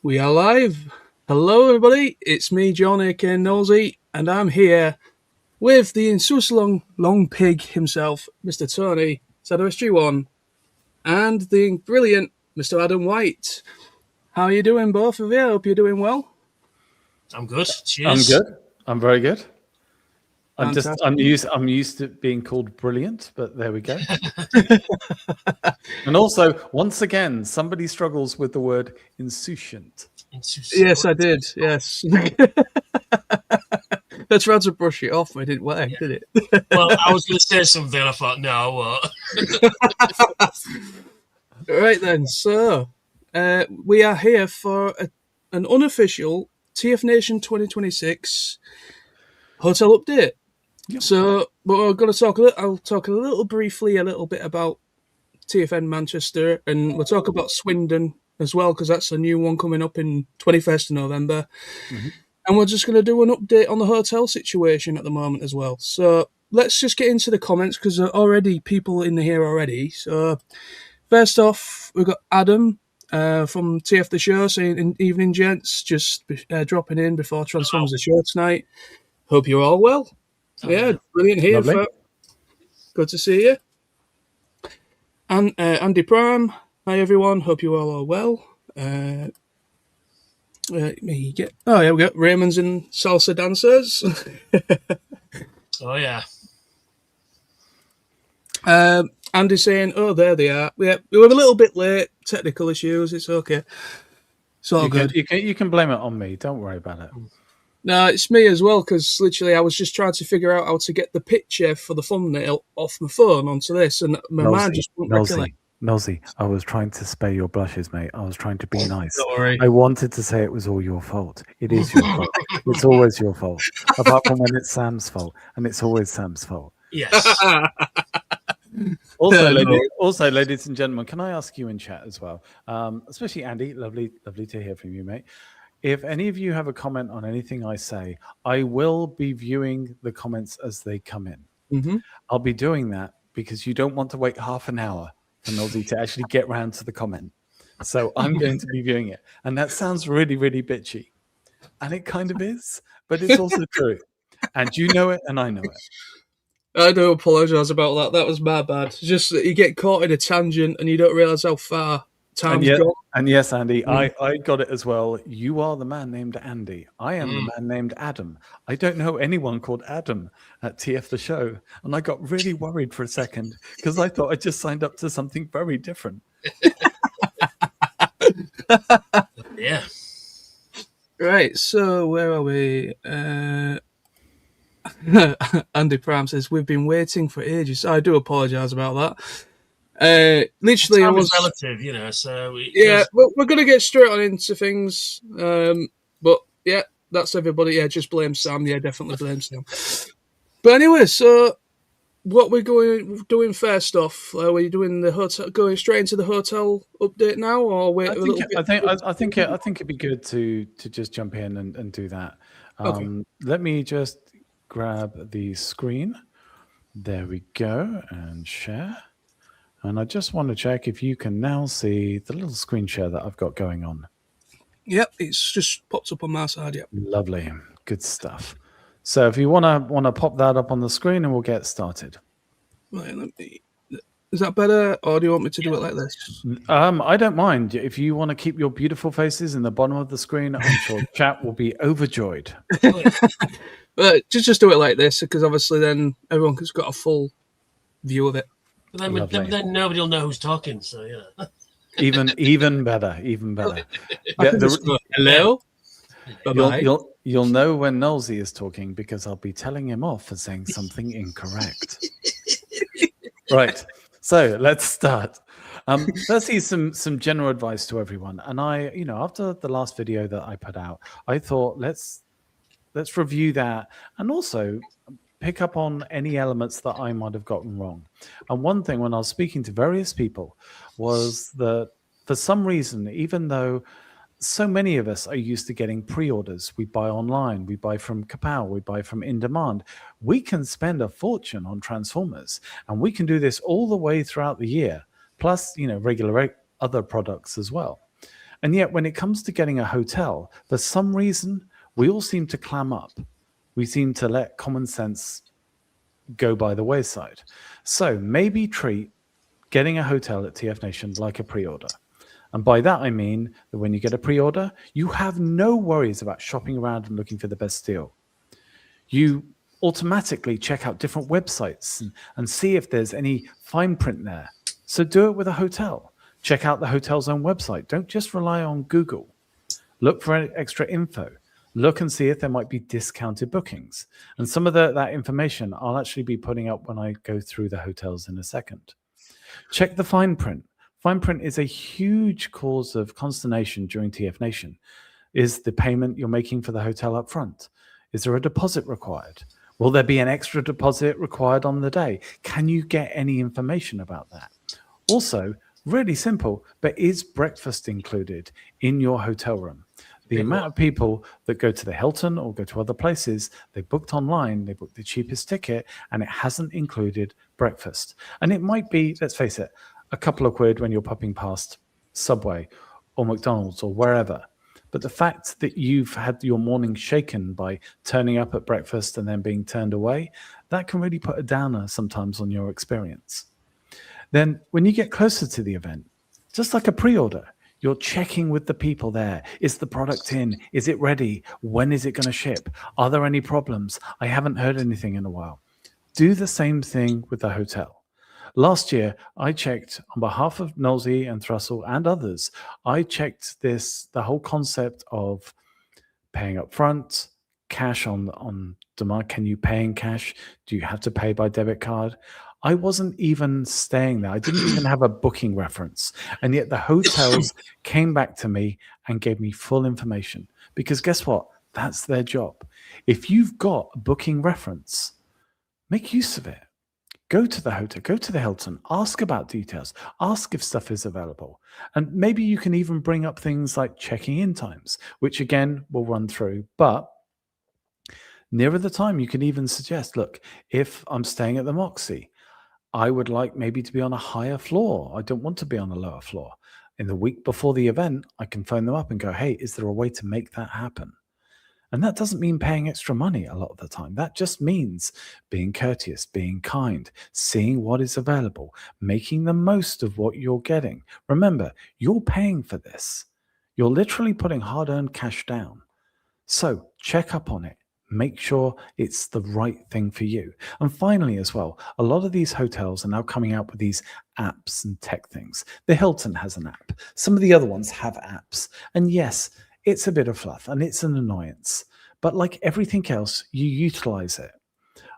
We are live. Hello, everybody. It's me, John, aka Nosey, and I'm here with the insouciant long pig himself, Mr. Tony, SoundwaveSG1, and the brilliant Mr. Adam White. How are you doing, both of you? I hope you're doing well. I'm good. Cheers. I'm good. I'm very good. Fantastic. I'm used to being called brilliant, but there we go. And also, once again, somebody struggles with the word insouciant. Yes, I did. Yes. That's rather to brush it off. It didn't work, did it? Well, I was going to say something. I thought, no, what? Right then. So, we are here for an unofficial TFNation 2026 hotel update. Yep. So, but we're going to talk. I'll talk a little bit about TFN Manchester, and we'll talk about Swindon as well because that's a new one coming up in 21st of November. Mm-hmm. And we're just going to do an update on the hotel situation at the moment as well. So let's just get into the comments because there are already people in here already. So first off, we've got Adam from TF the Show saying, "Evening, gents, just dropping in before Transformers the show tonight. Hope you're all well." Yeah, brilliant here. Good to see you. And Andy Prime, hi everyone. Hope you all are well. Let me get. Oh yeah, we got Raymond's and Salsa Dancers. Oh yeah. Andy saying, "Oh, there they are." We were a little bit late. Technical issues. It's okay. It's all good. You can blame it on me. Don't worry about it. No, it's me as well because literally I was just trying to figure out how to get the picture for the thumbnail off my phone onto this, and my mind just wouldn't recollect. Nosy, I was trying to spare your blushes, mate. I was trying to be nice. Don't worry. I wanted to say it was all your fault. It is your fault. It's always your fault. Apart from when it's Sam's fault, and it's always Sam's fault. Yes. Also, ladies and gentlemen, can I ask you in chat as well, especially Andy, lovely to hear from you, mate. If any of you have a comment on anything I say, I will be viewing the comments as they come in. Mm-hmm. I'll be doing that because you don't want to wait half an hour for Nosy to actually get round to the comment. So I'm going to be viewing it. And that sounds really, really bitchy. And it kind of is, but it's also true. And you know it, and I know it. I do apologise about that. That was my bad. Just that you get caught in a tangent and you don't realise how far time's gone. And yes, Andy, I got it as well. You are the man named Andy. I am the man named Adam. I don't know anyone called Adam at TF the Show. And I got really worried for a second because I thought I just signed up to something very different. Yeah. Right, so where are we? Andy Prime says, "We've been waiting for ages." I do apologise about that. Literally, Time is relative, you know. So we're going to get straight on into things. But yeah, that's everybody. Yeah, just blame Sam. Yeah, definitely blame Sam. But anyway, so what we're doing first off? Are we doing the hotel? Going straight into the hotel update now, or wait a little bit? I think it'd be good to just jump in and do that. Okay. Let me just grab the screen. There we go, and share. And I just want to check if you can now see the little screen share that I've got going on. Yep, it's just popped up on my side. Yep. Lovely, good stuff. So if you want to pop that up on the screen, and we'll get started. Right, is that better, or do you want me to do it like this? I don't mind. If you want to keep your beautiful faces in the bottom of the screen, I'm sure chat will be overjoyed. But just do it like this, because obviously then everyone's got a full view of it. But then nobody will know who's talking. So yeah. Even better. Yeah, hello. You'll know when Nosy is talking because I'll be telling him off for saying something incorrect. Right. So let's start. Firstly, some general advice to everyone. And after the last video that I put out, I thought let's review that and also pick up on any elements that I might have gotten wrong. And one thing when I was speaking to various people was that for some reason, even though so many of us are used to getting pre-orders, we buy online, we buy from Kapow, we buy from In Demand, we can spend a fortune on Transformers, and we can do this all the way throughout the year, plus regular other products as well. And yet when it comes to getting a hotel, for some reason, we all seem to clam up. We seem to let common sense go by the wayside. So maybe treat getting a hotel at TFNation like a pre-order. And by that, I mean that when you get a pre-order, you have no worries about shopping around and looking for the best deal. You automatically check out different websites and see if there's any fine print there. So do it with a hotel. Check out the hotel's own website. Don't just rely on Google. Look for extra info. Look and see if there might be discounted bookings. And some of that information I'll actually be putting up when I go through the hotels in a second. Check the fine print. Fine print is a huge cause of consternation during TFNation. Is the payment you're making for the hotel up front? Is there a deposit required? Will there be an extra deposit required on the day? Can you get any information about that? Also, really simple, but is breakfast included in your hotel room? The amount of people that go to the Hilton or go to other places, they booked online, they booked the cheapest ticket, and it hasn't included breakfast. And it might be, let's face it, a couple of quid when you're popping past Subway or McDonald's or wherever. But the fact that you've had your morning shaken by turning up at breakfast and then being turned away, that can really put a downer sometimes on your experience. Then when you get closer to the event, just like a pre-order, you're checking with the people there. Is the product in? Is it ready? When is it going to ship? Are there any problems? I haven't heard anything in a while. Do the same thing with the hotel. Last year, I checked on behalf of Nosey and Thrussell and others. I checked the whole concept of paying up front, cash on demand. Can you pay in cash? Do you have to pay by debit card? I wasn't even staying there. I didn't even have a booking reference. And yet the hotels came back to me and gave me full information. Because guess what? That's their job. If you've got a booking reference, make use of it. Go to the hotel, go to the Hilton, ask about details, ask if stuff is available. And maybe you can even bring up things like checking in times, which again, we'll run through. But nearer the time, you can even suggest, look, if I'm staying at the Moxie, I would like maybe to be on a higher floor. I don't want to be on a lower floor. In the week before the event, I can phone them up and go, hey, is there a way to make that happen? And that doesn't mean paying extra money a lot of the time. That just means being courteous, being kind, seeing what is available, making the most of what you're getting. Remember, you're paying for this. You're literally putting hard-earned cash down. So check up on it. Make sure it's the right thing for you. And finally, as well, a lot of these hotels are now coming out with these apps and tech things. The Hilton has an app. Some of the other ones have apps. And yes, it's a bit of fluff and it's an annoyance. But like everything else, you utilize it.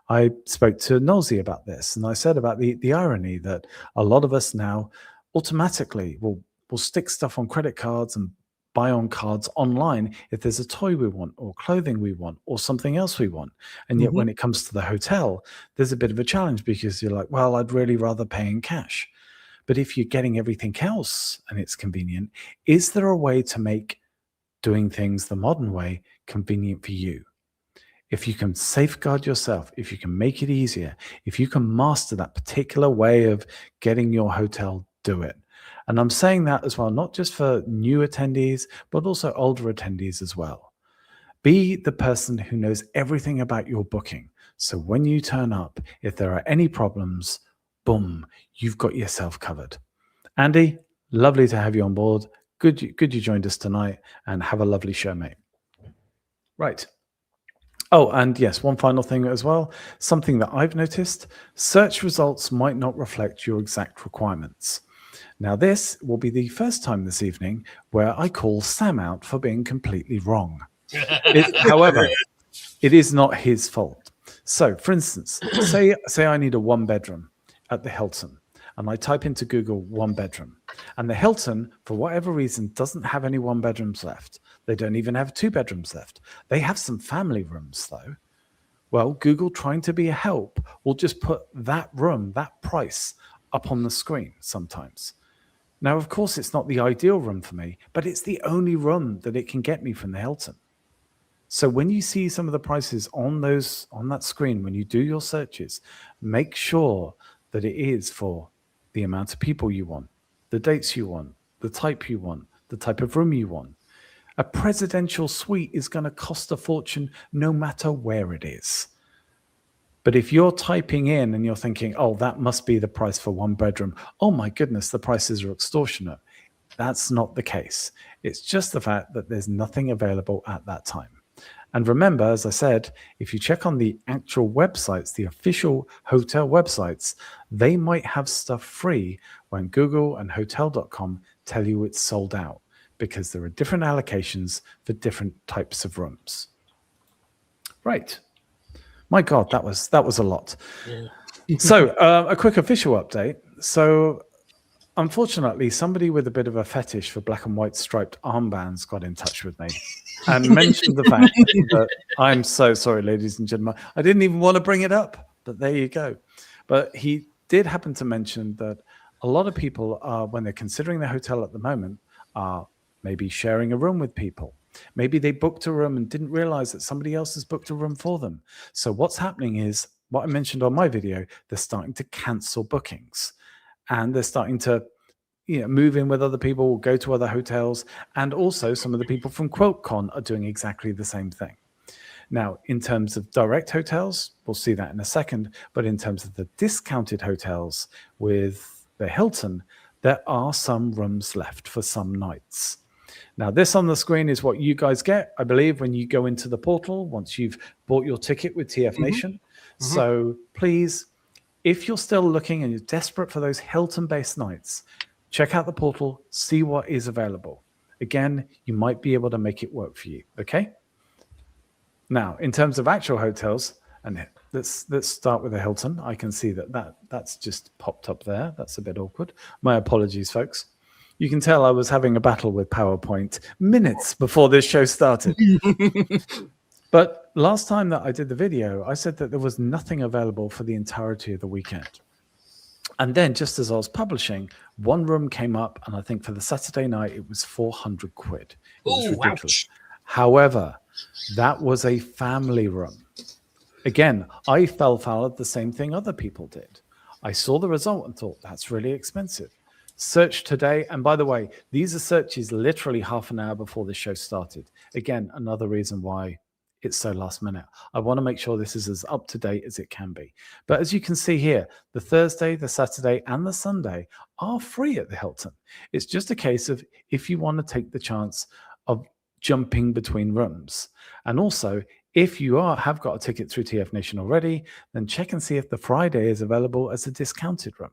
I spoke to Nosey about this, and I said about the irony that a lot of us now automatically will stick stuff on credit cards and buy on cards online if there's a toy we want or clothing we want or something else we want. And yet when it comes to the hotel, there's a bit of a challenge because you're like, well, I'd really rather pay in cash. But if you're getting everything else and it's convenient, is there a way to make doing things the modern way convenient for you? If you can safeguard yourself, if you can make it easier, if you can master that particular way of getting your hotel, do it. And I'm saying that as well, not just for new attendees, but also older attendees as well. Be the person who knows everything about your booking. So when you turn up, if there are any problems, boom, you've got yourself covered. Andy, lovely to have you on board. Good you joined us tonight, and have a lovely show, mate. Right. Oh, and yes, one final thing as well. Something that I've noticed, search results might not reflect your exact requirements. Now, this will be the first time this evening where I call Sam out for being completely wrong. However, it is not his fault. So, for instance, say I need a one-bedroom at the Hilton, and I type into Google one-bedroom, and the Hilton, for whatever reason, doesn't have any one-bedrooms left. They don't even have two bedrooms left. They have some family rooms, though. Well, Google, trying to be a help, will just put that room, that price, up on the screen sometimes. Now, of course, it's not the ideal room for me, but it's the only room that it can get me from the Hilton. So when you see some of the prices on that screen, when you do your searches, make sure that it is for the amount of people you want, the dates you want, the type you want, the type of room you want. A presidential suite is going to cost a fortune no matter where it is. But if you're typing in and you're thinking, oh, that must be the price for one bedroom. Oh my goodness, the prices are extortionate. That's not the case. It's just the fact that there's nothing available at that time. And remember, as I said, if you check on the actual websites, the official hotel websites, they might have stuff free when Google and hotel.com tell you it's sold out, because there are different allocations for different types of rooms. Right. My God, that was a lot. Yeah. So a quick official update. So unfortunately, somebody with a bit of a fetish for black and white striped armbands got in touch with me and mentioned the fact that I'm so sorry, ladies and gentlemen. I didn't even want to bring it up, but there you go. But he did happen to mention that a lot of people are, when they're considering their hotel at the moment, are maybe sharing a room with people. Maybe they booked a room and didn't realize that somebody else has booked a room for them. So what's happening is, what I mentioned on my video, they're starting to cancel bookings, and they're starting to move in with other people, go to other hotels, and also some of the people from QuoteCon are doing exactly the same thing. Now, in terms of direct hotels, we'll see that in a second, but in terms of the discounted hotels with the Hilton, there are some rooms left for some nights. Now, this on the screen is what you guys get, I believe, when you go into the portal once you've bought your ticket with TFNation. Mm-hmm. So please, if you're still looking and you're desperate for those Hilton-based nights, check out the portal, see what is available. Again, you might be able to make it work for you, okay? Now, in terms of actual hotels, and let's start with the Hilton. I can see that's just popped up there. That's a bit awkward. My apologies, folks. You can tell I was having a battle with PowerPoint minutes before this show started. But last time that I did the video, I said that there was nothing available for the entirety of the weekend. And then just as I was publishing, one room came up, and I think for the Saturday night, it was 400 quid. It was ridiculous. Ouch. However, that was a family room. Again, I fell foul of the same thing other people did. I saw the result and thought, that's really expensive. Search today. And by the way, these are searches literally half an hour before the show started. Again, another reason why it's so last minute. I want to make sure this is as up to date as it can be. But as you can see here, the Thursday, the Saturday, and the Sunday are free at the Hilton. It's just a case of if you want to take the chance of jumping between rooms. And also, if you have got a ticket through TFNation already, then check and see if the Friday is available as a discounted room.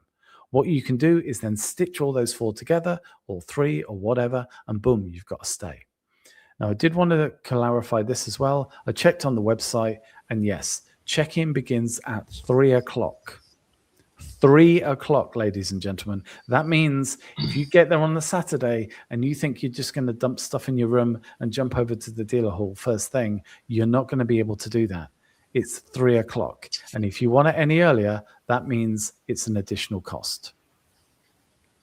What you can do is then stitch all those four together, or three, or whatever, and boom, you've got a stay. Now, I did want to clarify this as well. I checked on the website, and yes, check-in begins at 3 o'clock. 3 o'clock, ladies and gentlemen. That means if you get there on the Saturday and you think you're just going to dump stuff in your room and jump over to the dealer hall first thing, you're not going to be able to do that. It's 3 o'clock. And if you want it any earlier, that means it's an additional cost.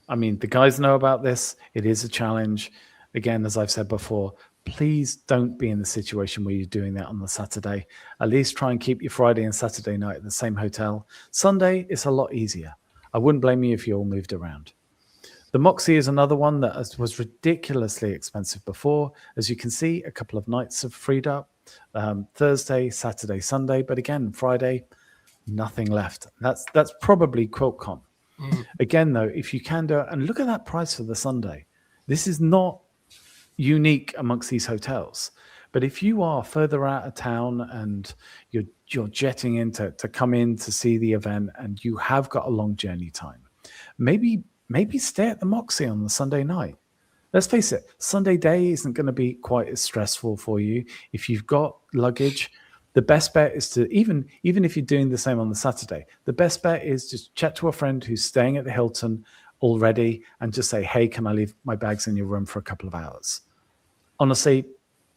I mean, the guys know about this. It is a challenge. Again, as I've said before, please don't be in the situation where you're doing that on the Saturday. At least try and keep your Friday and Saturday night at the same hotel. Sunday, it's a lot easier. I wouldn't blame you if you all moved around. The Moxie is another one that was ridiculously expensive before. As you can see, a couple of nights have freed up. Thursday, Saturday, Sunday. But again, Friday, nothing left. That's probably QuoteCon. Again, though, if you can do it, and look at that price for the Sunday. This is not unique amongst these hotels. But if you are further out of town and you're jetting in to come in to see the event and you have got a long journey time, maybe stay at the Moxie on the Sunday night. Let's face it, Sunday day isn't going to be quite as stressful for you. If you've got luggage, the best bet is to, even if you're doing the same on the Saturday, the best bet is just chat to a friend who's staying at the Hilton already and just say, hey, can I leave my bags in your room for a couple of hours? Honestly,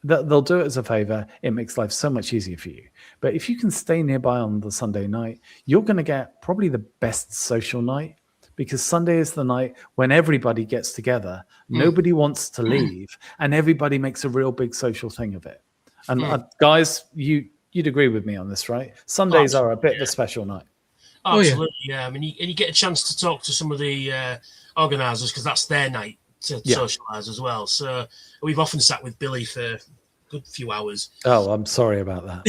they'll do it as a favor. It makes life so much easier for you. But if you can stay nearby on the Sunday night, you're going to get probably the best social night, because Sunday is the night when everybody gets together. Nobody wants to leave, and everybody makes a real big social thing of it. And guys, you'd agree with me on this, right? Sundays are a bit of a special night. Absolutely, yeah. I mean, you get a chance to talk to some of the organisers, because that's their night to socialise as well. So we've often sat with Billy for a good few hours. Oh, I'm sorry about that.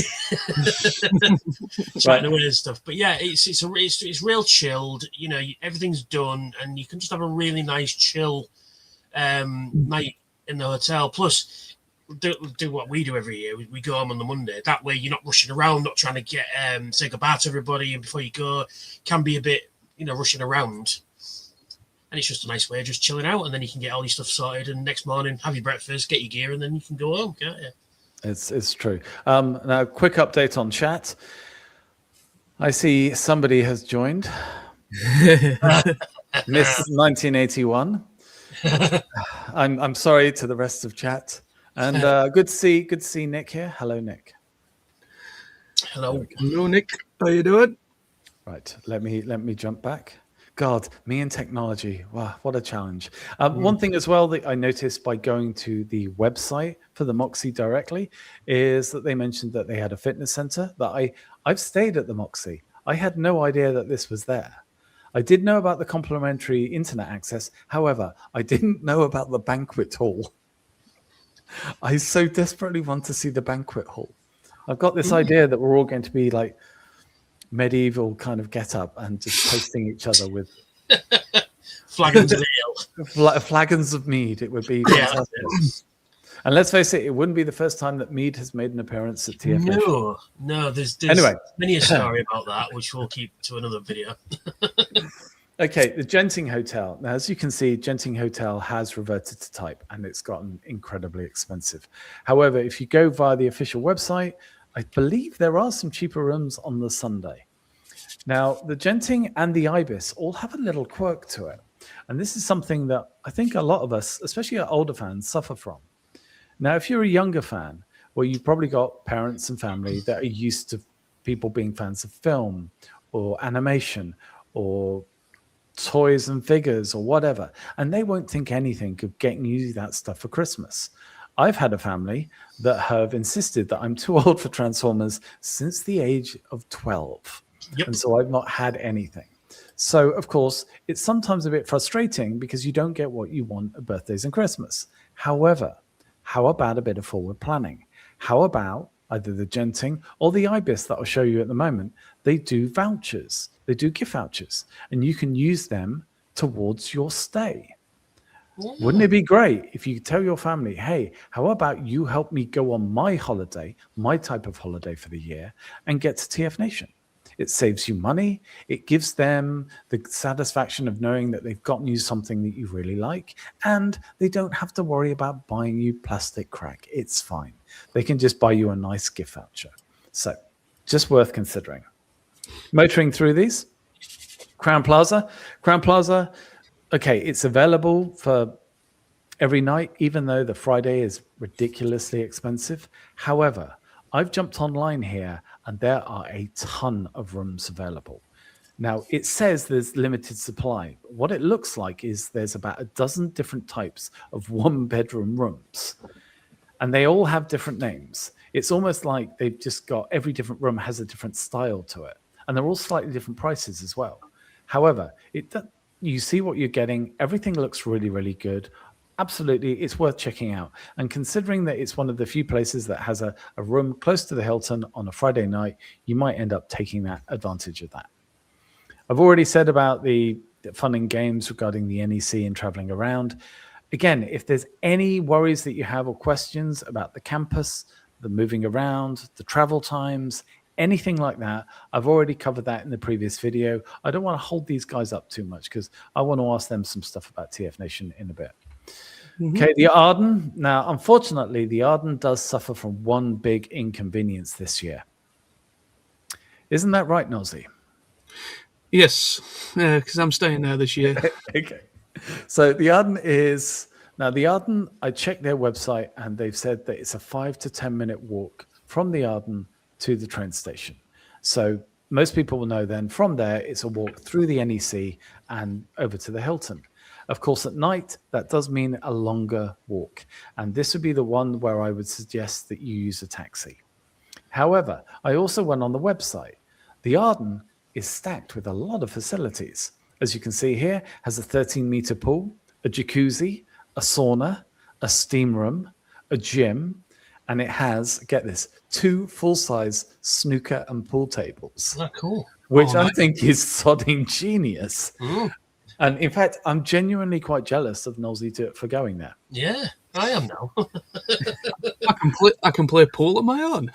Chatting away and stuff. But yeah, it's real chilled. You know, everything's done, and you can just have a really nice chill night in the hotel. Plus, do what we do every year. We go home on the Monday. That way, you're not rushing around, not trying to get say goodbye to everybody, and before you go, can be a bit, rushing around. And it's just a nice way of just chilling out, and then you can get all your stuff sorted, and next morning have your breakfast, get your gear, and then you can go home, can't you? It's true. Now, quick update on chat. I see somebody has joined. Miss 1981. I'm sorry to the rest of chat, and good to see Nick here. Hello, Nick. Hello, Nick. How you doing? Right. Let me jump back. God, me and technology. Wow, what a challenge. One thing as well that I noticed by going to the website for the Moxie directly is that they mentioned that they had a fitness center. That I've stayed at the Moxie. I had no idea that this was there. I did know about the complimentary internet access. However, I didn't know about the banquet hall. I so desperately want to see the banquet hall. I've got this idea that we're all going to be like medieval kind of get up and just toasting each other with flagons of ale, flagons of mead. It would be fantastic. And let's face it, it wouldn't be the first time that mead has made an appearance at TFNation. No, there's anyway many a story about that, which we'll keep to another video. Okay, the Genting Hotel. Now, as you can see, Genting Hotel has reverted to type, and it's gotten incredibly expensive. However, if you go via the official website, I believe there are some cheaper rooms on the Sunday. Now, the Genting and the Ibis all have a little quirk to it. And this is something that I think a lot of us, especially our older fans, suffer from. Now, if you're a younger fan, well, you've probably got parents and family that are used to people being fans of film or animation or toys and figures or whatever. And they won't think anything of getting you that stuff for Christmas. I've had a family that have insisted that I'm too old for Transformers since the age of 12. Yep. And so I've not had anything. So, of course, it's sometimes a bit frustrating because you don't get what you want at birthdays and Christmas. However, how about a bit of forward planning? How about either the Genting or the Ibis that I'll show you at the moment? They do vouchers. They do gift vouchers. And you can use them towards your stay. Wouldn't it be great if you tell your family, hey, how about you help me go on my holiday, my type of holiday for the year, and get to TFNation? It saves you money. It gives them the satisfaction of knowing that they've gotten you something that you really like, and they don't have to worry about buying you plastic crack. It's fine. They can just buy you a nice gift voucher. So just worth considering. Motoring through these. Crown Plaza. Okay, it's available for every night, even though the Friday is ridiculously expensive. However, I've jumped online here and there are a ton of rooms available. Now, it says there's limited supply. What it looks like is there's about a dozen different types of one-bedroom rooms, and they all have different names. It's almost like they've just got every different room has a different style to it, and they're all slightly different prices as well. However, you see what you're getting. Everything looks really, really good. Absolutely, it's worth checking out. And considering that it's one of the few places that has a room close to the Hilton on a Friday night, you might end up taking that advantage of that. I've already said about the fun and games regarding the NEC and traveling around. Again, if there's any worries that you have or questions about the campus, the moving around, the travel times, anything like that, I've already covered that in the previous video. I don't want to hold these guys up too much because I want to ask them some stuff about TFNation in a bit. Okay, the Arden. Now, unfortunately, the Arden does suffer from one big inconvenience this year. Isn't that right, Nozzy? Yes, because I'm staying there this year. Okay. So the Arden is... Now, the Arden, I checked their website, and they've said that it's a 5 to 10 minute walk from the Arden to the train station. So most people will know then from there, it's a walk through the NEC and over to the Hilton. Of course, at night, that does mean a longer walk. And this would be the one where I would suggest that you use a taxi. However, I also went on the website. The Arden is stacked with a lot of facilities. As you can see here, has a 13-meter pool, a jacuzzi, a sauna, a steam room, a gym, and it has, get this, 2 full-size snooker and pool tables, Oh, cool. which I think is sodding genius. Mm. And in fact, I'm genuinely quite jealous of Nolsey for going there. Yeah, I am now. I can play pool on my own.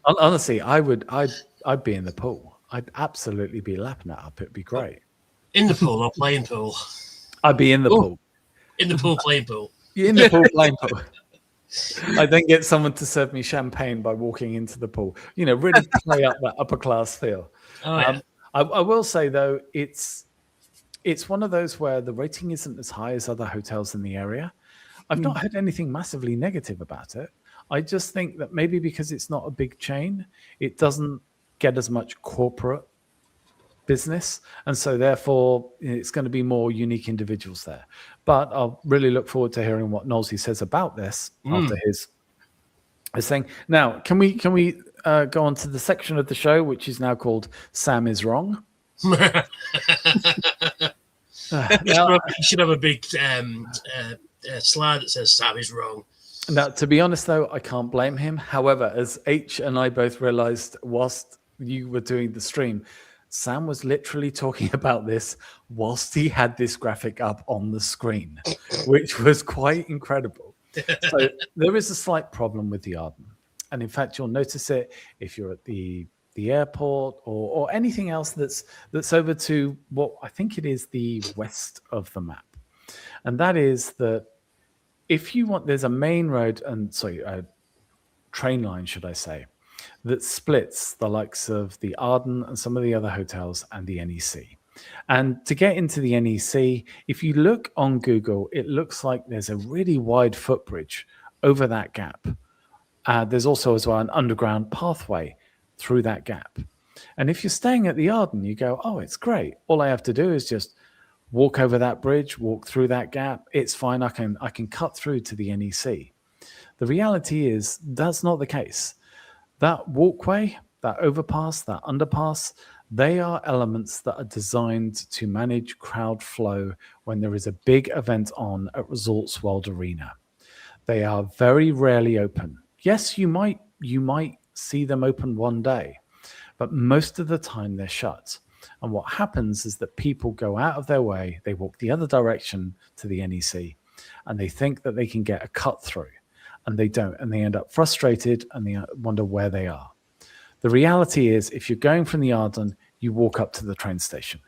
Honestly, I'd be in the pool. I'd absolutely be lapping it up. It'd be great. In the pool or playing pool? I'd be in the pool. In the pool, playing pool. In the pool, playing pool. I then get someone to serve me champagne by walking into the pool. Really play up that upper class feel. Oh, yeah. I will say though, it's one of those where the rating isn't as high as other hotels in the area. I've not heard anything massively negative about it. I just think that maybe because it's not a big chain, it doesn't get as much corporate business, and so therefore it's going to be more unique individuals there. But I'll really look forward to hearing what Nolsey says about this after his thing. Now, can we go on to the section of the show which is now called Sam is Wrong? You should have a big slide that says Sam is wrong. Now, to be honest though, I can't blame him. However, as H and I both realized whilst you were doing the stream, Sam was literally talking about this whilst he had this graphic up on the screen, which was quite incredible. So there is a slight problem with the Arden. And in fact, you'll notice it if you're at the airport or anything else that's over to what I think it is the west of the map. And that is that if you want, there's a main road a train line, should I say, that splits the likes of the Arden and some of the other hotels and the NEC. And to get into the NEC, if you look on Google, it looks like there's a really wide footbridge over that gap. There's also as well an underground pathway through that gap. And if you're staying at the Arden, you go, oh, it's great. All I have to do is just walk over that bridge, walk through that gap. It's fine. I can cut through to the NEC. The reality is that's not the case. That walkway, that overpass, that underpass, they are elements that are designed to manage crowd flow when there is a big event on at Resorts World Arena. They are very rarely open. Yes, you might see them open one day, but most of the time they're shut. And what happens is that people go out of their way, they walk the other direction to the NEC, and they think that they can get a cut through. And they don't, and they end up frustrated and they wonder where they are. The reality is, if you're going from the Arden, you walk up to the train station.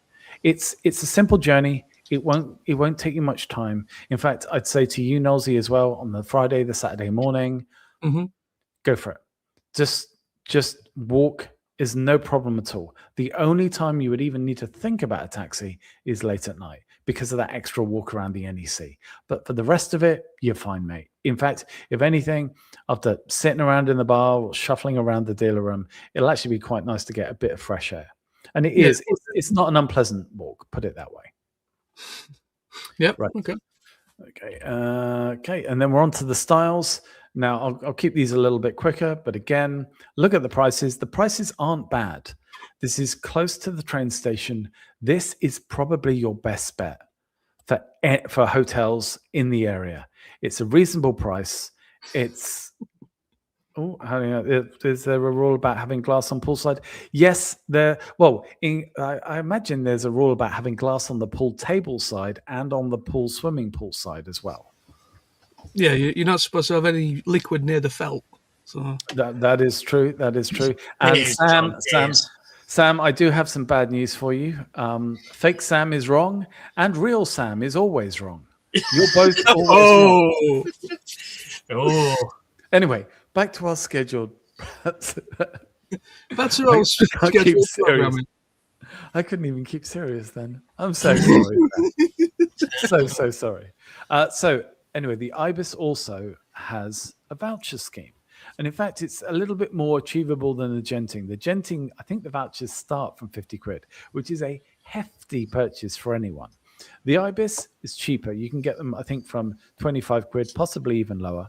It's a simple journey. It won't take you much time. In fact, I'd say to you, Nolsey, as well, on the Friday, the Saturday morning, go for it. Just walk is no problem at all. The only time you would even need to think about a taxi is late at night because of that extra walk around the NEC. But for the rest of it, you're fine, mate. In fact, if anything, after sitting around in the bar or shuffling around the dealer room, it'll actually be quite nice to get a bit of fresh air. And it's not an unpleasant walk, put it that way. Yep. Right. Okay. Okay. And then we're on to the styles. Now, I'll keep these a little bit quicker, but again, look at the prices. The prices aren't bad. This is close to the train station. This is probably your best bet for hotels in the area. It's a reasonable price. It's is there a rule about having glass on poolside? Yes, I imagine there's a rule about having glass on the pool table side and on the swimming pool side as well. Yeah, you're not supposed to have any liquid near the felt. So that is true. That is true. And Sam, I do have some bad news for you. Fake Sam is wrong, and real Sam is always wrong. You're both always wrong. Anyway, back to our scheduled. That's what I was scheduled programming. I couldn't even keep serious then. I'm so sorry. so sorry. So anyway, the Ibis also has a voucher scheme. And in fact, it's a little bit more achievable than the Genting. The Genting, I think the vouchers start from 50 quid, which is a hefty purchase for anyone. The Ibis is cheaper. You can get them, I think, from 25 quid, possibly even lower.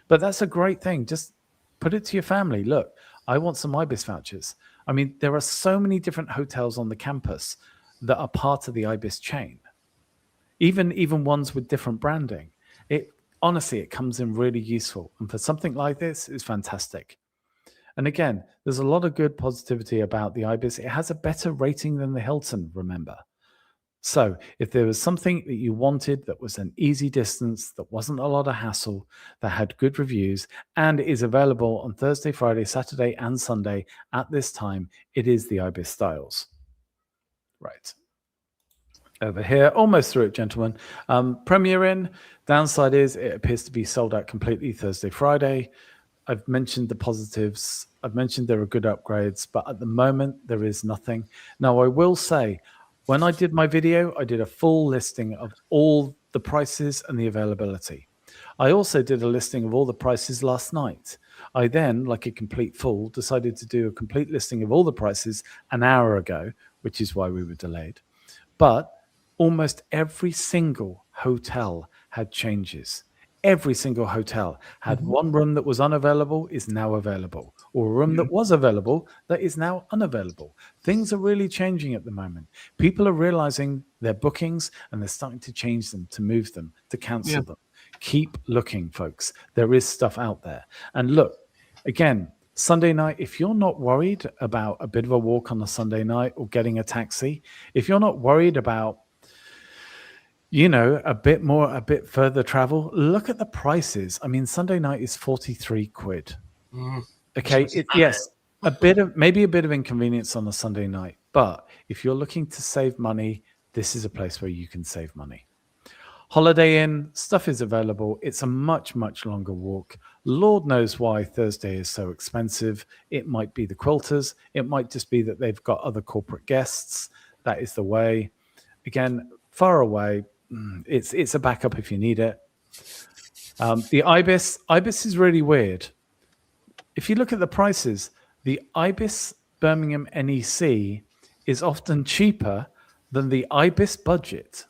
But that's a great thing. Just put it to your family. Look, I want some Ibis vouchers. I mean, there are so many different hotels on the campus that are part of the Ibis chain. even ones with different branding. It honestly, it comes in really useful. And for something like this, it's fantastic. And again, there's a lot of good positivity about the Ibis. It has a better rating than the Hilton, remember. So if there was something that you wanted that was an easy distance, that wasn't a lot of hassle, that had good reviews, and is available on Thursday, Friday, Saturday, and Sunday at this time, it is the Ibis Styles. Right. Over here, almost through it, gentlemen. Premier Inn, downside is it appears to be sold out completely Thursday, Friday. I've mentioned the positives. I've mentioned there are good upgrades, but at the moment, there is nothing. Now, I will say, when I did my video, I did a full listing of all the prices and the availability. I also did a listing of all the prices last night. I then, like a complete fool, decided to do a complete listing of all the prices an hour ago, which is why we were delayed. But almost every single hotel had changes. Every single hotel had one room that was unavailable is now available, or a room that was available that is now unavailable. Things are really changing at the moment. People are realizing their bookings and they're starting to change them, to move them, to cancel them. Keep looking, folks. There is stuff out there. And look, again, Sunday night, if you're not worried about a bit of a walk on a Sunday night or getting a taxi, if you're not worried about a bit further travel, look at the prices. I mean, Sunday night is 43 quid. Okay. Yes. Maybe a bit of inconvenience on a Sunday night, but if you're looking to save money, this is a place where you can save money. Holiday Inn, stuff is available. It's a much, much longer walk. Lord knows why Thursday is so expensive. It might be the quilters. It might just be that they've got other corporate guests. That is the way. Again, far away. It's a backup if you need it. The Ibis is really weird. If you look at the prices, the Ibis Birmingham NEC is often cheaper than the Ibis budget.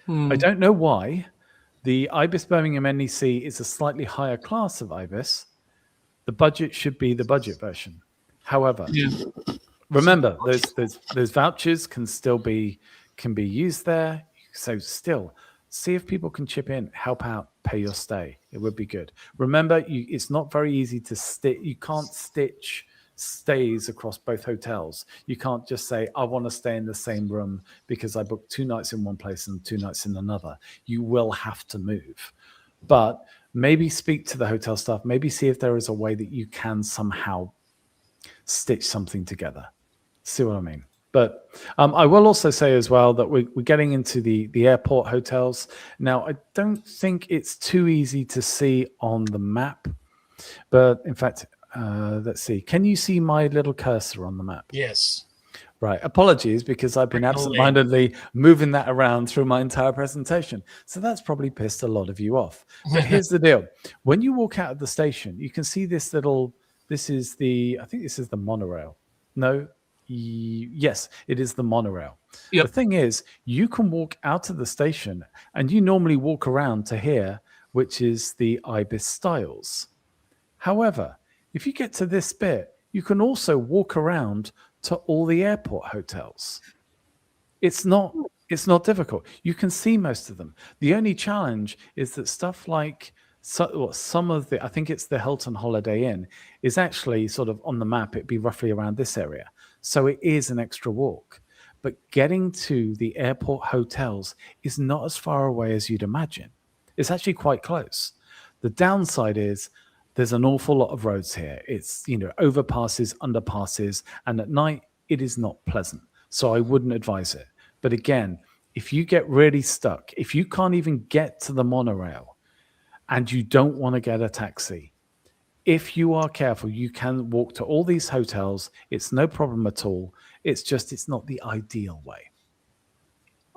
I don't know why. The Ibis Birmingham NEC is a slightly higher class of Ibis. The budget should be the budget version. However, remember those vouchers can be used there. So still, see if people can chip in, help out, pay your stay. It would be good. Remember, it's not very easy to stitch. You can't stitch stays across both hotels. You can't just say, I want to stay in the same room because I booked 2 nights in one place and 2 nights in another. You will have to move. But maybe speak to the hotel staff. Maybe see if there is a way that you can somehow stitch something together. See what I mean? But I will also say as well that we're getting into the airport hotels. Now, I don't think it's too easy to see on the map. But in fact, let's see. Can you see my little cursor on the map? Yes. Right. Apologies, because I've been absent-mindedly moving that around through my entire presentation. So that's probably pissed a lot of you off. But here's the deal. When you walk out of the station, you can see this little, I think this is the monorail. No. Yes, it is the monorail. Yep. The thing is, you can walk out of the station and you normally walk around to here, which is the Ibis Styles. However, if you get to this bit, you can also walk around to all the airport hotels. It's not difficult. You can see most of them. The only challenge is that stuff like some of the, I think it's the Hilton Holiday Inn, is actually sort of on the map. It'd be roughly around this area. So it is an extra walk. But getting to the airport hotels is not as far away as you'd imagine. It's actually quite close. The downside is there's an awful lot of roads here. It's, overpasses, underpasses, and at night it is not pleasant. So I wouldn't advise it. But again, if you get really stuck, if you can't even get to the monorail and you don't want to get a taxi, if you are careful, you can walk to all these hotels. It's no problem at all. It's not the ideal way.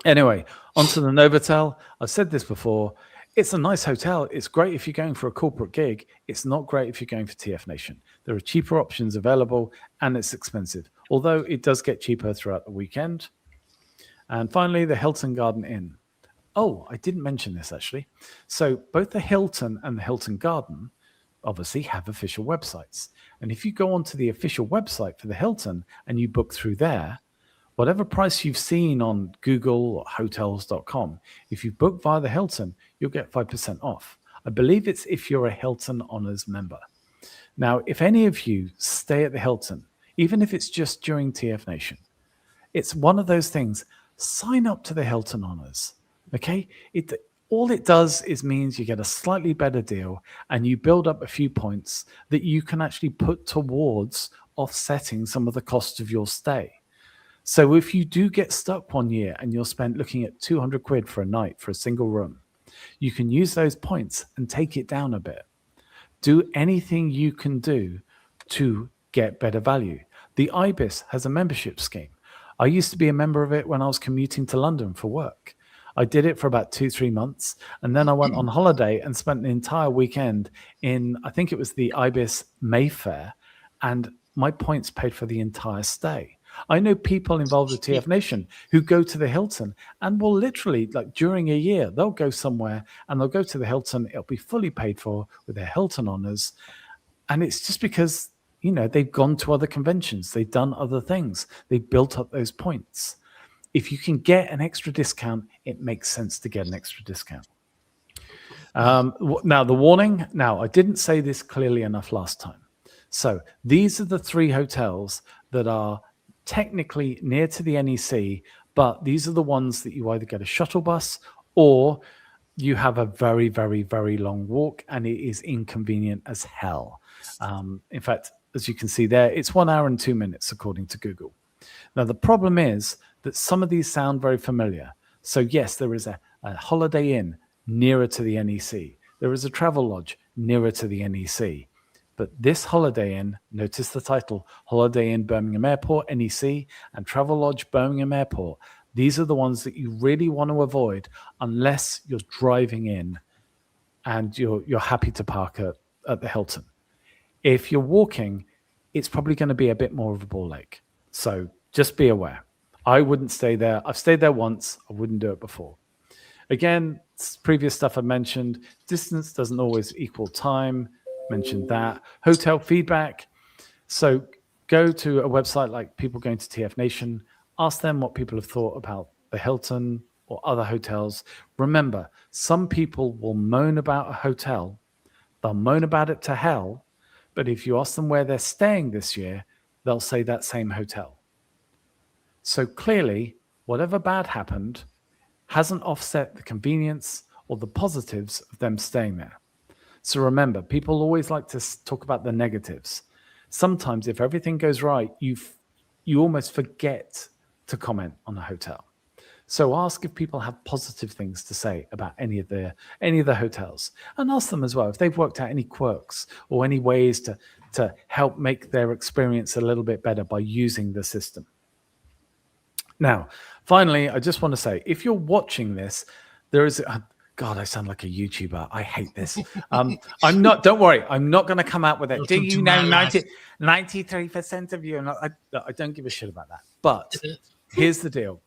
Anyway, onto the Novotel. I've said this before. It's a nice hotel. It's great if you're going for a corporate gig. It's not great if you're going for TFNation. There are cheaper options available, and it's expensive, although it does get cheaper throughout the weekend. And finally, the Hilton Garden Inn. Oh, I didn't mention this, actually. So both the Hilton and the Hilton Garden obviously have official websites. And if you go onto the official website for the Hilton and you book through there, whatever price you've seen on Google or hotels.com, if you book via the Hilton, you'll get 5% off. I believe it's if you're a Hilton Honors member. Now, if any of you stay at the Hilton, even if it's just during TF Nation, it's one of those things. Sign up to the Hilton Honors, okay? All it does is means you get a slightly better deal and you build up a few points that you can actually put towards offsetting some of the cost of your stay. So if you do get stuck one year and you're spent looking at 200 quid for a night for a single room, you can use those points and take it down a bit. Do anything you can do to get better value. The IBIS has a membership scheme. I used to be a member of it when I was commuting to London for work. I did it for about 2-3 months, and then I went on holiday and spent an entire weekend in, I think it was the IBIS Mayfair, and my points paid for the entire stay. I know people involved with TF Nation who go to the Hilton and will literally, like during a year, they'll go somewhere and they'll go to the Hilton. It'll be fully paid for with their Hilton Honors. And it's just because, you know, they've gone to other conventions. They've done other things. They've built up those points. If you can get an extra discount, it makes sense to get an extra discount. Now, the warning. Now, I didn't say this clearly enough last time. So these are the 3 hotels that are technically near to the NEC, but these are the ones that you either get a shuttle bus or you have a very, very, very long walk, and it is inconvenient as hell. In fact, as you can see there, it's 1 hour and 2 minutes according to Google. Now, the problem is that some of these sound very familiar. So yes, there is a Holiday Inn nearer to the NEC. There is a Travel Lodge nearer to the NEC. But this Holiday Inn, notice the title, Holiday Inn Birmingham Airport, NEC, and Travel Lodge Birmingham Airport. These are the ones that you really want to avoid unless you're driving in and you're happy to park at the Hilton. If you're walking, it's probably going to be a bit more of a ball ache. So just be aware. I wouldn't stay there. I've stayed there once. I wouldn't do it before. Again, previous stuff I mentioned, distance doesn't always equal time. Mentioned that. Hotel feedback. So go to a website like people going to TF Nation, ask them what people have thought about the Hilton or other hotels. Remember, some people will moan about a hotel. They'll moan about it to hell. But if you ask them where they're staying this year, they'll say that same hotel. So clearly, whatever bad happened hasn't offset the convenience or the positives of them staying there. So remember, people always like to talk about the negatives. Sometimes if everything goes right, you almost forget to comment on a hotel. So ask if people have positive things to say about any of the hotels, and ask them as well if they've worked out any quirks or any ways to help make their experience a little bit better by using the system. Now, finally, I just want to say, if you're watching this, there is God, I sound like a YouTuber. I hate this. I'm not, don't worry, I'm not going to come out with it. Do you know 93% of you? I don't give a shit about that. But here's the deal.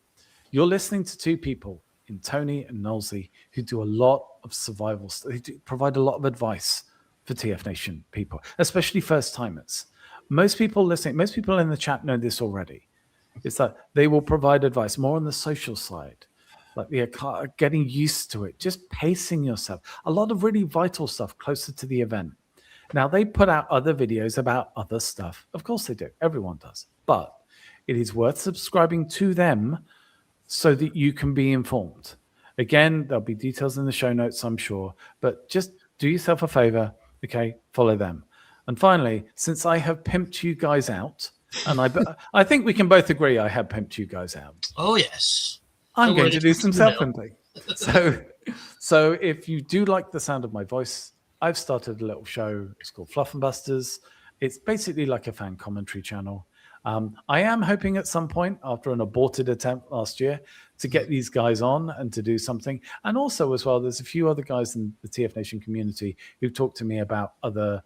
You're listening to 2 people in Tony and Nolsey who do a lot of survival stuff. They provide a lot of advice for TF Nation people, especially first timers. Most people listening, most people in the chat know this already. It's that they will provide advice more on the social side, like getting used to it, just pacing yourself. A lot of really vital stuff closer to the event. Now, they put out other videos about other stuff. Of course they do. Everyone does. But it is worth subscribing to them so that you can be informed. Again, there'll be details in the show notes, I'm sure. But just do yourself a favor, okay? Follow them. And finally, since I have pimped you guys out, and I think we can both agree I have pimped you guys out. Oh, yes. I'm going to do some self-pimping. So if you do like the sound of my voice, I've started a little show. It's called Fluff and Busters. It's basically like a fan commentary channel. I am hoping at some point, after an aborted attempt last year, to get these guys on and to do something. And also as well, there's a few other guys in the TF Nation community who've talked to me about other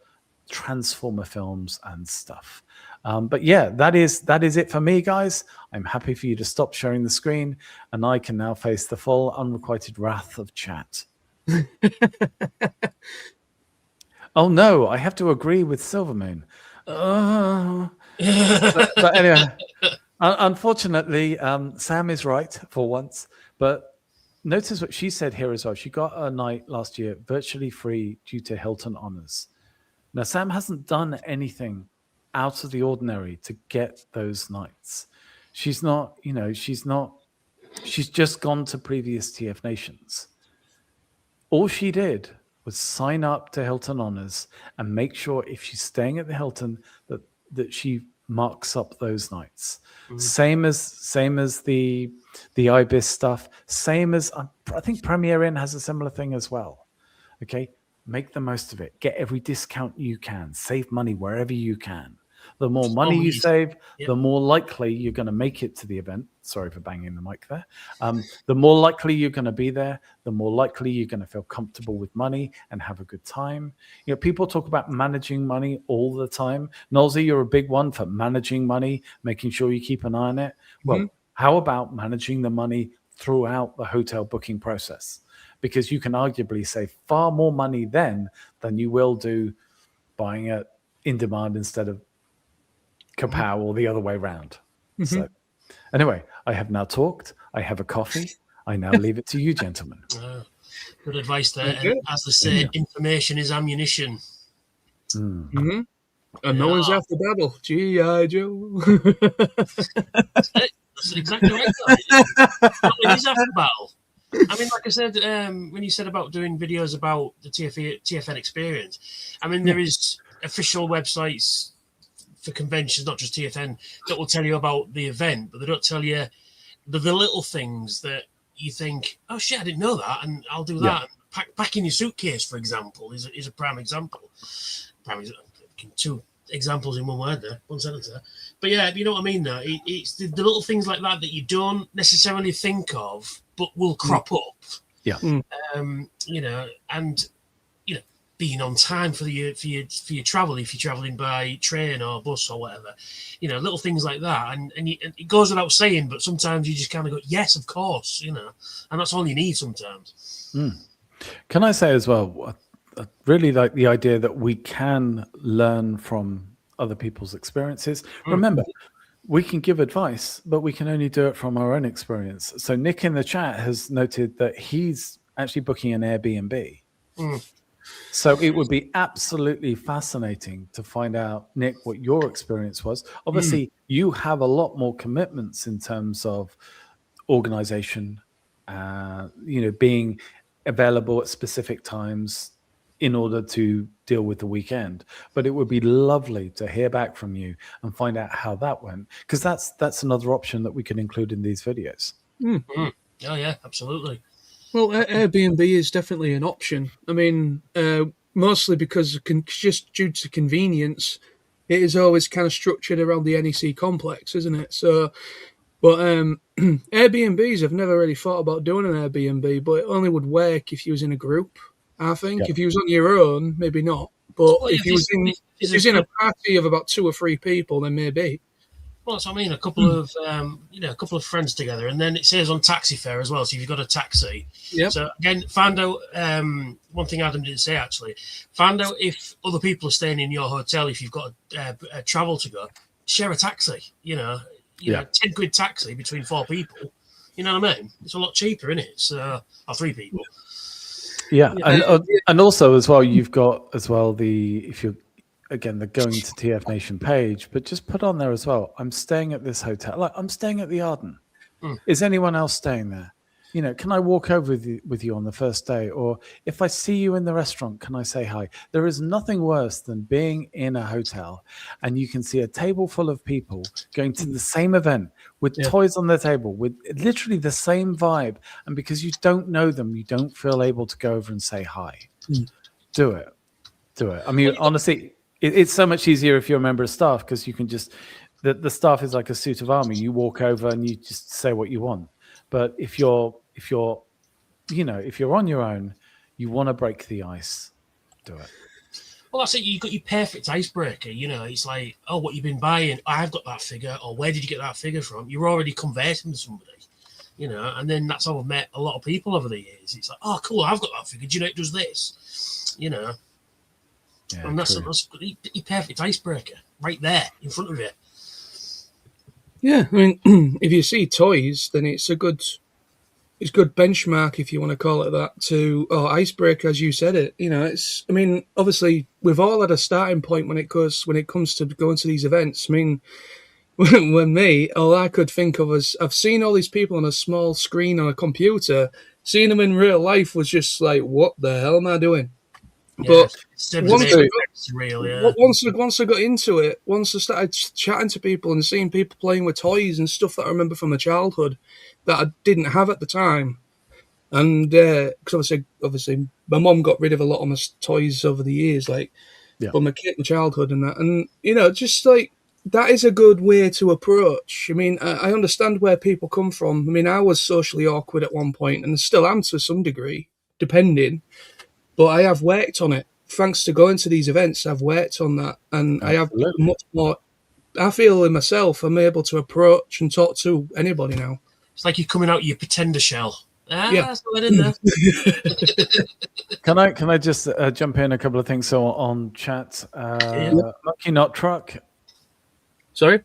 Transformer films and stuff. But yeah, that is it for me, guys. I'm happy for you to stop sharing the screen, and I can now face the full unrequited wrath of chat. Oh no, I have to agree with Silvermoon. But anyway, Unfortunately, Sam is right for once, but notice what she said here as well. She got a night last year virtually free due to Hilton Honors. Now, Sam hasn't done anything out of the ordinary to get those nights. She's not, she's just gone to previous TF Nations. All she did was sign up to Hilton Honors and make sure if she's staying at the Hilton that she marks up those nights. Same as the IBIS stuff. Same as I think Premier Inn has a similar thing as well. Okay, make the most of it. Get every discount you can. Save money wherever you can. The more money you save, the more likely you're going to make it to the event. Sorry for banging the mic there. The more likely you're going to be there, the more likely you're going to feel comfortable with money and have a good time. People talk about managing money all the time. Nolsey, you're a big one for managing money, making sure you keep an eye on it. Well, how about managing the money throughout the hotel booking process? Because you can arguably save far more money then than you will do buying it in demand instead of kapow or the other way around. So anyway, I have now talked. I have a coffee. I now leave it to you, gentlemen. Good advice there. And as they say, information is ammunition. And no one's after babble. G.I. Joe. That's exactly right. It is after battle. I mean, like I said, when you said about doing videos about the TFN experience, I mean, there is official websites for conventions, not just TFN, that will tell you about the event, but they don't tell you the little things that you think, oh shit, I didn't know that, and I'll do that. Pack in your suitcase, for example, is a prime example. Two examples in one word there, one sentence there. But yeah, you know what I mean though? It's the little things like that you don't necessarily think of, but will crop up. Yeah. And being on time for your travel if you're traveling by train or bus or whatever, little things like that, and it goes without saying, but sometimes you just kind of go, yes, of course, and that's all you need sometimes. Can I say as well, I really like the idea that we can learn from other people's experiences. Remember, we can give advice, but we can only do it from our own experience. So Nick in the chat has noted that he's actually booking an Airbnb. So it would be absolutely fascinating to find out, Nick, what your experience was. Obviously, you have a lot more commitments in terms of organization, being available at specific times in order to deal with the weekend. But it would be lovely to hear back from you and find out how that went, because that's another option that we can include in these videos. Oh, yeah, absolutely. Well, Airbnb is definitely an option. I mean, mostly because just due to convenience, it is always kind of structured around the NEC complex, isn't it? So, but Airbnbs, I've never really thought about doing an Airbnb, but it only would work if you was in a group, I think. If you was on your own, maybe not. But if you was in a party of about 2 or 3 people, then maybe. Well, that's what I mean. A couple of friends together, and then it says on taxifare as well. So if you've got a taxi, So again, find out. One thing Adam didn't say actually. Find out if other people are staying in your hotel. If you've got a travel to go, share a taxi. 10 quid taxi between 4 people. You know what I mean? It's a lot cheaper, isn't it? So, or 3 people. Yeah, and also as well, you've got as well if you're. Again, they're going to TF Nation page, but just put on there as well, I'm staying at this hotel. Like, I'm staying at the Arden. Is anyone else staying there? Can I walk over with you on the first day? Or if I see you in the restaurant, can I say hi? There is nothing worse than being in a hotel and you can see a table full of people going to the same event with toys on their table, with literally the same vibe. And because you don't know them, you don't feel able to go over and say hi. Do it. I mean, honestly, it's so much easier if you're a member of staff, because you can just, the staff is like a suit of armor. You walk over and you just say what you want. But if you're on your own, you want to break the ice, do it. Well, that's it. You've got your perfect icebreaker. It's like, oh, what you've been buying? I've got that figure. Or where did you get that figure from? You're already conversing with somebody, and then that's how I've met a lot of people over the years. It's like, oh, cool, I've got that figure. Do you know it does this? And that's your perfect icebreaker right there in front of you. Yeah, I mean, if you see toys, then it's good benchmark, if you want to call it that, to icebreaker, as you said it. It's. I mean, obviously, we've all had a starting point when it comes to going to these events. I mean, when me, all I could think of was I've seen all these people on a small screen on a computer. Seeing them in real life was just like, what the hell am I doing? Yeah, But once I got, surreal, yeah. once I got into it, once I started chatting to people and seeing people playing with toys and stuff that I remember from my childhood that I didn't have at the time, and because obviously, my mom got rid of a lot of my toys over the years, like from my childhood and that, and just like that is a good way to approach. I mean, I understand where people come from. I mean, I was socially awkward at one point, and still am to some degree, depending. But I have worked on it. Thanks to going to these events, I've worked on that, and I have much more. I feel in myself, I'm able to approach and talk to anybody now. It's like you're coming out your pretender shell. Yeah. That's what in there. Can I just jump in a couple of things? So on chat, Monkey Nut Truck. Sorry?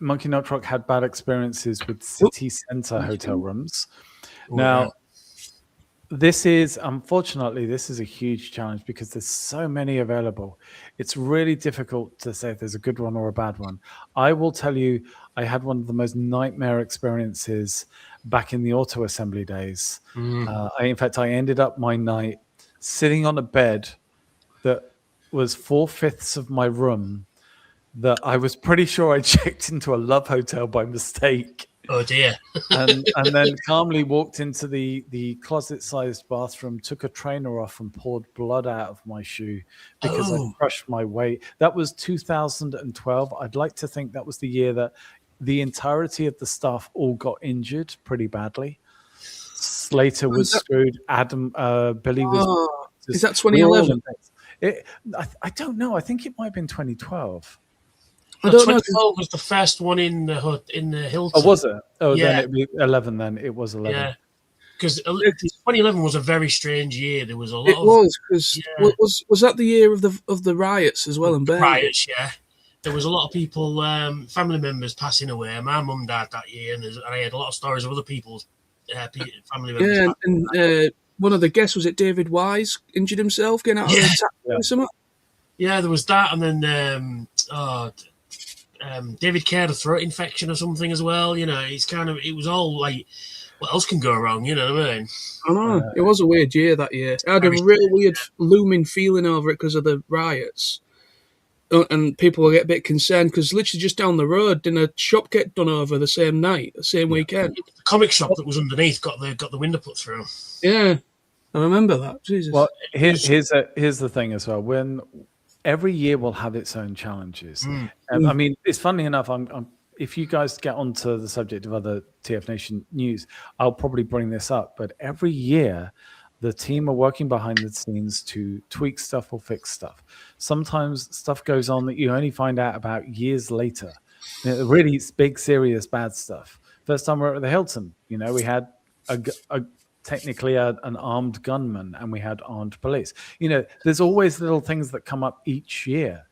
Monkey Nut Truck had bad experiences with city center hotel rooms. Now, unfortunately, this is a huge challenge because there's so many available. It's really difficult to say if there's a good one or a bad one. I will tell you, I had one of the most nightmare experiences back in the auto assembly days. In fact, I ended up my night sitting on a bed that was 4/5 of my room that I was pretty sure I checked into a love hotel by mistake. Oh dear. and then calmly walked into the closet-sized bathroom, took a trainer off and poured blood out of my shoe because I crushed my weight. That was 2012. I'd like to think that was the year that the entirety of the staff all got injured pretty badly. Slater was screwed. Billy was. Is that 2011? I don't know. I think it might have been 2012. I don't know. 2012 was the first one in the Hilton. Oh, was it? Oh, yeah. Then it'd be 11. Then it was 11. Yeah, because 2011 was a very strange year. There was a lot. It was because was that the year of the riots as well in Birmingham? Riots, yeah. There was a lot of people, family members passing away. My mum died that year, and I had a lot of stories of other people's family members. Yeah, and one of the guests, was it David Wise, injured himself getting out of a taxi or something? Yeah, there was that, and then David Kerr had a throat infection or something as well. It was all like, what else can go wrong? You know what I mean? I know. It was a weird year that year. I had a real weird looming feeling over it because of the riots. And people will get a bit concerned because literally just down the road, didn't a shop get done over the same night, the same weekend? The comic shop that was underneath got the window put through. Yeah, I remember that. Jesus. Well, here's the thing as well. When every year will have its own challenges. I mean, it's funny enough. If you guys get onto the subject of other TFNation news, I'll probably bring this up. But every year, the team are working behind the scenes to tweak stuff or fix stuff. Sometimes stuff goes on that you only find out about years later. Really big, serious, bad stuff. First time we were at the Hilton, we had technically an armed gunman and we had armed police. There's always little things that come up each year.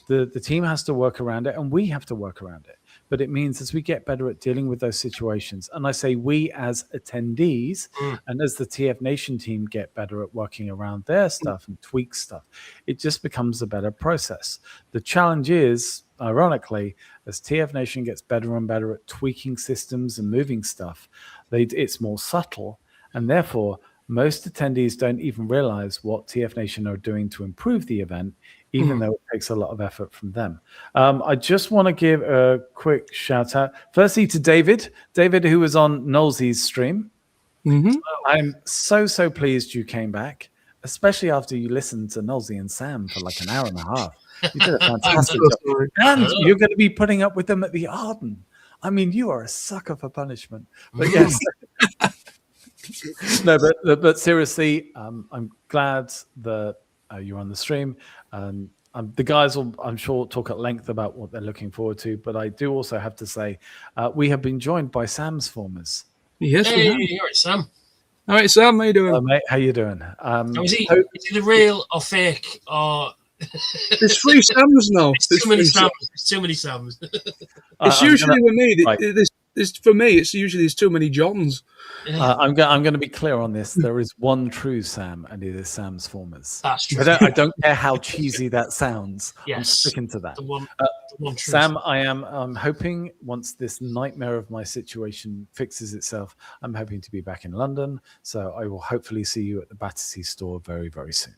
The team has to work around it and we have to work around it. But it means as we get better at dealing with those situations, and I say we as attendees and as the TFNation team get better at working around their stuff and tweak stuff, it just becomes a better process. The challenge is, ironically, as TFNation gets better and better at tweaking systems and moving stuff, it's more subtle, and therefore most attendees don't even realize what TFNation are doing to improve the event, even though it takes a lot of effort from them. I just want to give a quick shout out, firstly to David, who was on Knowlesy's stream. I'm so pleased you came back, especially after you listened to Knowlesy and Sam for like an hour and a half. You did a fantastic job. And you're going to be putting up with them at the Arden. I mean, you are a sucker for punishment. But yes. No, but seriously, I'm glad that you're on the stream. The guys will, I'm sure, talk at length about what they're looking forward to. But I do also have to say, we have been joined by Sam's formers. Yes, hey, all right, Sam. All right, Sam, how you doing? Mate, how you doing? Is he the real or fake or? There's 3 Sams now. There's too many Sams. There's too many Sams. It's usually with me. For me, it's usually there's too many Johns. I'm going to be clear on this. There is one true Sam, and it is Sam's Formers. That's true. I don't care how cheesy that sounds. Yes. I'm sticking to that. The one true Sam, I'm hoping once this nightmare of my situation fixes itself, I'm hoping to be back in London. So I will hopefully see you at the Battersea store very, very soon.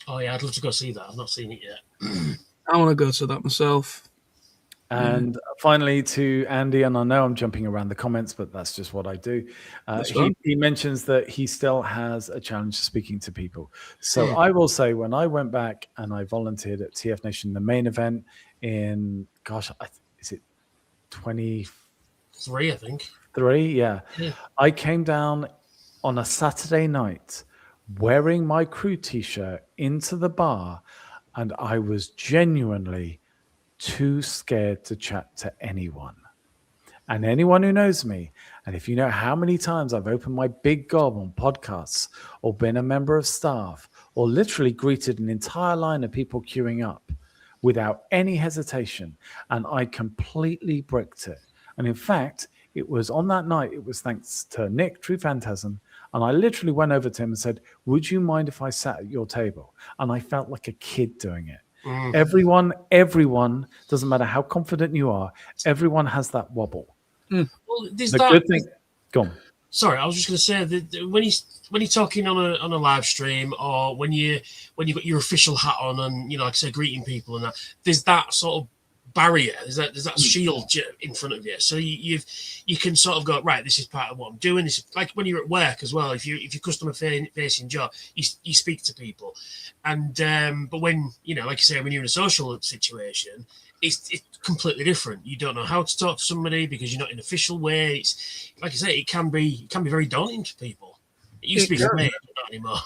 Oh yeah, I'd love to go see that. I've not seen it yet. I want to go to that myself. And finally to Andy, and I know I'm jumping around the comments, but that's just what I do. He mentions that he still has a challenge speaking to people. So I will say, when I went back and I volunteered at TFNation, the main event in, is it 23? I think. 3, yeah. I came down on a Saturday night wearing my crew t-shirt into the bar, and I was genuinely too scared to chat to anyone. And anyone who knows me, and if you know how many times I've opened my big gob on podcasts, or been a member of staff, or literally greeted an entire line of people queuing up without any hesitation, and I completely bricked it. And in fact, it was on that night, it was thanks to Nick, True Phantasm, and I literally went over to him and said, would you mind if I sat at your table? And I felt like a kid doing it. Everyone, doesn't matter how confident you are, everyone has that wobble. Well, Good thing. Go on. Sorry, I was just going to say that when you're talking on a live stream, or when you got your official hat on and like I say, greeting people and that, there's that sort of barrier. There's that shield in front of you, so you can sort of go, right, this is part of what I'm doing. This is like when you're at work as well. If you're customer facing job, you speak to people, and but when like you say, when you're in a social situation, it's completely different. You don't know how to talk to somebody because you're not in an official way. It's like I say, it can be very daunting to people. It used to be for me, but not anymore.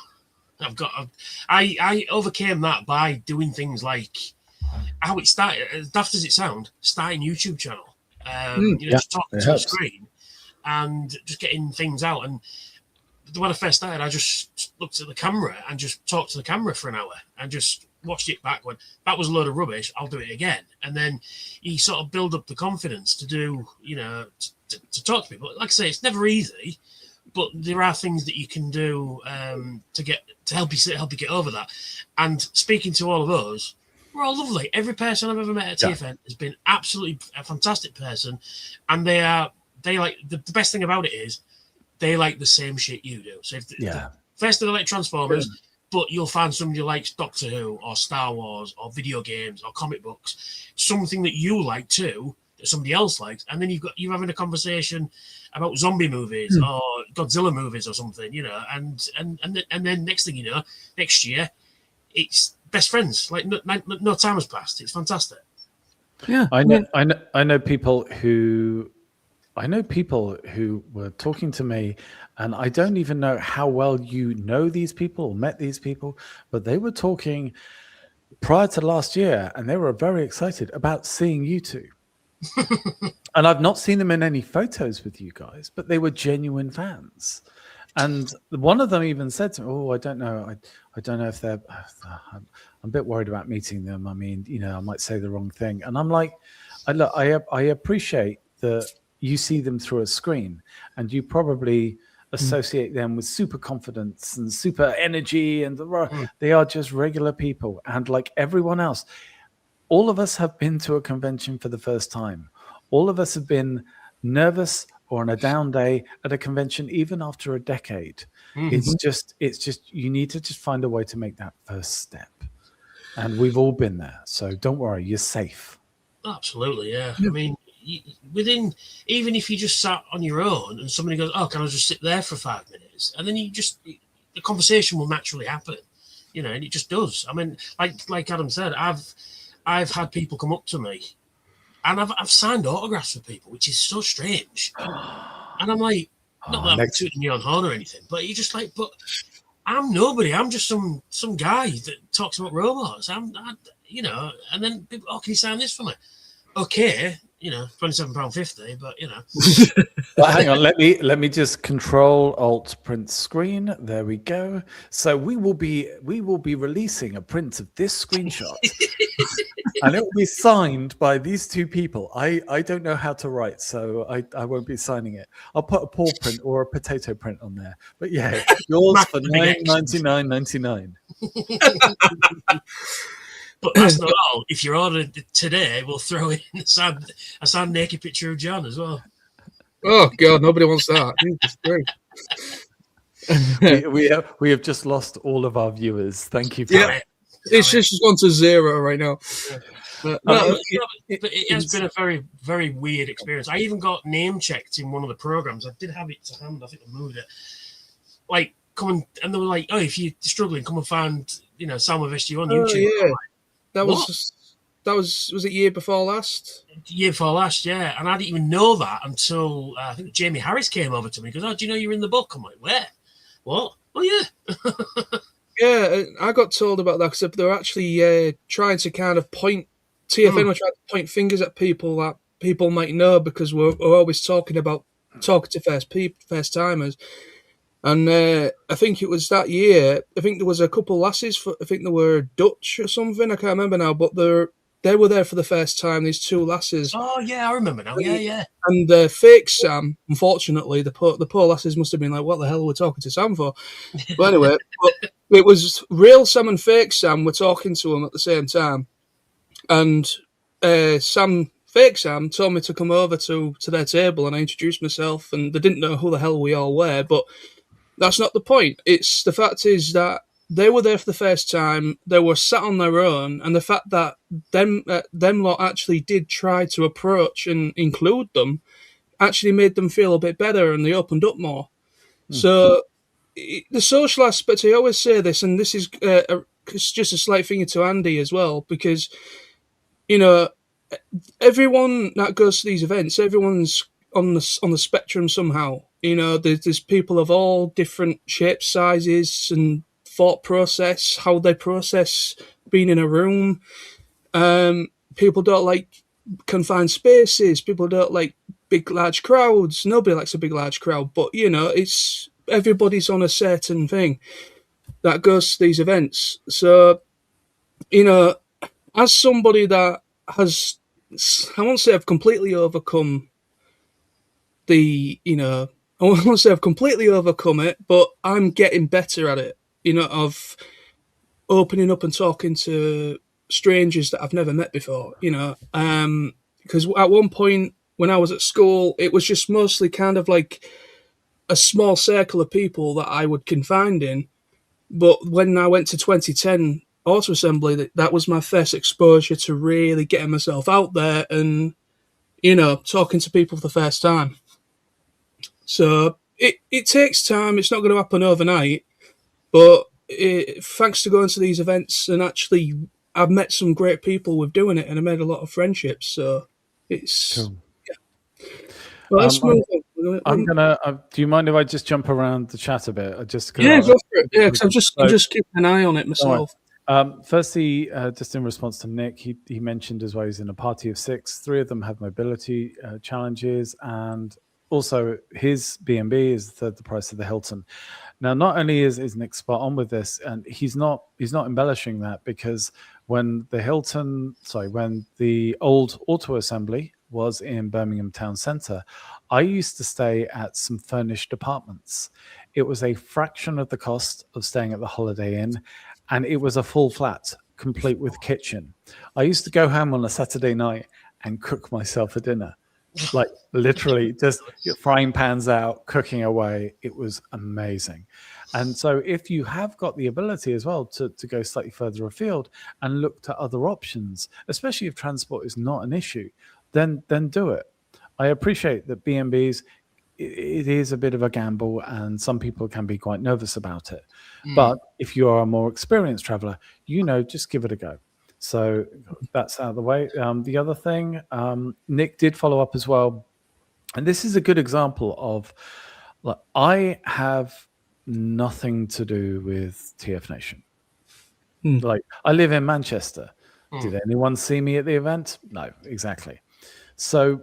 I overcame that by doing things like how it started, as daft as it sounds, starting a YouTube channel. Just talking to the screen and just getting things out. And when I first started, I just looked at the camera and just talked to the camera for an hour and just watched it back. When that was a load of rubbish, I'll do it again. And then you sort of build up the confidence to do, to talk to people. Like I say, it's never easy, but there are things that you can do to help you get over that. And speaking to all of us, we're all lovely. Every person I've ever met at TFN has been absolutely a fantastic person, and they like the best thing about it is they like the same shit you do. So first they like Transformers, but you'll find somebody who likes Doctor Who or Star Wars or video games or comic books, something that you like too that somebody else likes, and then you're having a conversation about zombie movies or Godzilla movies or something, and then next thing you know, next year it's best friends. Like no time has passed. It's fantastic. Yeah, I know people who were talking to me, and I don't even know how well you know these people or met these people, but they were talking prior to last year, and they were very excited about seeing you two. And I've not seen them in any photos with you guys, but they were genuine fans. And one of them even said to me, "Oh, I don't know. I don't know if they're. I'm a bit worried about meeting them. I mean, I might say the wrong thing." And I'm like, I appreciate that you see them through a screen, and you probably associate them with super confidence and super energy, and they are just regular people. And like everyone else, all of us have been to a convention for the first time. All of us have been nervous or on a down day at a convention, even after a decade. It's just you need to just find a way to make that first step. And we've all been there. So don't worry, you're safe. Absolutely, yeah. I mean, even if you just sat on your own and somebody goes, "Oh, can I just sit there for 5 minutes?" And then the conversation will naturally happen, and it just does. I mean, like Adam said, I've had people come up to me, and I've signed autographs for people, which is so strange. And I'm like, not that I'm tooting you on horn or anything, but you're just like, but I'm nobody. I'm just some guy that talks about robots. And then people, "Oh, can you sign this for me?" Okay, £27.50, but Well, hang on, let me just Control Alt print screen. There we go. So we will be releasing a print of this screenshot, and it will be signed by these two people. I don't know how to write, so I won't be signing it. I'll put a paw print or a potato print on there. But yeah, yours for $9.99.99. But that's not all. If you order today, we'll throw in a sad naked picture of John as well. Oh God, nobody wants that. we have just lost all of our viewers. Thank you for that. It's just gone to 0 right now. Yeah. But it has been a very, very weird experience. I even got name checked in one of the programs. I did have it to hand. I think I moved it. Like, and they were like, "Oh, if you're struggling, come and find SoundwaveSG1 YouTube." Yeah, that was it year before last? Year before last, yeah. And I didn't even know that until I think Jamie Harris came over to me. He goes, "Oh, do you know you're in the book?" I'm like, "Where? What? Oh, yeah." Yeah, I got told about that because they're actually trying to kind of TFN were trying to point fingers at people that people might know because we're always talking to first timers. And I think it was that year. I think there was a couple lasses. I think they were Dutch or something. I can't remember now, but they were there for the first time. These two lasses. Oh yeah, I remember now. Yeah. And fake Sam. Unfortunately, the poor lasses must have been like, "What the hell are we talking to Sam for?" But anyway, it was real Sam and fake Sam were talking to him at the same time, and fake Sam told me to come over to their table, and I introduced myself, and they didn't know who the hell we all were, but that's not the point. It's the fact is that they were there for the first time. They were sat on their own, and the fact that them lot actually did try to approach and include them actually made them feel a bit better, and they opened up more. So the social aspect, I always say this, and this is it's just a slight finger to Andy as well, because everyone that goes to these events, everyone's on the spectrum somehow. There's people of all different shapes, sizes, and thought process, how they process being in a room. People don't like confined spaces. People don't like big, large crowds. Nobody likes a big, large crowd. But, it's everybody's on a certain thing that goes to these events. So, as somebody that has, I won't say I've completely overcome I won't say I've completely overcome it, but I'm getting better at it, of opening up and talking to strangers that I've never met before, because at one point when I was at school, it was just mostly kind of like a small circle of people that I would confine in. But when I went to 2010 Auto Assembly, that was my first exposure to really getting myself out there and, talking to people for the first time. So it takes time. It's not going to happen overnight. But thanks to going to these events, and actually I've met some great people with doing it, and I made a lot of friendships. So it's cool. Yeah. Well, let's move on. I'm gonna. Do you mind if I just jump around the chat a bit? Go for it. Yeah, because I'm just keeping an eye on it myself. Firstly, just in response to Nick, he mentioned as well he's in a party of 6. 3 of them have mobility challenges, and also his B&B is the price of the Hilton. Now, not only is Nick spot on with this, and he's not embellishing that, because when the old Auto Assembly was in Birmingham Town Centre, I used to stay at some furnished apartments. It was a fraction of the cost of staying at the Holiday Inn, and it was a full flat, complete with kitchen. I used to go home on a Saturday night and cook myself a dinner. Like literally just frying pans out, cooking away. It was amazing. And so if you have got the ability as well to go slightly further afield and look to other options, especially if transport is not an issue, then do it. I appreciate that B&Bs, it is a bit of a gamble, and some people can be quite nervous about it. But if you are a more experienced traveler, just give it a go. So that's out of the way. The other thing, Nick did follow up as well. And this is a good example of, look, I have nothing to do with TFNation. Like, I live in Manchester. Did anyone see me at the event? No, exactly. So,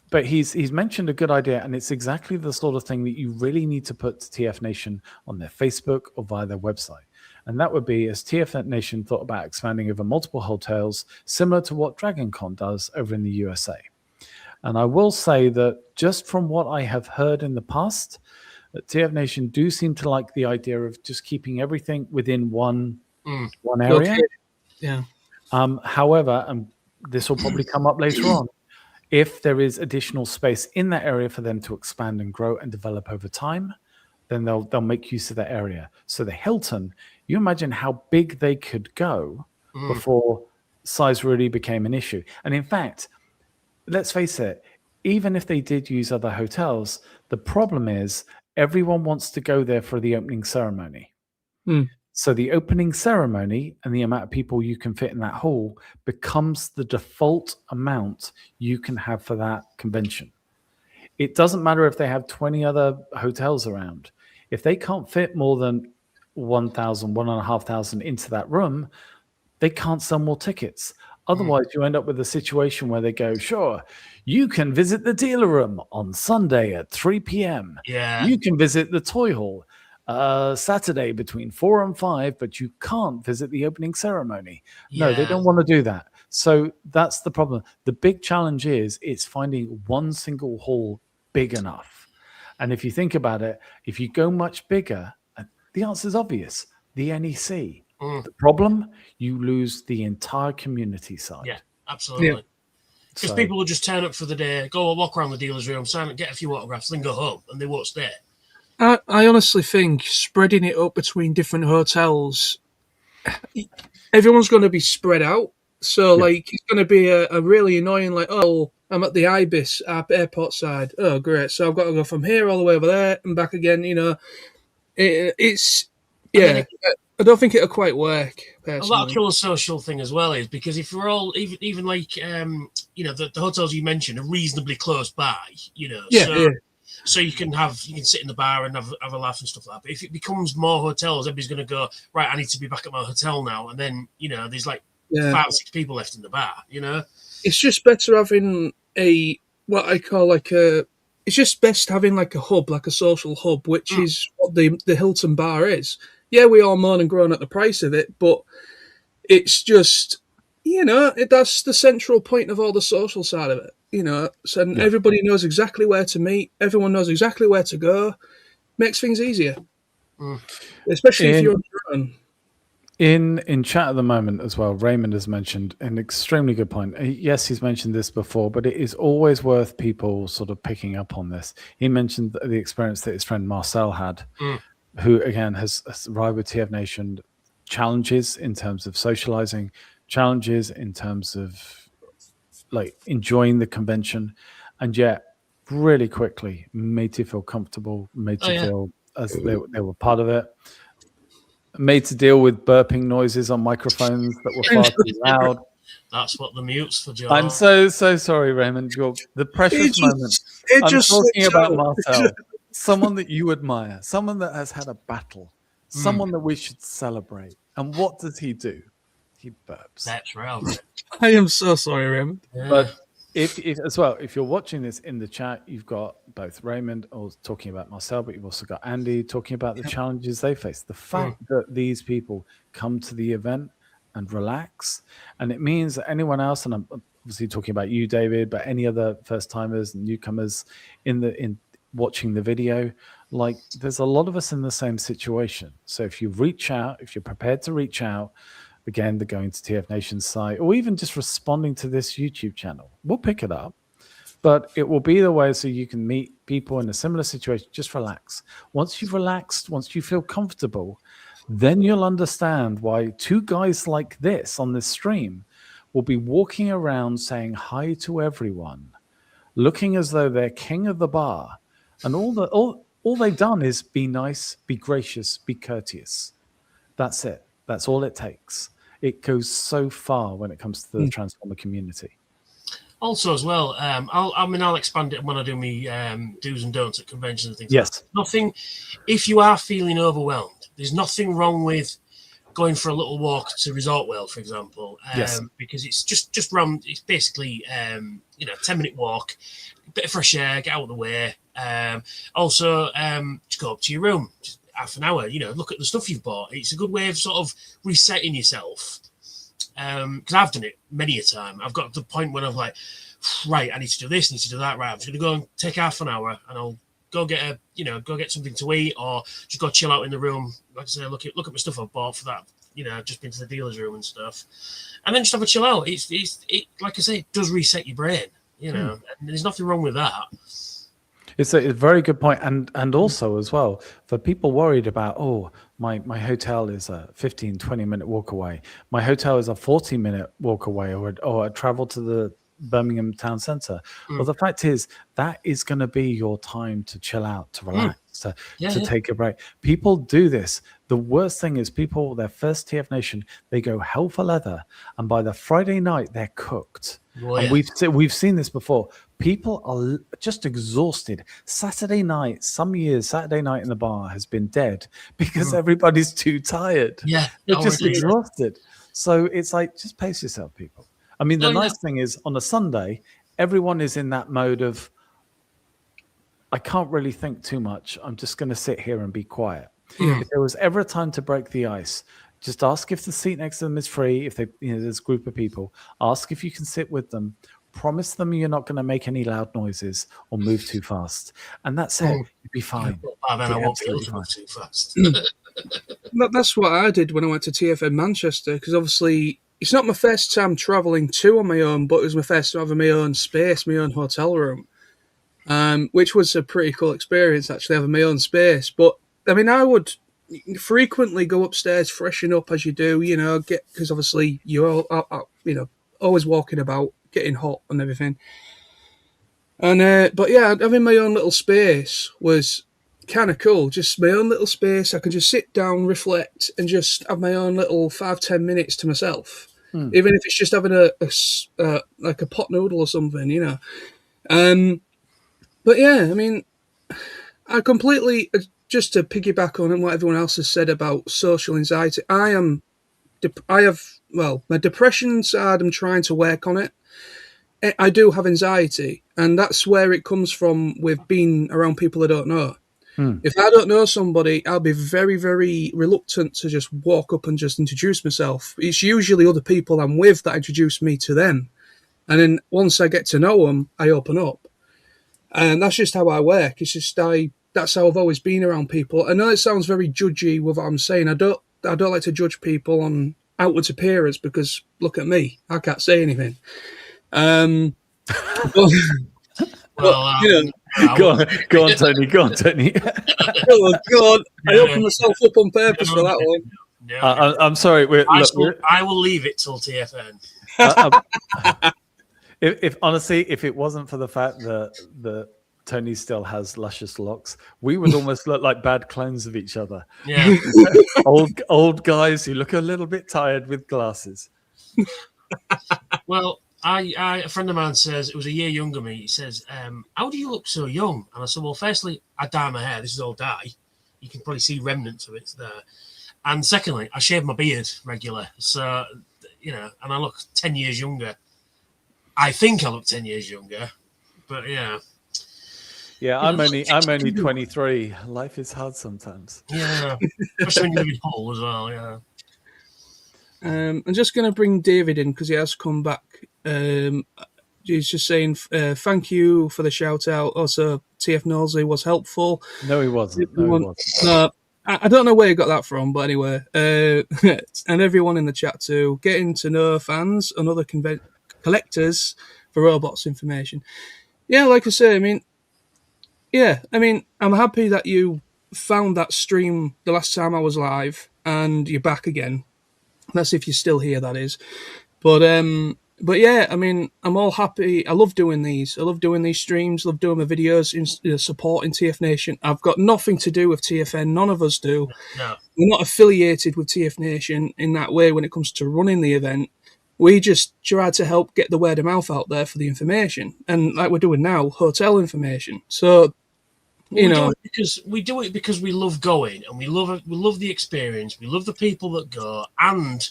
but he's mentioned a good idea, and it's exactly the sort of thing that you really need to put to TF Nation on their Facebook or via their website. And that would be, as TF Nation thought about expanding over multiple hotels, similar to what DragonCon does over in the USA. And I will say that just from what I have heard in the past, that TF Nation do seem to like the idea of just keeping everything within one area. Okay. Yeah. However, and this will probably come up later on, if there is additional space in that area for them to expand and grow and develop over time, then they'll make use of that area. So the Hilton, you imagine how big they could go before size really became an issue. And in fact, let's face it, even if they did use other hotels, the problem is everyone wants to go there for the opening ceremony. So the opening ceremony and the amount of people you can fit in that hall becomes the default amount you can have for that convention. It doesn't matter if they have 20 other hotels around. If they can't fit more than 1,000, 1,500 into that room, they can't sell more tickets. Otherwise, you end up with a situation where they go, sure, you can visit the dealer room on Sunday at 3 p.m. Yeah. You can visit the toy hall Saturday between 4 and 5, but you can't visit the opening ceremony. No, they don't want to do that. So that's the problem. The big challenge is it's finding one single hall big enough. And if you think about it, if you go much bigger, the answer is obvious, the NEC. The problem, you lose the entire community side. Yeah, absolutely. Because people will just turn up for the day, go walk around the dealer's room, sign up, get a few autographs, then go home, and they won't stay. I honestly think spreading it up between different hotels, everyone's going to be spread out. So, like, it's going to be a really annoying, like, oh, I'm at the Ibis airport side. Oh, great. So I've got to go from here all the way over there and back again, you know. I don't think it'll quite work, personally. A lot of kill a social thing as well is because if we're all, even like, the hotels you mentioned are reasonably close by, you know. So you can sit in the bar and have a laugh and stuff like that. But if it becomes more hotels, everybody's going to go, right, I need to be back at my hotel now. And then, you know, there's like 5 or 6 people left in the bar, you know. It's just better having what I call it's just best having like a hub, like a social hub, which is what the Hilton bar is. Yeah, we all moan and groan at the price of it, but it's just, you know, that's the central point of all the social side of it. You know, so everybody knows exactly where to meet. Everyone knows exactly where to go. Makes things easier, especially if you're on your own. In chat at the moment as well, Raymond has mentioned an extremely good point. Yes, he's mentioned this before, but it is always worth people sort of picking up on this. He mentioned the experience that his friend Marcel had, who, again, has arrived with TF Nation, challenges in terms of socializing, challenges in terms of like enjoying the convention, and yet really quickly made to feel comfortable, made to feel as they were part of it, made to deal with burping noises on microphones that were far too loud. That's what the mute's for, Joe. I'm so sorry, Raymond. The precious moment. I'm talking about Marcel, someone that you admire, someone that has had a battle, someone that we should celebrate. And what does he do? He burps. That's right. I am so sorry, Raymond. Yeah. But if you're watching this in the chat, you've got both Raymond talking about Marcel, but you've also got Andy talking about the challenges they face. The fact that these people come to the event and relax, and it means that anyone else, and I'm obviously talking about you, David, but any other first timers and newcomers in watching the video, like there's a lot of us in the same situation. So if you reach out, if you're prepared to reach out, again, they're going to TF Nation's site, or even just responding to this YouTube channel. We'll pick it up, but it will be the way so you can meet people in a similar situation. Just relax. Once you've relaxed, once you feel comfortable, then you'll understand why 2 guys like this on this stream will be walking around saying hi to everyone, looking as though they're king of the bar, and all they've done is be nice, be gracious, be courteous. That's it. That's all it takes. It goes so far when it comes to the Transformer community. Also, as well, I'll expand it when I do my do's and don'ts at conventions and things. Yes. Like that. Nothing. If you are feeling overwhelmed, there's nothing wrong with going for a little walk to Resort World, for example, Yes. because it's just round. It's basically 10-minute walk, bit of fresh air, get out of the way. Also, just go up to your room, just half an hour. Look at the stuff you've bought. It's a good way of sort of resetting yourself. Because I've done it many a time. I've got to the point where I'm like, right, I need to do this, need to do that. Right, I'm just gonna go and take half an hour, and I'll go get something to eat, or just go chill out in the room. Like I say, look at my stuff I've bought for that. I've just been to the dealer's room and stuff, and then just have a chill out. It like I say, it does reset your brain. And there's nothing wrong with that. It's a very good point, and also as well for people worried about, my hotel is a 15-20 minute walk away, my hotel is a 40-minute walk away, or I travel to the Birmingham town centre. Well, the fact is that is going to be your time to chill out, to relax, to take a break. People do this. The worst thing is people, their first TFNation, they go hell for leather, and by the Friday night they're cooked. And we've seen this before. People are just exhausted. Saturday night, some years, Saturday night in the bar has been dead because everybody's too tired. Yeah, they're just exhausted. So it's like, just pace yourself, people. I mean, the nice thing is on a Sunday, everyone is in that mode of, I can't really think too much. I'm just going to sit here and be quiet. If there was ever a time to break the ice, just ask if the seat next to them is free. If there's a group of people, ask if you can sit with them. Promise them you're not going to make any loud noises or move too fast, and that's it. You'll be fine. I won't be able to move too fast. That's what I did when I went to TFN Manchester, because obviously it's not my first time travelling on my own, but it was my first time having my own space, my own hotel room, which was a pretty cool experience, actually, having my own space. But I mean, I would frequently go upstairs, freshen up as you do, because obviously you're all, always walking about, getting hot and everything. And but yeah, having my own little space was kind of cool. Just my own little space. I could just sit down, reflect, and just have my own little 5-10 minutes to myself. Even if it's just having a like a pot noodle or something, But yeah, I mean, I completely, just to piggyback on what everyone else has said about social anxiety, my depression side, I'm trying to work on it. I do have anxiety, and that's where it comes from with being around people I don't know. If I don't know somebody, I'll be very, very reluctant to just walk up and just introduce myself. It's usually other people I'm with that introduce me to them. And then once I get to know them, I open up. And that's just how I work. It's just that's how I've always been around people. I know it sounds very judgy with what I'm saying. I don't like to judge people on outward appearance, because look at me, I can't say anything. Go on, Tony. Go on. I opened myself up on purpose for that one. No. I'm sorry. I will leave it till TFN. If it wasn't for the fact that Tony still has luscious locks, we would almost look like bad clones of each other. Yeah. old guys who look a little bit tired with glasses. Well, a friend of mine says, it was a year younger than me. He says, how do you look so young? And I said, well, firstly, I dye my hair. This is all dye. You can probably see remnants of it there. And secondly, I shave my beard regular. So, and I look 10 years younger. I think I look 10 years younger, but yeah. Yeah, I'm only 23. Life is hard sometimes. Yeah, especially when you live in Hull as well, yeah. I'm just going to bring David in because he has come back. He's just saying thank you for the shout out. Also, TF Knowlesy was helpful. No, he wasn't. I don't know where he got that from, but anyway. And everyone in the chat too. Getting to know fans and other collectors for robots information. Yeah, like I say, I'm happy that you found that stream the last time I was live and you're back again. That's if you're still here, that is. But yeah, I'm all happy. I love doing these. I love doing these streams. Love doing my videos in supporting TFNation. I've got nothing to do with TFN. None of us do. No. We're not affiliated with TFNation in that way when it comes to running the event. We just try to help get the word of mouth out there for the information. And like we're doing now, hotel information. So you know, we do it because we love going, and we love the experience. We love the people that go, and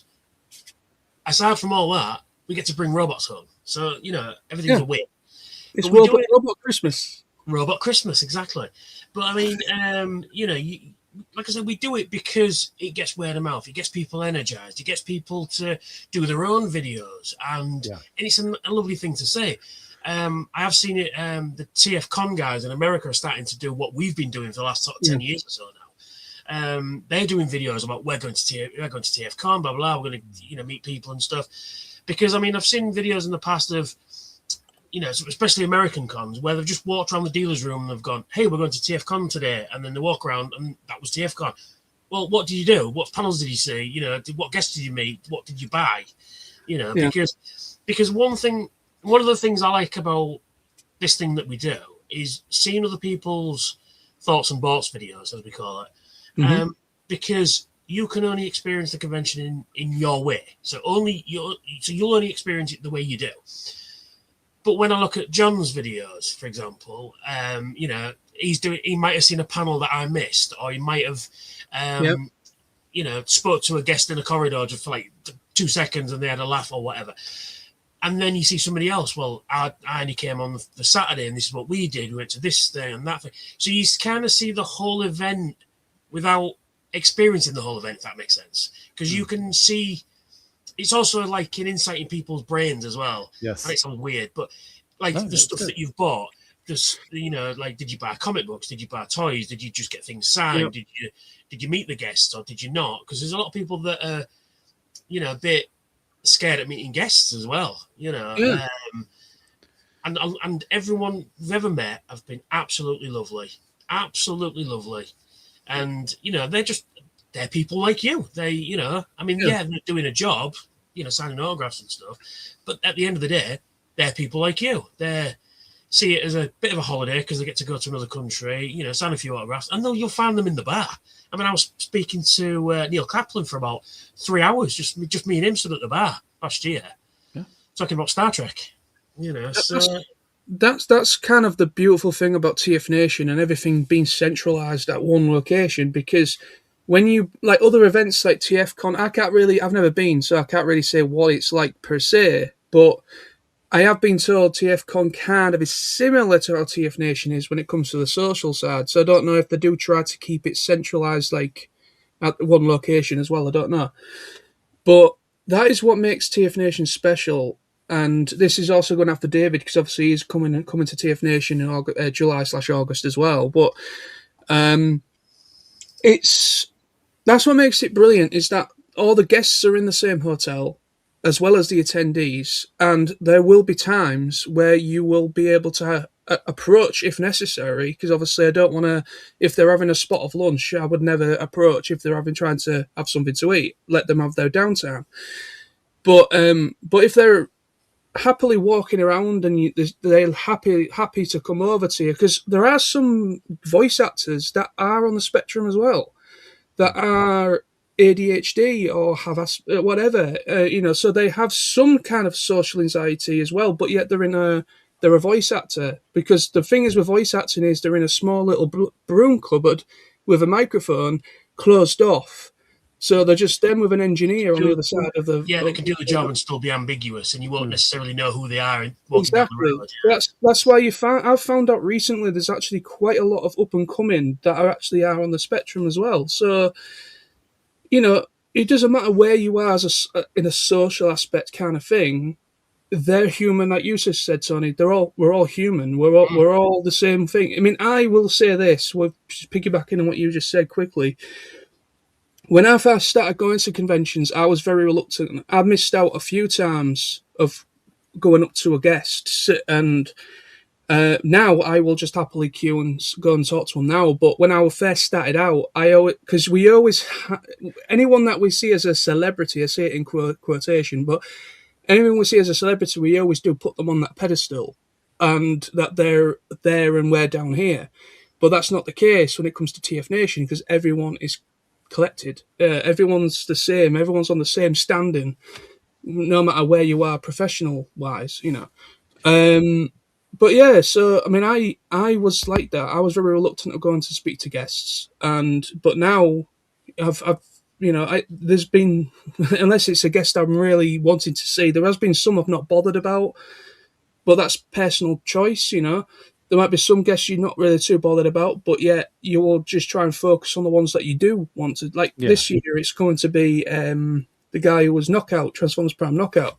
aside from all that, we get to bring robots home. So everything's a win. It's Robot Christmas. Robot Christmas, exactly. But I mean, like I said, we do it because it gets word of mouth. It gets people energized. It gets people to do their own videos, and it's a lovely thing to say. I have seen it. The TFCon guys in America are starting to do what we've been doing for the last 10 years or so now. They're doing videos about we're going to TFCon, blah blah. We're going to meet people and stuff. Because I mean, I've seen videos in the past of especially American cons where they've just walked around the dealer's room and they've gone, "Hey, we're going to TFCon today," and then they walk around and that was TFCon. Well, what did you do? What panels did you see? What guests did you meet? What did you buy? Because one of the things I like about this thing that we do is seeing other people's thoughts and boughts videos, as we call it, because you can only experience the convention in your way. So you'll only experience it the way you do. But when I look at John's videos, for example, he might have seen a panel that I missed, or he might have, spoke to a guest in a corridor just for like 2 seconds and they had a laugh or whatever. And then you see somebody else. Well, I only came on the Saturday and this is what we did. We went to this thing and that thing. So you kind of see the whole event without experiencing the whole event, if that makes sense. Because you can see, it's also like an insight in people's brains as well. Yes. And it sounds weird, but like the stuff that you've bought, just, like, did you buy comic books? Did you buy toys? Did you just get things signed? Yep. Did you meet the guests or did you not? Because there's a lot of people that are, a bit scared at meeting guests as well, and everyone we've ever met have been absolutely lovely, and they're people like you. They they're doing a job, signing autographs and stuff, but at the end of the day, they're people like you. They see it as a bit of a holiday because they get to go to another country, sign a few autographs, and then you'll find them in the bar. I mean, I was speaking to Neil Kaplan for about 3 hours, just me and him stood at the bar last year, talking about Star Trek. That's kind of the beautiful thing about TFNation and everything being centralized at one location. Because when you like other events like TFCon, I've never been, so I can't really say what it's like per se. But I have been told TFCon kind of is similar to how TFNation is when it comes to the social side. So I don't know if they do try to keep it centralized, like at one location as well. I don't know. But that is what makes TFNation special. And this is also going after David, because obviously he's coming to TFNation in July/August as well. But that's what makes it brilliant, is that all the guests are in the same hotel, as well as the attendees, and there will be times where you will be able to approach if necessary, because obviously I don't want to, if they're having a spot of lunch, I would never approach if they're trying to have something to eat, let them have their downtime. But if they're happily walking around and they're happy to come over to you, because there are some voice actors that are on the spectrum as well, that are ADHD or have whatever, so they have some kind of social anxiety as well, but yet they're a voice actor. Because the thing is with voice acting is they're in a small little room cupboard with a microphone closed off. So they're just them with an engineer on the other side of the... Yeah, they can do the job and still be ambiguous, and you won't necessarily know who they are. Exactly. That's why I've found out recently there's actually quite a lot of up-and-coming that are on the spectrum as well. So, it doesn't matter where you are in a social aspect kind of thing. They're human, like you just said, Tony. We're all human. We're all the same thing. I mean, I will say this. We're just piggybacking on what you just said quickly. When I first started going to conventions, I was very reluctant. I missed out a few times of going up to a guest, and now I will just happily queue and go and talk to them now. But when I first started out, because we always anyone that we see as a celebrity, I say it in quotation, but anyone we see as a celebrity, we always do put them on that pedestal, and that they're there and we're down here. But that's not the case when it comes to TFNation, because everyone is collected. Everyone's the same. Everyone's on the same standing, no matter where you are professional wise. but yeah, so I mean, I was like that. I was very reluctant of going to speak to guests, but now I've there's been unless it's a guest I'm really wanting to see, there has been some I've not bothered about, but that's personal choice. There might be some guests you're not really too bothered about, but yet you will just try and focus on the ones that you do want to. Like this year, it's going to be the guy who was Knockout, Transformers Prime Knockout.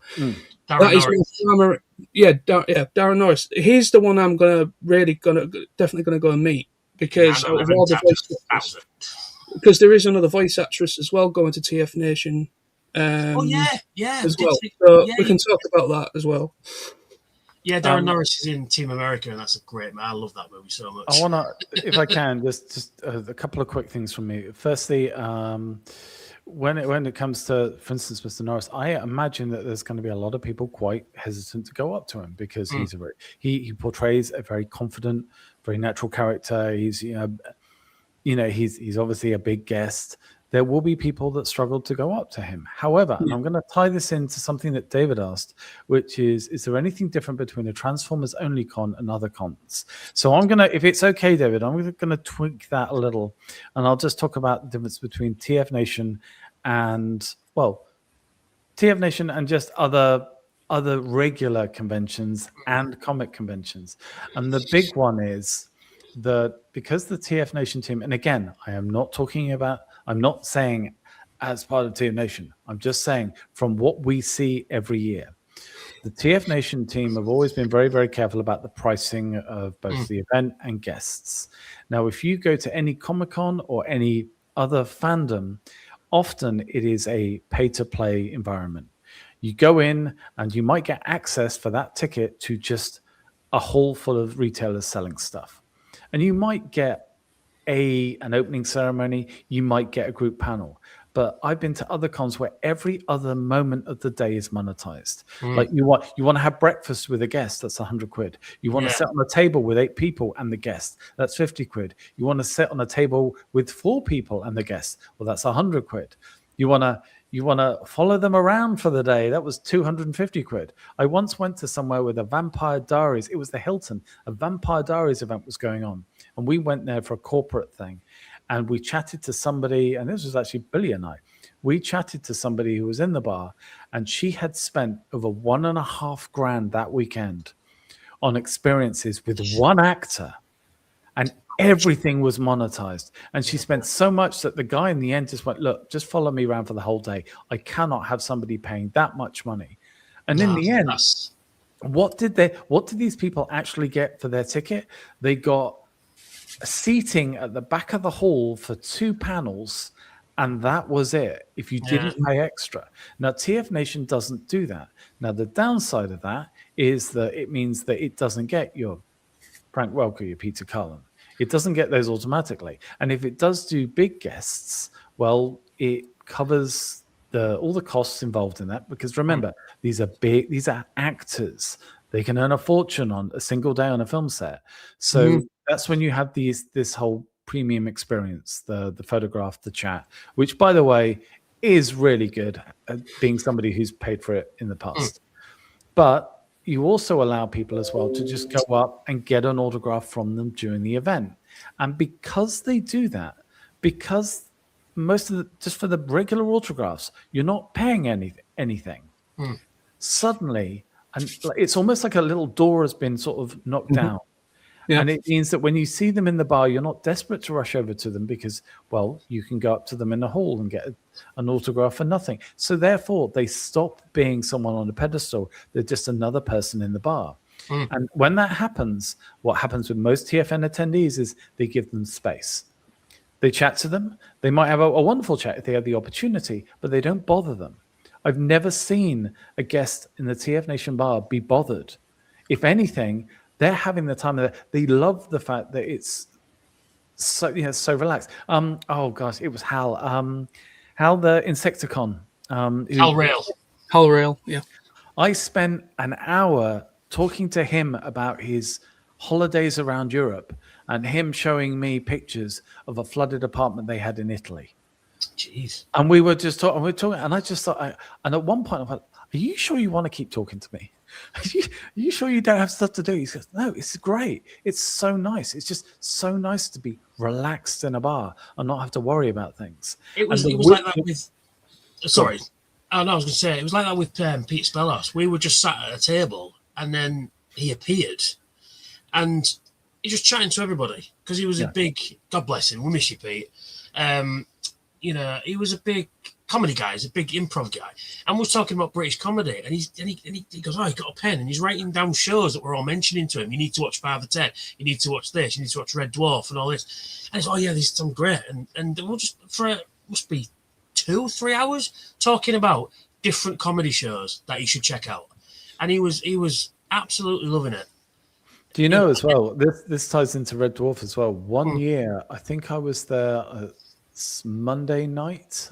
Darren Norris. Darren Norris. He's the one I'm definitely gonna go and meet because out of all the voice actors, because there is another voice actress as well going to TFNation. As well. So we can talk about that as well. Yeah, Darren Norris is in Team America, and that's a great man. I love that movie so much. I want to, if I can, just a couple of quick things from me. Firstly, when it comes to, for instance, Mr. Norris, I imagine that there's going to be a lot of people quite hesitant to go up to him because he portrays a very confident, very natural character. He's he's obviously a big guest. There will be people that struggle to go up to him. However, and I'm going to tie this into something that David asked, which is there anything different between a Transformers only con and other cons? So I'm going to, if it's okay, David, I'm going to tweak that a little, and I'll just talk about the difference between TFNation and, TFNation and just other regular conventions and comic conventions. And the big one is that because the TFNation team, and again, I'm not saying as part of TFNation, I'm just saying from what we see every year, the TFNation team have always been very, very careful about the pricing of both the event and guests. Now, if you go to any Comic-Con or any other fandom, often it is a pay-to-play environment. You go in and you might get access for that ticket to just a hall full of retailers selling stuff. And you might get an opening ceremony, you might get a group panel. But I've been to other cons where every other moment of the day is monetized. Like you want to have breakfast with a guest, that's 100 quid. You want to sit on a table with 8 people and the guest, that's 50 quid. You want to sit on a table with 4 people and the guest, well, that's 100 quid. You want to follow them around for the day, that was 250 quid. I once went to somewhere with a Vampire Diaries, it was the Hilton, a Vampire Diaries event was going on. And we went there for a corporate thing. And we chatted to somebody, and this was actually Billy and I. We chatted to somebody who was in the bar, and she had spent over $1.5 grand that weekend on experiences with one actor, and everything was monetized. And she spent so much that the guy in the end just went, look, just follow me around for the whole day. I cannot have somebody paying that much money. And in the end, what did these people actually get for their ticket? They got seating at the back of the hall for 2 panels, and that was it if you didn't pay extra. Now, TFNation doesn't do that. Now, the downside of that is that it means that it doesn't get your Frank Welker, your Peter Cullen. It doesn't get those automatically. And if it does do big guests, well, it covers all the costs involved in that, because remember, these are actors. They can earn a fortune on a single day on a film set. So that's when you have this whole premium experience, the photograph, the chat, which, by the way, is really good, being somebody who's paid for it in the past. But you also allow people as well to just go up and get an autograph from them during the event. And because they do that, because most of just for the regular autographs, you're not paying anything. Suddenly, and it's almost like a little door has been sort of knocked down. Yeah. And it means that when you see them in the bar, you're not desperate to rush over to them because, well, you can go up to them in the hall and get an autograph for nothing. So therefore, they stop being someone on a pedestal. They're just another person in the bar. And when that happens, what happens with most TFN attendees is they give them space. They chat to them. They might have a wonderful chat if they have the opportunity, but they don't bother them. I've never seen a guest in the TFNation bar be bothered. If anything, they're having the time of their. They love the fact that it's so relaxed. Oh gosh, it was Hal. Hal the Insecticon. Hal Rail. Yeah. I spent an hour talking to him about his holidays around Europe and him showing me pictures of a flooded apartment they had in Italy. And we were just talking. And I just thought. And at one point, I thought, "Are you sure you want to keep talking to me?" Are you sure you don't have stuff to do? He says, no, it's great. It's so nice. It's just so nice to be relaxed in a bar and not have to worry about things. It was And like that with. Sorry, I was going to say it was like that with Pete Spellos. We were just sat at a table, and then he appeared, and he just chatting to everybody because he was a big. God bless him. We miss you, Pete. He was a big comedy guy. He's a big improv guy, and we're talking about British comedy. And he goes, "Oh, he got a pen," and he's writing down shows that we're all mentioning to him. You need to watch 5 or 10. You need to watch this. You need to watch Red Dwarf and all this. And he's, "Oh yeah, this sounds great." And we'll just must be 2-3 hours talking about different comedy shows that he should check out, and he was absolutely loving it. Do you know as well? This ties into Red Dwarf as well. One year, I think I was there Monday night,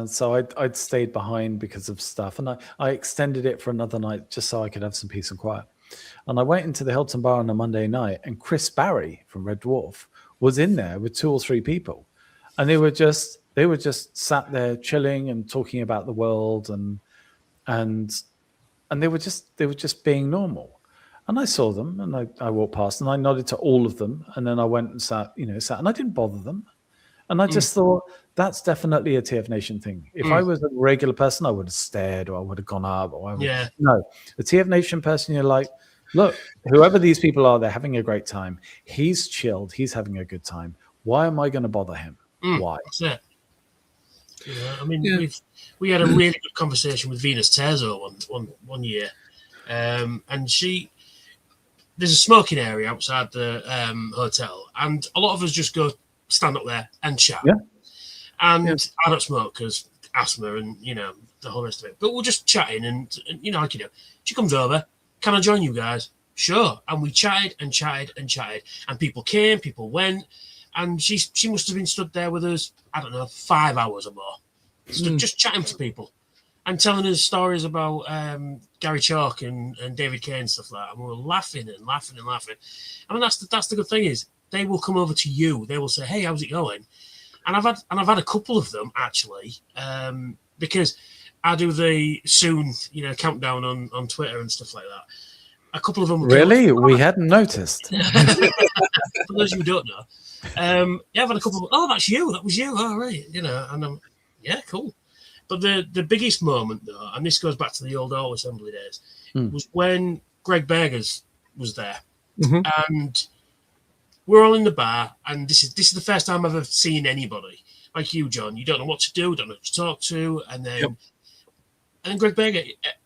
so I'd stayed behind because of stuff, and I extended it for another night just so I could have some peace and quiet. And I went into the Hilton Bar on a Monday night, and Chris Barry from Red Dwarf was in there with 2 or 3 people, and they were just sat there chilling and talking about the world, and they were just being normal. And I saw them, and I walked past, and I nodded to all of them, and then I went and sat, and I didn't bother them. And I just thought that's definitely a TFNation thing. If I was a regular person, I would have stared, or I would have gone up, or no, the TFNation person, you're like, look, whoever these people are, they're having a great time. He's chilled. He's having a good time. Why am I going to bother him? Why? That's it. We had a really good conversation with Venus Terzo one year, and there's a smoking area outside the hotel, and a lot of us just go stand up there and chat. Yeah. And I don't smoke because asthma and the whole rest of it. But we're just chatting, and she comes over. Can I join you guys? Sure. And we chatted and chatted and chatted, and people came, people went, and she must have been stood there with us, I don't know, 5 hours or more, just chatting to people and telling us stories about Gary Chalk and David Kane and stuff like that. And we were laughing and laughing and laughing. I mean, that's the good thing is they will come over to you. They will say, "Hey, how's it going?" And I've had a couple of them actually, because I do the soon countdown on Twitter and stuff like that. A couple of them really we hadn't noticed. For those who don't know, I've had a couple. Oh, that's you. That was you. Oh, right. And I'm cool. But the biggest moment though, and this goes back to the old All Assembly days, was when Greg Bergers was there, and we're all in the bar, and this is the first time I've ever seen anybody like you, John. You don't know what to do, don't know who to talk to, and then Greg Berger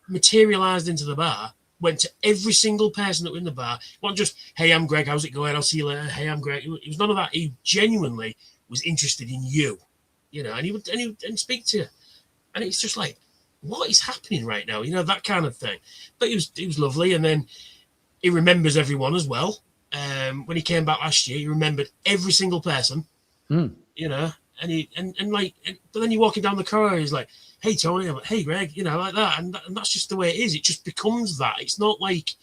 materialized into the bar, went to every single person that was in the bar. It wasn't just, "Hey, I'm Greg, how's it going? I'll see you later. Hey, I'm Greg." It was none of that. He genuinely was interested in you, and he would speak to you, and it's just like, what is happening right now? That kind of thing. But he was lovely, and then he remembers everyone as well. When he came back last year, he remembered every single person, and but then you're walking down the corridor, he's like, "Hey, Tony," I'm like, "Hey, Greg," like that. And that's just the way it is. It just becomes that. It's not like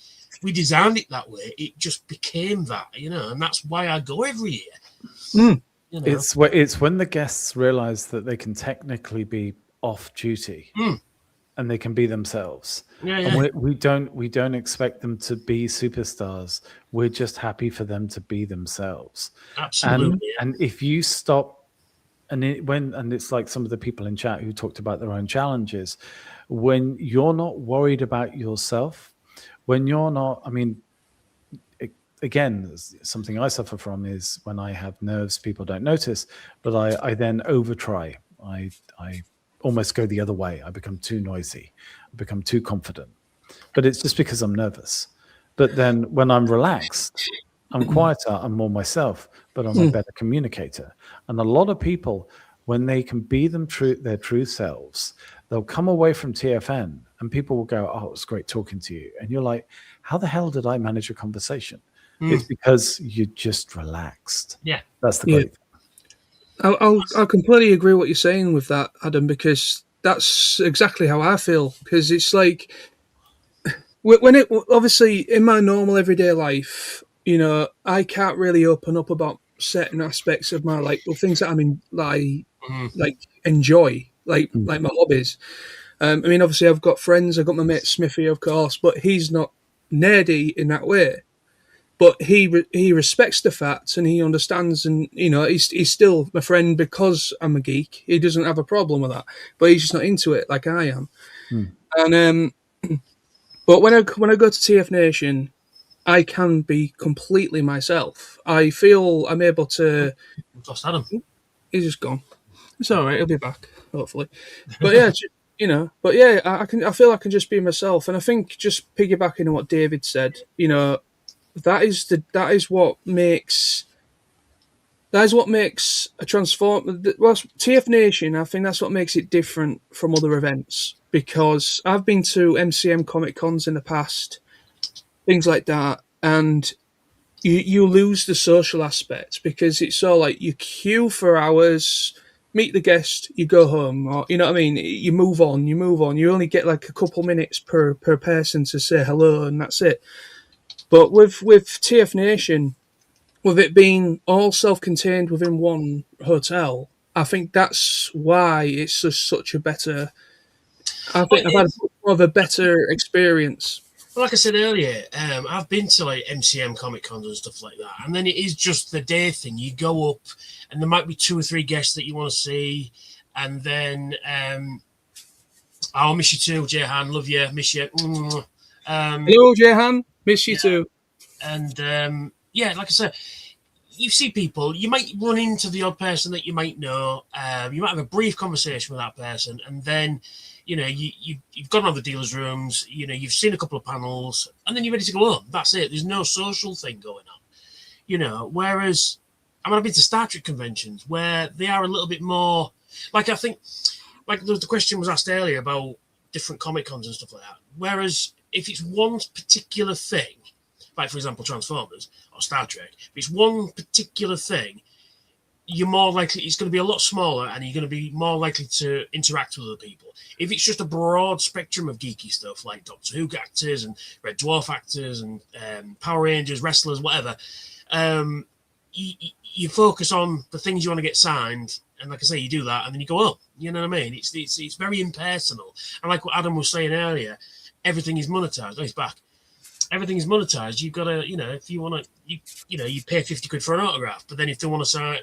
we designed it that way. It just became that, and that's why I go every year. It's when the guests realize that they can technically be off duty and they can be themselves. And we don't expect them to be superstars. We're just happy for them to be themselves. Absolutely. And if you stop, and it's like some of the people in chat who talked about their own challenges, when you're not worried about yourself, when you're not, I mean, again, something I suffer from is when I have nerves, people don't notice, but I then over try. I almost go the other way. I become too noisy. I become too confident. But it's just because I'm nervous. But then when I'm relaxed, I'm quieter, I'm more myself, but I'm a better communicator. And a lot of people, when they can be their true selves, they'll come away from TFN and people will go, "Oh, it was great talking to you." And you're like, how the hell did I manage a conversation? It's because you're just relaxed. Yeah. That's the great thing. I'll completely agree what you're saying with that, Adam, because that's exactly how I feel. Because it's like, when it obviously in my normal everyday life, I can't really open up about certain aspects of my life or things that I mean, like enjoy, like my hobbies. I mean, obviously, I've got friends. I've got my mate Smithy, of course, but he's not nerdy in that way. But he respects the facts and he understands, and he's still my friend because I'm a geek. He doesn't have a problem with that, but he's just not into it like I am. And but when I go to TFNation, I can be completely myself. I feel I'm able to. Lost Adam. He's just gone. It's all right. He'll be back hopefully. But yeah, But yeah, I can. I feel I can just be myself, and I think just piggybacking on what David said, that is what makes a transform. Well, TFNation, I think that's what makes it different from other events, because I've been to MCM Comic Cons in the past, things like that, and you lose the social aspect because it's all like you queue for hours, meet the guest, you go home, or you know what I mean. You move on. You only get like a couple minutes per person to say hello, and that's it. But with TFNation, with it being all self-contained within one hotel, I think that's why it's just such a better. I think I've had more of a better experience. Well, like I said earlier, I've been to like MCM Comic Cons and stuff like that, and then it is just the day thing. You go up, and there might be 2 or 3 guests that you want to see, and then I'll miss you too, Jehan. Love you, miss you. Hello, Jehan. Miss you too. And like I said, you see people, you might run into the odd person that you might know. You might have a brief conversation with that person, and then you've gone around the dealers' rooms. You've seen a couple of panels, and then you're ready to go home. That's it. There's no social thing going on. Whereas I've been to Star Trek conventions where they are a little bit more. Like I think, like the question was asked earlier about different Comic Cons and stuff like that. Whereas if it's one particular thing, like for example Transformers or Star Trek, if it's one particular thing, you're more likely, it's going to be a lot smaller and you're going to be more likely to interact with other people. If it's just a broad spectrum of geeky stuff like Doctor Who actors and Red Dwarf actors and Power Rangers, wrestlers, whatever, you focus on the things you want to get signed, and like I say, you do that and then you go home. You know what I mean? It's very impersonal. And like what Adam was saying earlier, everything is monetized. Oh, he's back. Everything is monetized. You've got to, if you want to, you pay 50 quid for an autograph. But then if they want to sign,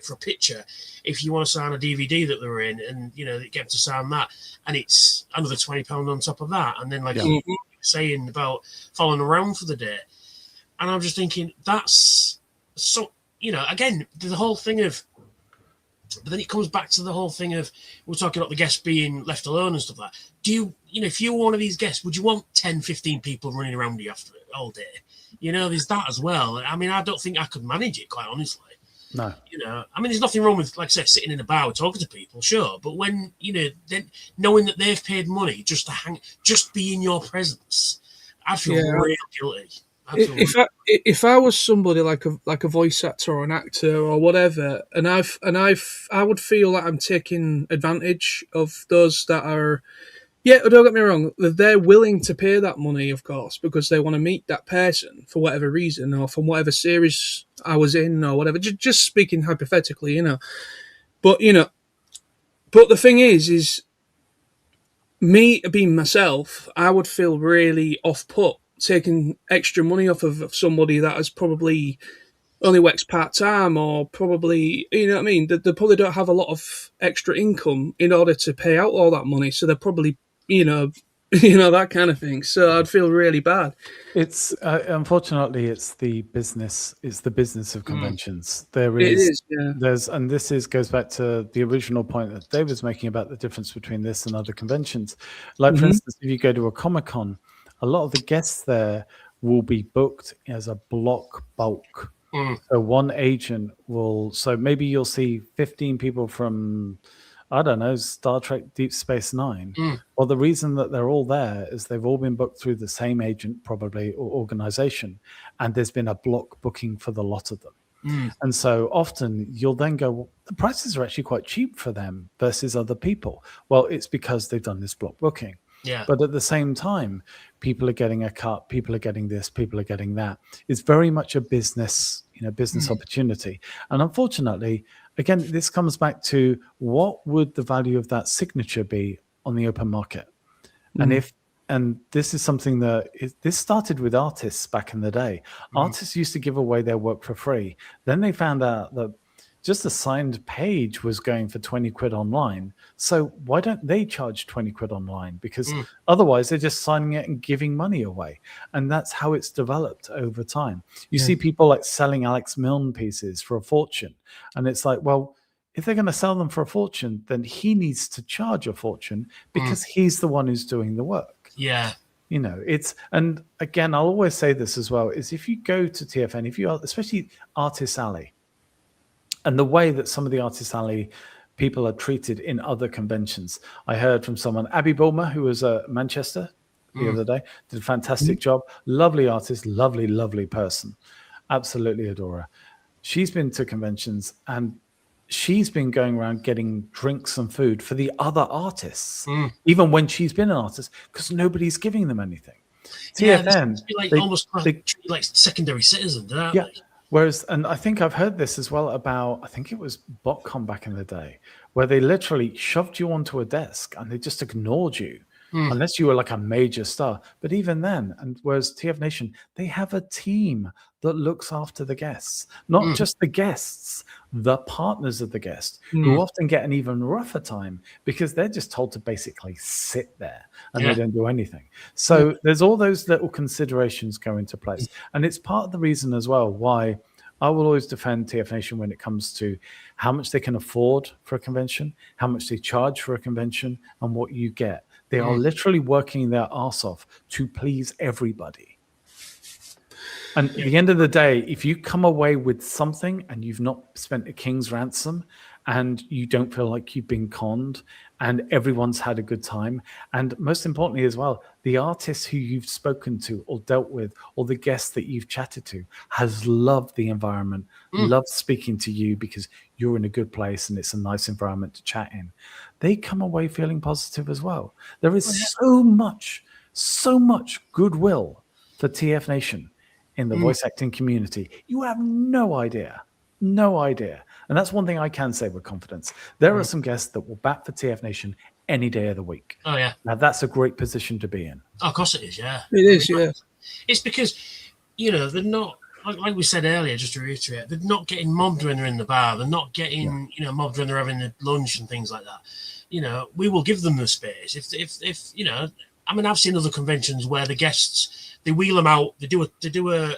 for a picture, if you want to sign a DVD that they're in, and they get to sign that, and it's another £20 on top of that, and then you were saying about following around for the day, and I'm just thinking that's so, again, the whole thing of. But then it comes back to the whole thing of we're talking about the guests being left alone and stuff like that. Do you, if you were one of these guests, would you want 10, 15 people running around you after it all day? There's that as well. I mean, I don't think I could manage it, quite honestly. No. I mean, there's nothing wrong with, like I said, sitting in a bar talking to people, sure. But when, then knowing that they've paid money just to just be in your presence, I'd feel real guilty. If I was somebody like a voice actor or an actor or whatever, and I would feel that I'm taking advantage of those that are, don't get me wrong, they're willing to pay that money, of course, because they want to meet that person for whatever reason or from whatever series I was in or whatever. Just speaking hypothetically, but but the thing is me being myself, I would feel really off put taking extra money off of somebody that has probably only works part-time or probably, you know what I mean? They probably don't have a lot of extra income in order to pay out all that money. So they're probably, that kind of thing. So I'd feel really bad. It's unfortunately, it's the business of conventions. And this goes back to the original point that Dave was making about the difference between this and other conventions. Like, for instance, if you go to a Comic-Con, a lot of the guests there will be booked as a block bulk. So one agent so maybe you'll see 15 people from, I don't know, Star Trek Deep Space Nine. Well, the reason that they're all there is they've all been booked through the same agent, probably, or organization. And there's been a block booking for the lot of them. And so often you'll then go, well, the prices are actually quite cheap for them versus other people. Well, it's because they've done this block booking. Yeah. But at the same time, people are getting a cut, people are getting this, people are getting that. It's very much a business opportunity. And unfortunately, again, this comes back to what would the value of that signature be on the open market. And this is something this started with artists back in the day. Artists used to give away their work for free. Then they found out that just a signed page was going for 20 quid online. So why don't they charge 20 quid online? Because otherwise they're just signing it and giving money away. And that's how it's developed over time. You see people like selling Alex Milne pieces for a fortune. And it's like, well, if they're going to sell them for a fortune, then he needs to charge a fortune because he's the one who's doing the work. Yeah. You know, and again, I'll always say this as well, is if you go to TFN, if you are, especially Artist Alley, and the way that some of the Artist Alley people are treated in other conventions. I heard from someone, Abby Bulmer, who was at Manchester the other day, did a fantastic job. Lovely artist, lovely, lovely person. Absolutely adore her. She's been to conventions and she's been going around getting drinks and food for the other artists, even when she's been an artist, because nobody's giving them anything. TFN, almost like secondary citizens, aren't they? Whereas, and I think I've heard this as well about, I think it was BotCon back in the day, where they literally shoved you onto a desk and they just ignored you, unless you were like a major star. But even then, and whereas TFNation, they have a team that looks after the guests, not just the guests, the partners of the guest, who often get an even rougher time because they're just told to basically sit there and they don't do anything. So there's all those little considerations go into place. And it's part of the reason as well why I will always defend TFNation when it comes to how much they can afford for a convention, how much they charge for a convention, and what you get. They are literally working their arse off to please everybody. And at the end of the day, if you come away with something and you've not spent a king's ransom and you don't feel like you've been conned and everyone's had a good time, and most importantly as well, the artists who you've spoken to or dealt with or the guests that you've chatted to has loved the environment, loved speaking to you because you're in a good place and it's a nice environment to chat in, they come away feeling positive as well. There is so much goodwill for TFNation in the voice acting community. You have no idea. And that's one thing I can say with confidence. There are some guests that will bat for TFNation any day of the week. Oh, yeah. Now, that's a great position to be in. Oh, of course it is, yeah. It is, yeah. It's because, they're not, like we said earlier, just to reiterate, they're not getting mobbed when they're in the bar. They're not getting, mobbed when they're having the lunch and things like that. We will give them the space. If I've seen other conventions where the guests, they wheel them out. They do a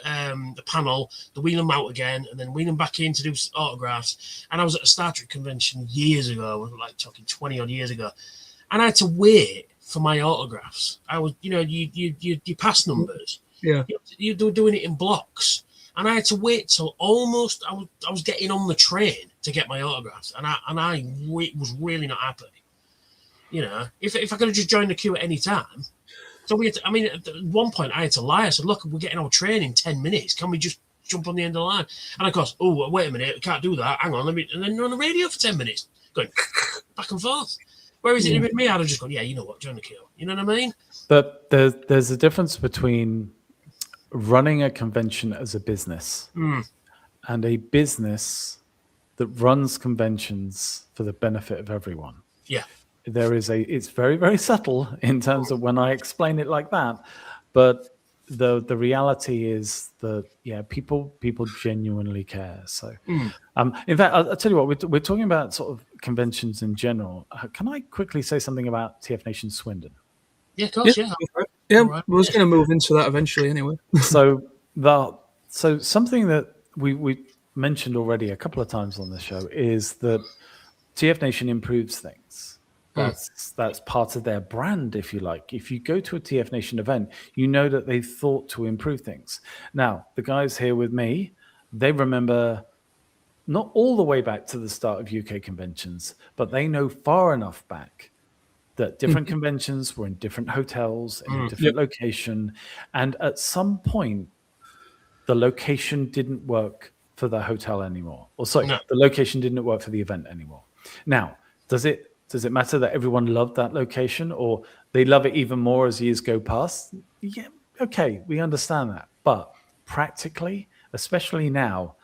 panel. They wheel them out again, and then wheel them back in to do autographs. And I was at a Star Trek convention years ago, like talking 20 odd years ago, and I had to wait for my autographs. I was, you pass numbers. Yeah, you were doing it in blocks, and I had to wait till almost I was getting on the train to get my autographs, and I was really not happy. If I could have just joined the queue at any time. So at one point I had to lie. I said, look, we're getting our train in 10 minutes. Can we just jump on the end of the line? And of course, oh, wait a minute, we can't do that. Hang on, and then you're on the radio for 10 minutes, going back and forth. Whereas it with me, I'd have just gone, yeah, you know what, join the queue. You know what I mean? But there's a difference between running a convention as a business and a business that runs conventions for the benefit of everyone. Yeah. It's very, very subtle in terms of when I explain it like that, but the reality is that people genuinely care. So in fact, I'll tell you what, we're talking about sort of conventions in general. Can I quickly say something about TFNation Swindon? Yeah, of course, yeah. Right. We was going to move into that eventually anyway. So something that we mentioned already a couple of times on the show is that TFNation improves things. That's part of their brand, if you like. If you go to a TFNation event, you know that they've thought to improve things. Now, the guys here with me, they remember not all the way back to the start of UK conventions, but they know far enough back that different conventions were in different hotels, in a different location. And at some point, the location didn't work for the hotel anymore. The location didn't work for the event anymore. Now, does it matter that everyone loved that location or they love it even more as years go past? Yeah, okay, we understand that. But practically, especially now,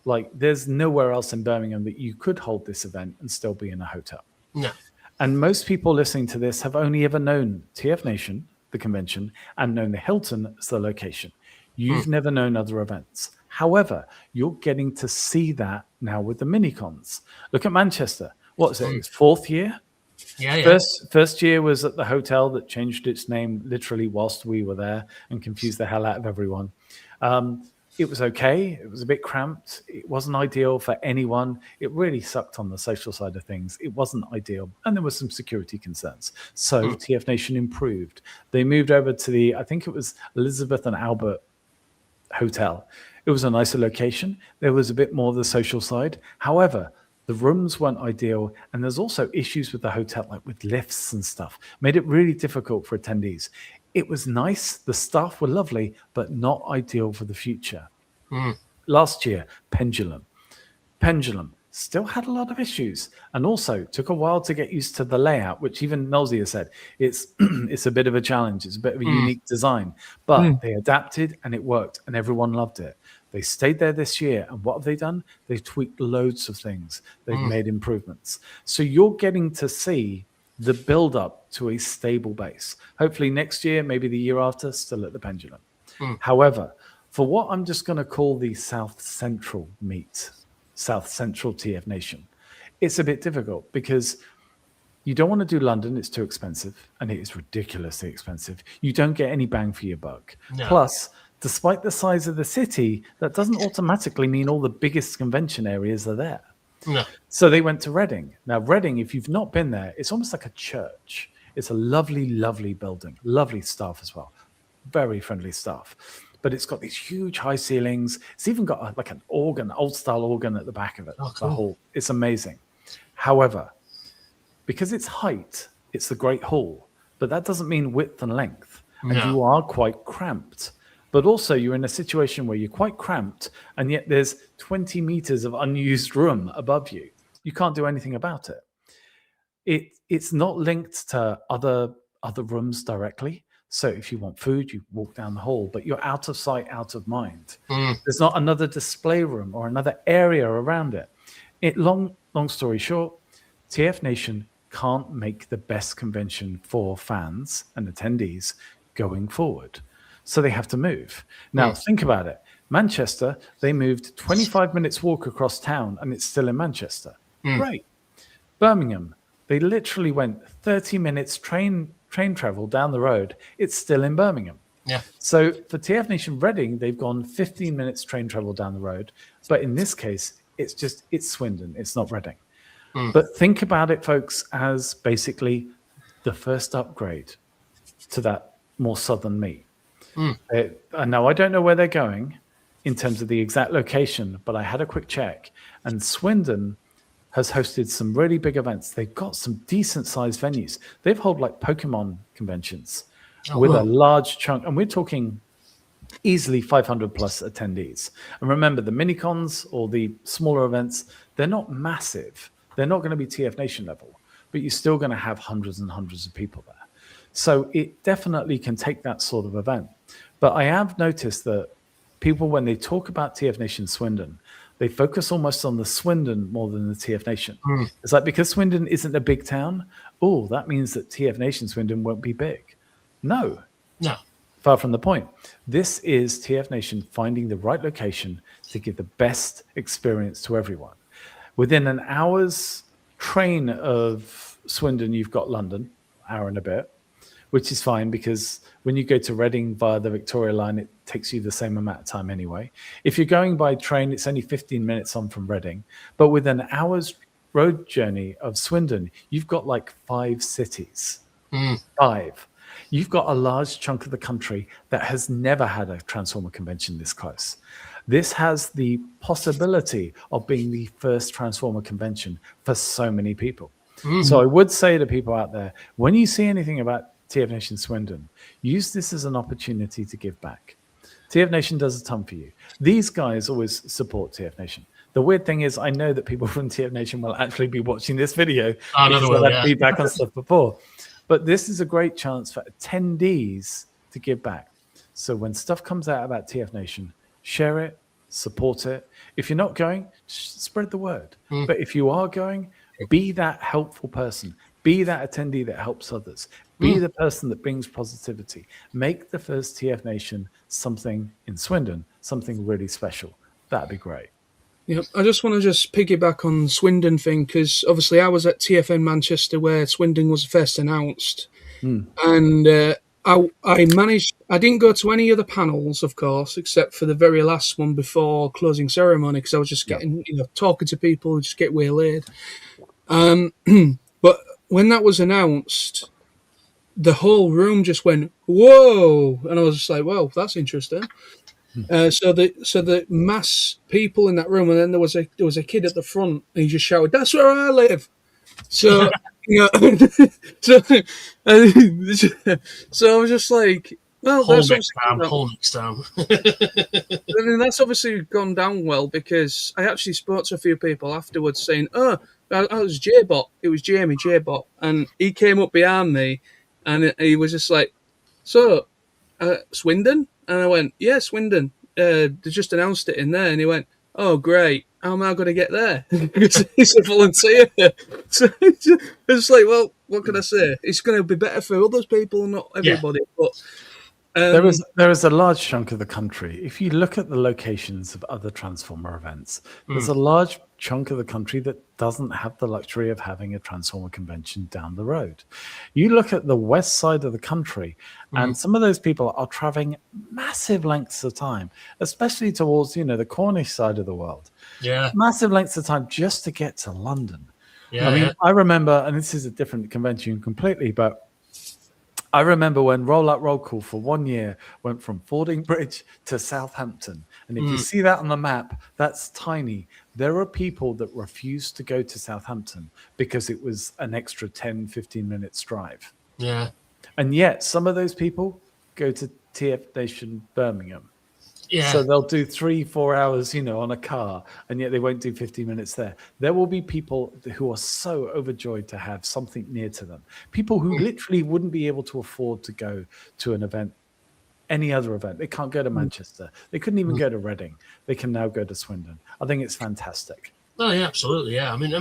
like there's nowhere else in Birmingham that you could hold this event and still be in a hotel. No. And most people listening to this have only ever known TFNation, the convention, and known the Hilton as the location. You've never known other events. However, you're getting to see that now with the minicons. Look at Manchester. What is it? Its 4th year? Yeah. First year was at the hotel that changed its name literally whilst we were there and confused the hell out of everyone. It was okay. It was a bit cramped. It wasn't ideal for anyone. It really sucked on the social side of things. It wasn't ideal. And there were some security concerns. So TFNation improved. They moved over to I think it was Elizabeth and Albert Hotel. It was a nicer location. There was a bit more of the social side. However, the rooms weren't ideal. And there's also issues with the hotel, like with lifts and stuff. Made it really difficult for attendees. It was nice. The staff were lovely, but not ideal for the future. Last year, Pendulum still had a lot of issues, and also took a while to get used to the layout, which even Nosy has said it's it's a bit of a challenge. It's a bit of a unique design, but they adapted and it worked, and everyone loved it. They stayed there this year, and what have they done? They've tweaked loads of things. They've made improvements. So you're getting to see the build up to a stable base. Hopefully next year, maybe the year after, still at the Pendulum. However, for what I'm just going to call the South Central TFNation, it's a bit difficult because you don't want to do London. It's too expensive, and it is ridiculously expensive. You don't get any bang for your buck. No. Plus, despite the size of the city, that doesn't automatically mean all the biggest convention areas are there. No. So they went to Reading. Now, Reading, if you've not been there, it's almost like a church. It's a lovely, lovely building. Lovely staff as well. Very friendly staff. But it's got these huge high ceilings. It's even got like an organ, old-style organ at the back of it. Oh, cool. The hall. It's amazing. However, because it's height, it's the Great Hall. But that doesn't mean width and length. And you are quite cramped. But also you're in a situation where you're quite cramped, and yet there's 20 meters of unused room above you. You can't do anything about it. It's not linked to other rooms directly. So if you want food, you walk down the hall, but you're out of sight, out of mind. There's not another display room or another area around it. Long story short, TFNation can't make the best convention for fans and attendees going forward. So they have to move. Now, think about it. Manchester, they moved 25 minutes walk across town, and it's still in Manchester. Great. Birmingham, they literally went 30 minutes train travel down the road. It's still in Birmingham. Yeah. So for TFNation Reading, they've gone 15 minutes train travel down the road. But in this case, it's Swindon. It's not Reading. But think about it, folks, as basically the first upgrade to that more southern meet. Now, I don't know where they're going in terms of the exact location, but I had a quick check, and Swindon has hosted some really big events. They've got some decent-sized venues. They've held like Pokemon conventions with a large chunk, and we're talking easily 500 plus attendees. And remember, the minicons or the smaller events, they're not massive. They're not going to be TFNation level, but you're still going to have hundreds and hundreds of people there. So it definitely can take that sort of event. But I have noticed that people, when they talk about TFNation Swindon, they focus almost on the Swindon more than the TFNation. It's like, because Swindon isn't a big town, that means that TFNation Swindon won't be big. No. Far from the point. This is TFNation finding the right location to give the best experience to everyone. Within an hour's train of Swindon, you've got London, hour and a bit, which is fine because when you go to Reading via the Victoria line, it takes you the same amount of time anyway. If you're going by train, it's only 15 minutes on from Reading. But with an hour's road journey of Swindon, you've got like 5 cities. 5. You've got a large chunk of the country that has never had a Transformer convention this close. This has the possibility of being the first Transformer convention for so many people. So I would say to people out there, when you see anything about TFNation Swindon, use this as an opportunity to give back. TFNation does a ton for you. These guys always support TFNation. The weird thing is, I know that people from TFNation will actually be watching this video because I've had feedback on stuff before. But this is a great chance for attendees to give back. So when stuff comes out about TFNation, share it, support it. If you're not going, spread the word. But if you are going, be that helpful person. Be that attendee that helps others. Be the person that brings positivity. Make the first TF Nation something in Swindon, something really special. That'd be great. Yeah, I just want to piggyback on Swindon thing, because obviously I was at TFN Manchester where Swindon was first announced, and I managed. I didn't go to any other panels, of course, except for the very last one before closing ceremony, because I was just getting talking to people, just get waylaid. But when that was announced, the whole room just went whoa, and I was just like, "Well, that's interesting." So the mass people in that room, and then there was a kid at the front, and he just shouted, "That's where I live." So so, so I was just like, "Well, Whole that's next time. I mean, that's obviously gone down well, because I actually spoke to a few people afterwards saying, "Oh, that was J-Bot. It was Jamie J-Bot," and he came up behind me, and he was just like, "So, Swindon?" And I went, "Yeah, Swindon. They just announced it in there." And he went, "Oh, great. How am I going to get there?" Because he's a volunteer. So it's like, well, what can I say? It's going to be better for other people, not everybody. But there is a large chunk of the country. If you look at the locations of other Transformer events, there's a large chunk of the country that doesn't have the luxury of having a Transformer convention down the road. You look at the west side of the country, and some of those people are traveling massive lengths of time, especially towards, the Cornish side of the world. Yeah. Massive lengths of time just to get to London. Yeah, I mean, I remember, and this is a different convention completely, but I remember when Roll Out Roll Call for 1 year went from Fordingbridge to Southampton. And if you see that on the map, that's tiny. There are people that refuse to go to Southampton because it was an extra 10, 15 minutes drive. Yeah. And yet some of those people go to TF Nation Birmingham. Yeah. So they'll do 3-4 hours, on a car, and yet they won't do 50 minutes there. There will be people who are so overjoyed to have something near to them. People who literally wouldn't be able to afford to go to an event, any other event. They can't go to Manchester. They couldn't even go to Reading. They can now go to Swindon. I think it's fantastic. Oh yeah, absolutely. Yeah. I mean,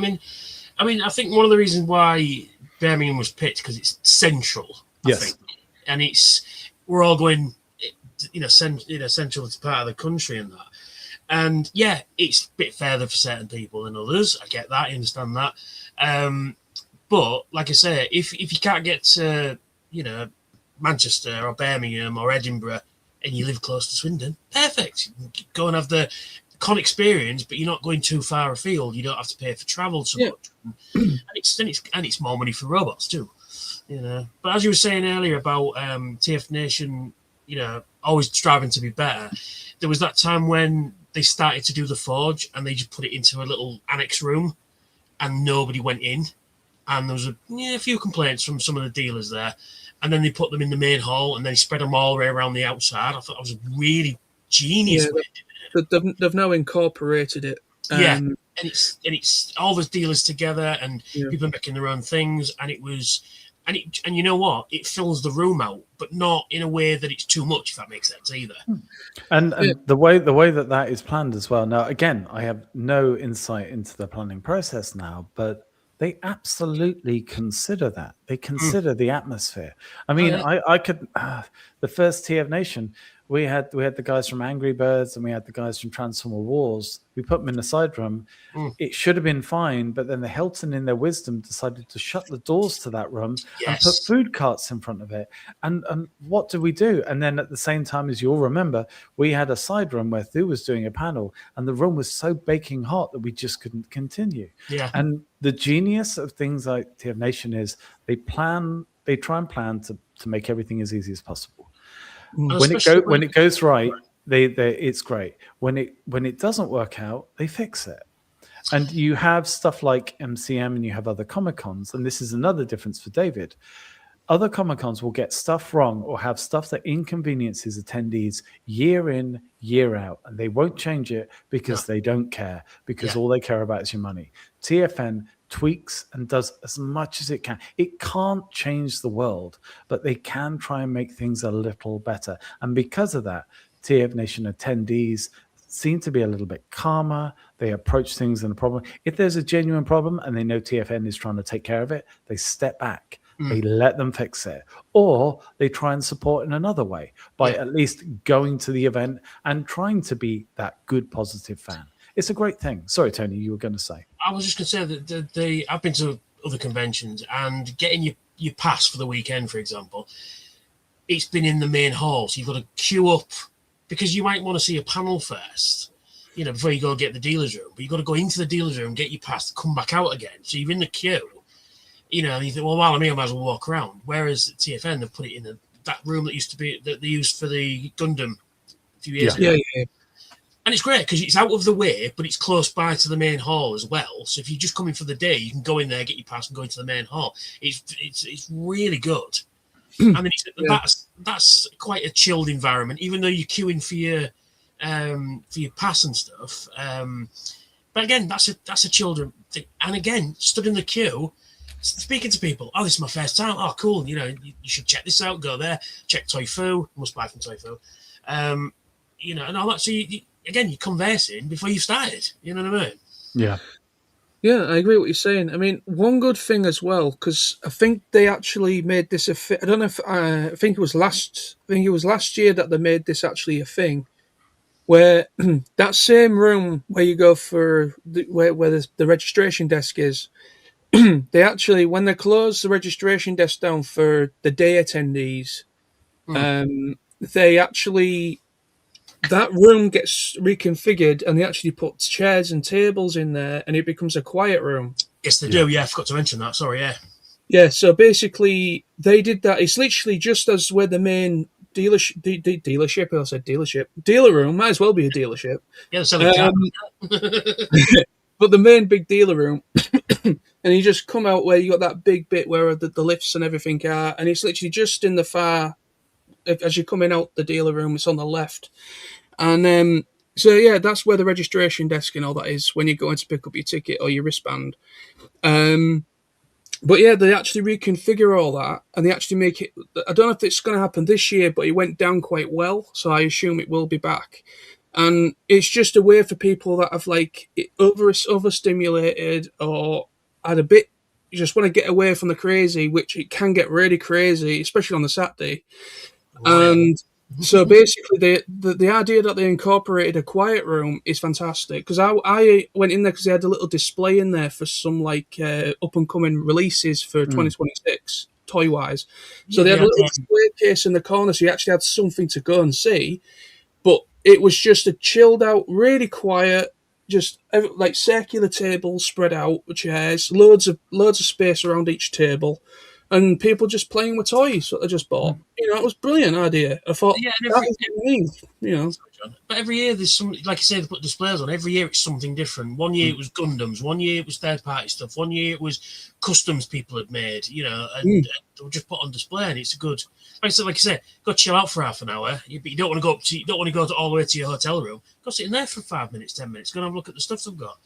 I think one of the reasons why Birmingham was picked, because it's central. I think, and we're all going. Central to part of the country and that. And yeah, it's a bit further for certain people than others. I get that, I understand that. But like I say, if you can't get to, Manchester or Birmingham or Edinburgh and you live close to Swindon, perfect. Go and have the con experience, but you're not going too far afield. You don't have to pay for travel so much. And it's more money for robots too. But as you were saying earlier about TF Nation, always striving to be better. There was that time when they started to do the forge and they just put it into a little annex room and nobody went in. And there was a few complaints from some of the dealers there. And then they put them in the main hall and then spread them all the way around the outside. I thought that was a really genius way of doing it. They've now incorporated it. And it's all the dealers together and people making their own things. And it was... And you know what? It fills the room out, but not in a way that it's too much, if that makes sense either. And the way that is planned as well. Now, again, I have no insight into the planning process now, but they absolutely consider that. They consider the atmosphere. I mean, I could the first TF Nation. We had the guys from Angry Birds and we had the guys from Transformer Wars. We put them in the side room. It should have been fine, but then the Hilton, in their wisdom, decided to shut the doors to that room and put food carts in front of it. And what did we do? And then at the same time, as you'll remember, we had a side room where Thu was doing a panel, and the room was so baking hot that we just couldn't continue. Yeah. And the genius of things like TF Nation is they try and plan to make everything as easy as possible. When it goes right, it's great. When it doesn't work out, they fix it. And you have stuff like MCM and you have other Comic-Cons, and this is another difference for David. Other Comic-Cons will get stuff wrong or have stuff that inconveniences attendees year in, year out, and they won't change it because they don't care, because all they care about is your money. TFN tweaks and does as much as it can. It can't change the world, but they can try and make things a little better. And because of that, TF Nation attendees seem to be a little bit calmer. They approach things in a problem. If there's a genuine problem and they know TFN is trying to take care of it, they step back. They let them fix it. Or they try and support in another way by at least going to the event and trying to be that good, positive fan. It's a great thing. Sorry, Tony, you were going to say. I was just going to say that I've been to other conventions, and getting your pass for the weekend, for example, it's been in the main hall. So you've got to queue up because you might want to see a panel first, before you go get the dealer's room. But you've got to go into the dealer's room, get your pass, come back out again. So you're in the queue. And you think, well, while I'm here, I might as well walk around. Whereas at TFN, they've put it in that room that used to be that they used for the Gundam a few years ago. Yeah. And it's great because it's out of the way, but it's close by to the main hall as well. So if you're just coming for the day, you can go in there, get your pass, and go into the main hall. It's really good. I mean, that's quite a chilled environment, even though you're queuing for your pass and stuff. But again, that's a chilled thing. And again, stood in the queue, speaking to people. Oh, this is my first time. Oh, cool. You should check this out. Go there. Check Toifu. Must buy from Toifu. And all that. So you're conversing before you started. You know what I mean? Yeah. Yeah, I agree with what you're saying. I mean, one good thing as well, because I think they actually made this I don't know if I think it was last year that they made this actually a thing, where that same room where you go for where the registration desk is. They actually, when they close the registration desk down for the day attendees, they actually, that room gets reconfigured and they actually put chairs and tables in there and it becomes a quiet room. Yes, they do. Yeah, I forgot to mention that. Sorry, yeah. Yeah, so basically they did that. It's literally just as where the main dealership, I said dealership, dealer room, might as well be a dealership. Yeah, so but the main big dealer room, and you just come out where you got that big bit where the lifts and everything are, and it's literally just in the far, as you're coming out the dealer room, it's on the left. And so, yeah, that's where the registration desk and all that is when you're going to pick up your ticket or your wristband. But yeah, they actually reconfigure all that, and they actually make it, I don't know if it's going to happen this year, but it went down quite well, so I assume it will be back. And it's just a way for people that have overstimulated or had a bit, you just want to get away from the crazy, which it can get really crazy, especially on the Saturday. And so basically, the idea that they incorporated a quiet room is fantastic, because I went in there because they had a little display in there for some up and coming releases for 2026 toy wise. So they had a little display case in the corner, so you actually had something to go and see. But it was just a chilled out, really quiet, just like circular tables spread out with chairs, loads of space around each table, and people just playing with toys that they just bought. It was a brilliant idea. I thought, But every year there's some, like you say, they put displays on. Every year it's something different. One year it was Gundams. One year it was third-party stuff. One year it was customs people had made, and they were just put on display. And it's a good, like you said, go chill out for half an hour. But you don't want to go all the way to your hotel room. Go sit in there for 5 minutes, 10 minutes. Go and have a look at the stuff they've got.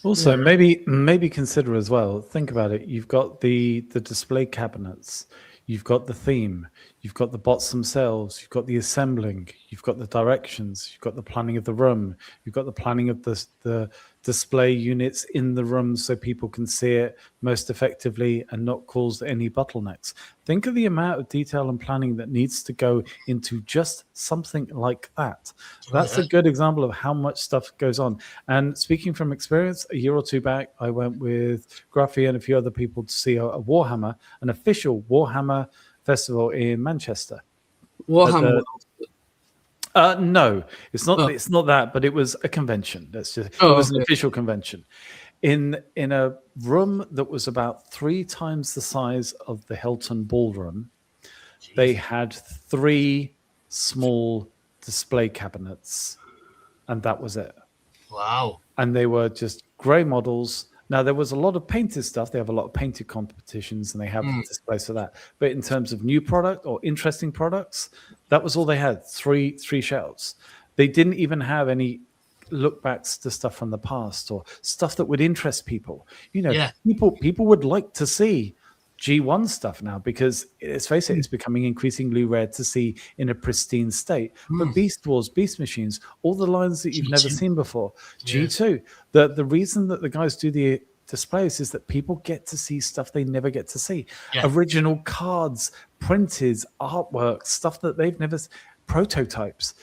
Also, maybe consider as well. Think about it. You've got the display cabinets. You've got the theme. You've got the bots themselves. You've got the assembling. You've got the directions. You've got the planning of the room. You've got the planning of the display units in the room so people can see it most effectively and not cause any bottlenecks. Think of the amount of detail and planning that needs to go into just something like that. That's a good example of how much stuff goes on. And speaking from experience, a year or two back, I went with Gruffy and a few other people to see a Warhammer, an official Warhammer festival in Manchester. Warhammer. No, it's not. It's not that, but it was a convention. It was an official convention in a room that was about 3 times the size of the Hilton Ballroom. Jeez. They had 3 small display cabinets, and that was it. Wow! And they were just grey models. Now, there was a lot of painted stuff. They have a lot of painted competitions, and they have displays for that. But in terms of new product or interesting products, that was all they had, 3 shelves. They didn't even have any look backs to stuff from the past or stuff that would interest people. People would like to see G1 stuff now, because let's face it, it's becoming increasingly rare to see in a pristine state. But Beast Wars, Beast Machines, all the lines that you've never seen before, G2. The reason that the guys do the displays is that people get to see stuff they never get to see. Original cards, printed artwork, stuff that they've never, prototypes.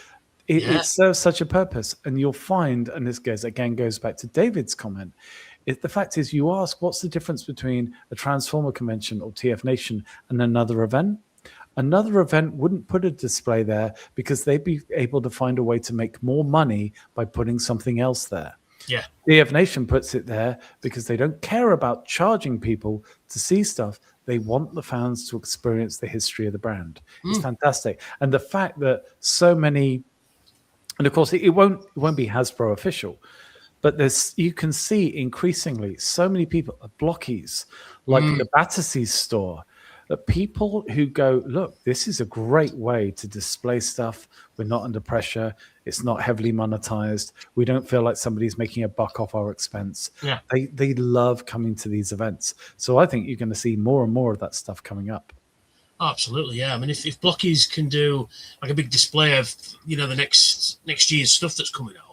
It serves such a purpose. And you'll find, and this goes back to David's comment, the fact is, you ask, what's the difference between a Transformer convention or TFNation and another event? Another event wouldn't put a display there because they'd be able to find a way to make more money by putting something else there. Yeah. TFNation puts it there because they don't care about charging people to see stuff. They want the fans to experience the history of the brand. It's fantastic. And the fact that so many, and of course it won't be Hasbro official, but you can see increasingly so many people at Blockies, like the Battersea store, that people who go, look, this is a great way to display stuff. We're not under pressure. It's not heavily monetized. We don't feel like somebody's making a buck off our expense. Yeah. They love coming to these events. So I think you're going to see more and more of that stuff coming up. Absolutely, yeah. I mean, if Blockies can do like a big display of, the next year's stuff that's coming out,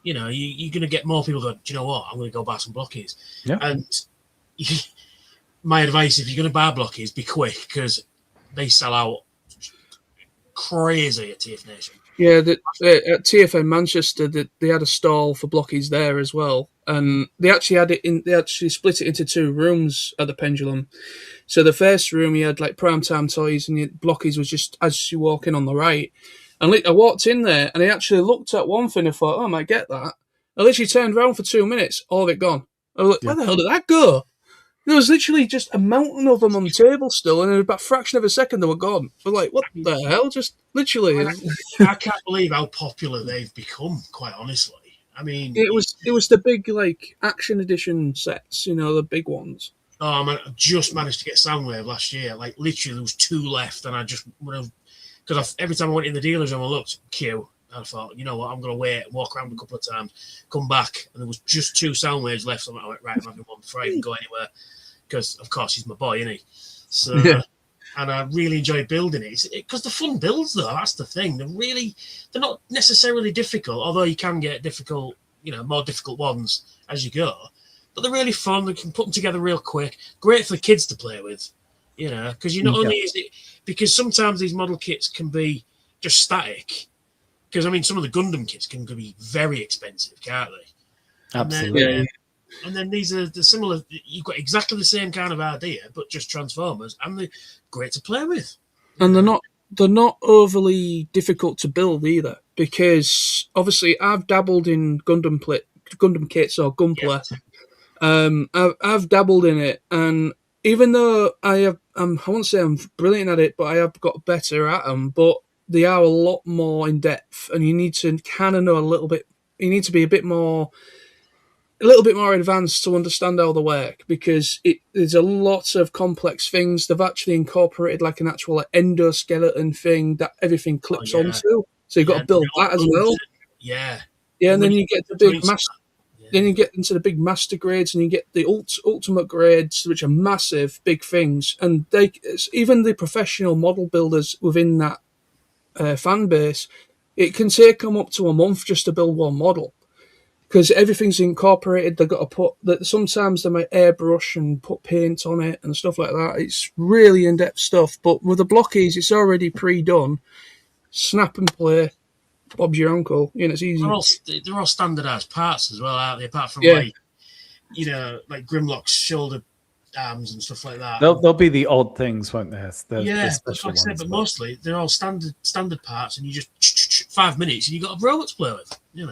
you're going to get more people going, do you know what? I'm going to go buy some Blockies. Yeah. And my advice, if you're going to buy Blockies, be quick, because they sell out crazy at TFNation. Yeah, at TFN Manchester, they had a stall for Blockies there as well, and they actually had it in. They actually split it into two rooms at the Pendulum. So the first room, you had like primetime toys, and Blockies was just as you walk in on the right. And I walked in there, and I actually looked at one thing and thought, oh, I might get that. I literally turned around for 2 minutes, all of it gone. I was like, where the hell did that go? There was literally just a mountain of them on the table still, and in about a fraction of a second, they were gone. I was like, what the hell? Just literally. I can't believe how popular they've become, quite honestly. I mean... It was the big, like, Action Edition sets, the big ones. Oh, man, I just managed to get Soundwave last year. Like, literally, there was 2 left, and I just... Because every time I went in the dealer's room, I looked, queue. I thought, you know what, I'm going to wait, walk around a couple of times, come back, and there was just 2 Soundwaves left. So I went, right, I'm having one before I even go anywhere. Because, of course, he's my boy, isn't he? So, and I really enjoy building it. Because the fun builds, though, that's the thing. They're not necessarily difficult, although you can get difficult, more difficult ones as you go. But they're really fun. They can put them together real quick. Great for the kids to play with, because you not only is it, because sometimes these model kits can be just static. Because, I mean, some of the Gundam kits can be very expensive, can't they? Absolutely. And then these are the similar, you've got exactly the same kind of idea, but just Transformers, and they're great to play with. And they're not overly difficult to build either, because obviously I've dabbled in Gundam kits or Gunpla. Yeah. I've dabbled in it, and even though I won't say I'm brilliant at it, but I have got better at them, but they are a lot more in depth, and you need to kind of know a little bit, you need to be a little bit more advanced to understand how they work, because there's a lot of complex things. They've actually incorporated like an actual endoskeleton thing that everything clips onto. So you've got to build that as well. Yeah. Yeah, and then you get the big master. Then you get into the big master grades, and you get the ultimate grades, which are massive, big things. And even the professional model builders within that fan base, it can take them up to a month just to build one model. Because everything's incorporated, they've got to put that. Sometimes they might airbrush and put paint on it and stuff like that. It's really in-depth stuff. But with the Blockies, it's already pre-done. Snap and play. Bob's your uncle. It's easy. They're all standardized parts as well, aren't they? Apart from like Grimlock's shoulder arms and stuff like that. There'll be the odd things, won't there? That's like I said, but mostly they're all standard parts, and you just 5 minutes, and you got a robot to play with. Yeah,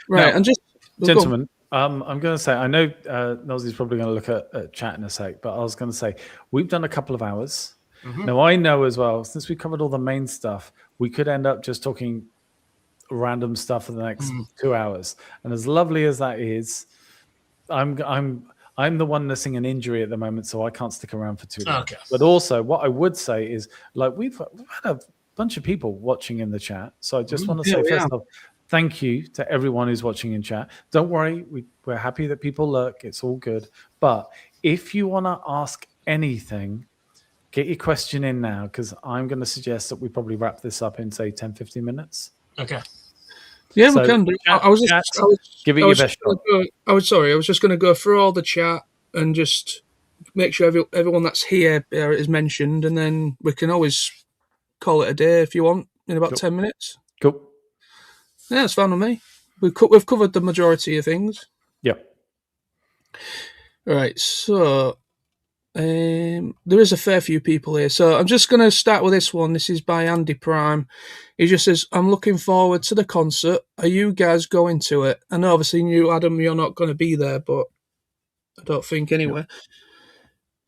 right. Now, and just gentlemen, I'm going to say, I know Nozzy's probably going to look at chat in a sec, but I was going to say, we've done a couple of hours. Mm-hmm. Now, I know as well, since we covered all the main stuff, we could end up just talking random stuff for the next 2 hours. And as lovely as that is, I'm the one nursing an injury at the moment, so I can't stick around for too long. Okay. But also, what I would say is, like, we've had a bunch of people watching in the chat, so I just want to say first off, thank you to everyone who's watching in chat. Don't worry, we're happy that people lurk. It's all good. But if you want to ask anything, get your question in now, because I'm going to suggest that we probably wrap this up in, say, 10, 15 minutes. Okay. Yeah, So, we can do. chat, I was give it your best shot. I was just going to go through all the chat and just make sure everyone that's here is mentioned, and then we can always call it a day if you want in about 10 minutes. Cool. Yeah, it's fine with me. We've covered the majority of things. Yep. All right, so there is a fair few people here. So I'm just going to start with this one. This is by Andy Prime. He just says, I'm looking forward to the concert. Are you guys going to it? And obviously you, Adam, you're not going to be there, but I don't think anyway. Yep.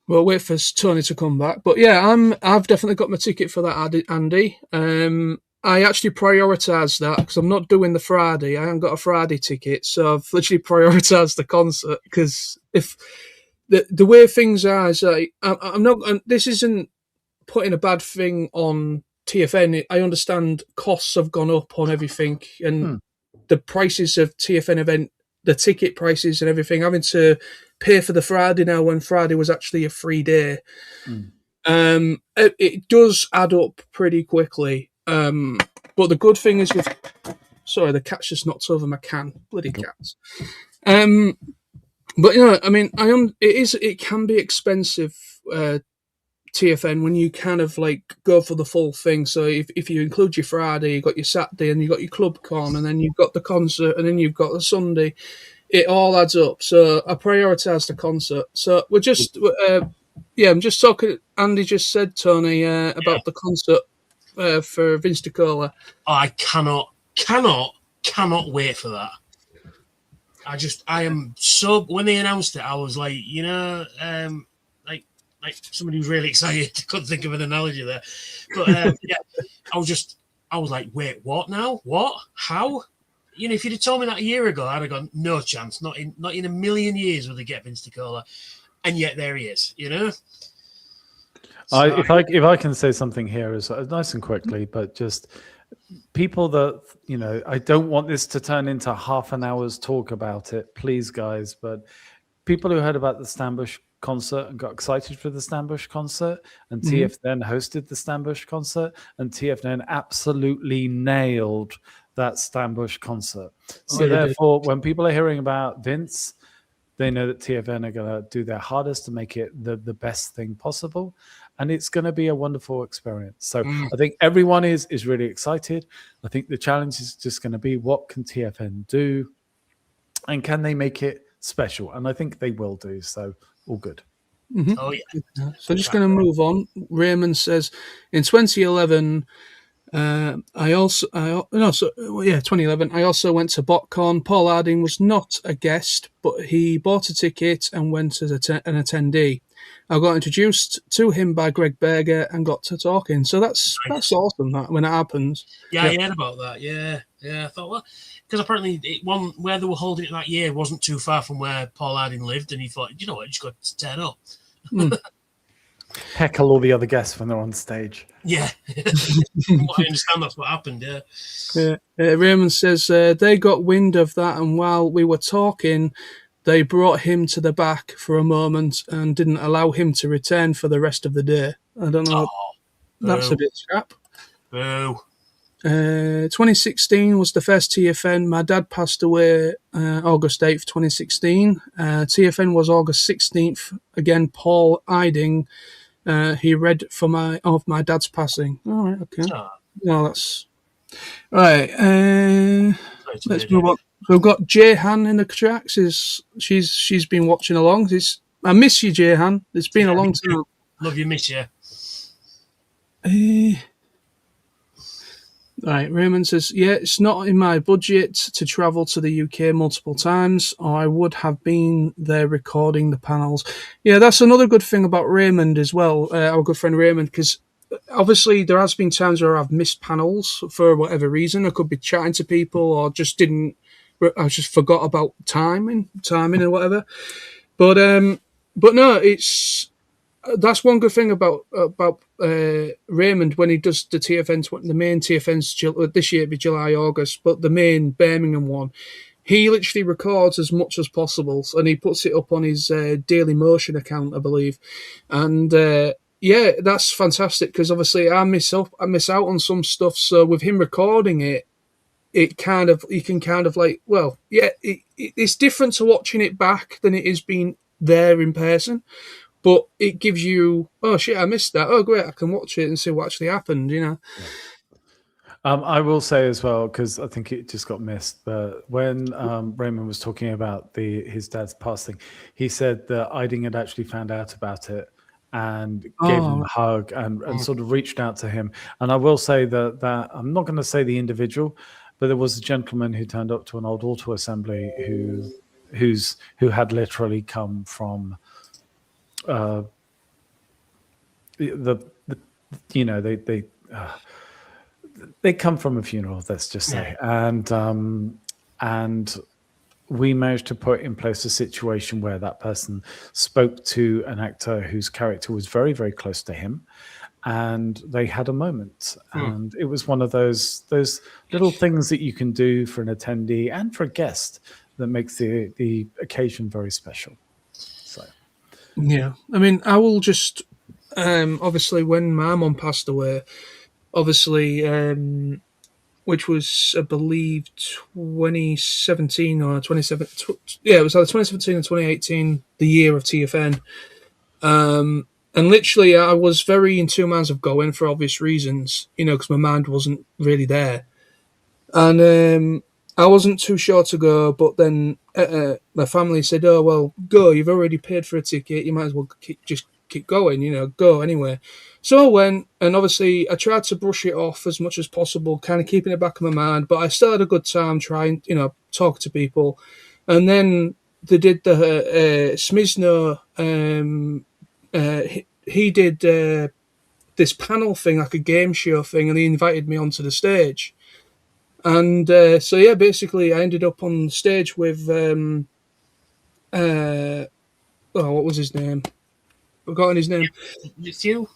We'll wait for Tony to come back. But yeah, I've definitely got my ticket for that, Andy. I actually prioritised that because I'm not doing the Friday. I haven't got a Friday ticket, so I've literally prioritised the concert, because if the way things are is like, I'm not. This isn't putting a bad thing on TFN. I understand costs have gone up on everything, and the prices of TFN event, the ticket prices and everything, having to pay for the Friday now when Friday was actually a free day. It does add up pretty quickly. But the good thing is sorry, the cat's just knocked over my can. Bloody cats. But yeah, I mean, it can be expensive, TFN, when you kind of like go for the full thing. So if you include your Friday, you've got your Saturday, and you've got your club con, and then you've got the concert, and then you've got the Sunday, it all adds up. So I prioritised the concert. So we're just, I'm just talking. Andy just said, Tony, about the concert for Vince DiCola. I cannot wait for that. I am so, when they announced it, I was like, like somebody who's really excited. Couldn't think of an analogy there, but yeah, I was like, wait, what now? What? How? If you'd have told me that a year ago, I'd have gone, no chance, not in a million years will they get Vince DiCola, and yet there he is. So, if I can say something here is nice and quickly, but just people that I don't want this to turn into half an hour's talk about it, please, guys. But people who heard about the Stambush concert and got excited for the Stambush concert, and TFN hosted the Stambush concert, and TFN absolutely nailed that Stambush concert. So therefore, when people are hearing about Vince, they know that TFN are going to do their hardest to make it the best thing possible, and it's going to be a wonderful experience. So I think everyone is really excited. I think the challenge is just going to be, what can TFN do, and can they make it special? And I think they will do. So all good. Oh yeah. So just going to move on. Raymond says, in 2011. 2011. I also went to BotCon. Paul Harding was not a guest, but he bought a ticket and went as an attendee. I got introduced to him by Greg Berger and got to talking. So that's awesome. That when it happens. Yeah, I heard about that. Yeah. I thought, well, because apparently one where they were holding it that year wasn't too far from where Paul Harding lived, and he thought, you know what, just got to turn up. Heckle all the other guests when they're on stage. Yeah. From what I understand, that's what happened, yeah. Raymond says they got wind of that, and while we were talking, they brought him to the back for a moment and didn't allow him to return for the rest of the day. I don't know. That's a bit scrap. Boo. 2016 was the first TFN. My dad passed away August 8th, 2016. TFN was August 16th. Again, Paul Harding. He read of my dad's passing. All right, okay. No, that's all right. Let's move on. So we've got Jehan in the tracks. She's been watching along. I miss you, Jehan. It's been a long time. Love you, miss you. Right, Raymond says, yeah, it's not in my budget to travel to the UK multiple times, or I would have been there recording the panels. Yeah, that's another good thing about Raymond as well, our good friend Raymond, because obviously there has been times where I've missed panels for whatever reason. I could be chatting to people or I just forgot about timing or whatever. But no, that's one good thing about Raymond when he does the TFN, the main TFNs this year it'd be July, August, but the main Birmingham one, he literally records as much as possible, and he puts it up on his Daily Motion account, I believe. And yeah, that's fantastic because obviously I miss out on some stuff. So with him recording it, you can kind of like, well, yeah, it's different to watching it back than it is being there in person. But it gives you, oh shit, I missed that. Oh great, I can watch it and see what actually happened. Yeah. I will say as well, because I think it just got missed, but when Raymond was talking about his dad's passing, he said that Iding had actually found out about it and gave him a hug and sort of reached out to him. And I will say that I'm not going to say the individual, but there was a gentleman who turned up to an old auto assembly who had literally come from they come from a funeral, let's just say, and we managed to put in place a situation where that person spoke to an actor whose character was very, very close to him, and they had a moment. And it was one of those little things that you can do for an attendee and for a guest that makes the occasion very special. So, yeah, I mean, I will just obviously when my mum passed away, obviously, which was, I believe, 2017 or 2017. Yeah, it was either 2017 and 2018, the year of TFN. And literally, I was very in two minds of going for obvious reasons, because my mind wasn't really there. And I wasn't too sure to go, but then my family said, oh, well, go. You've already paid for a ticket. You might as well just keep going, go anyway. So I went, and obviously I tried to brush it off as much as possible, kind of keeping it back in my mind, but I still had a good time trying, talk to people. And then they did the Smizno, he did this panel thing, like a game show thing, and he invited me onto the stage. And so, yeah, basically I ended up on stage with, what was his name? I've forgotten his name. Few?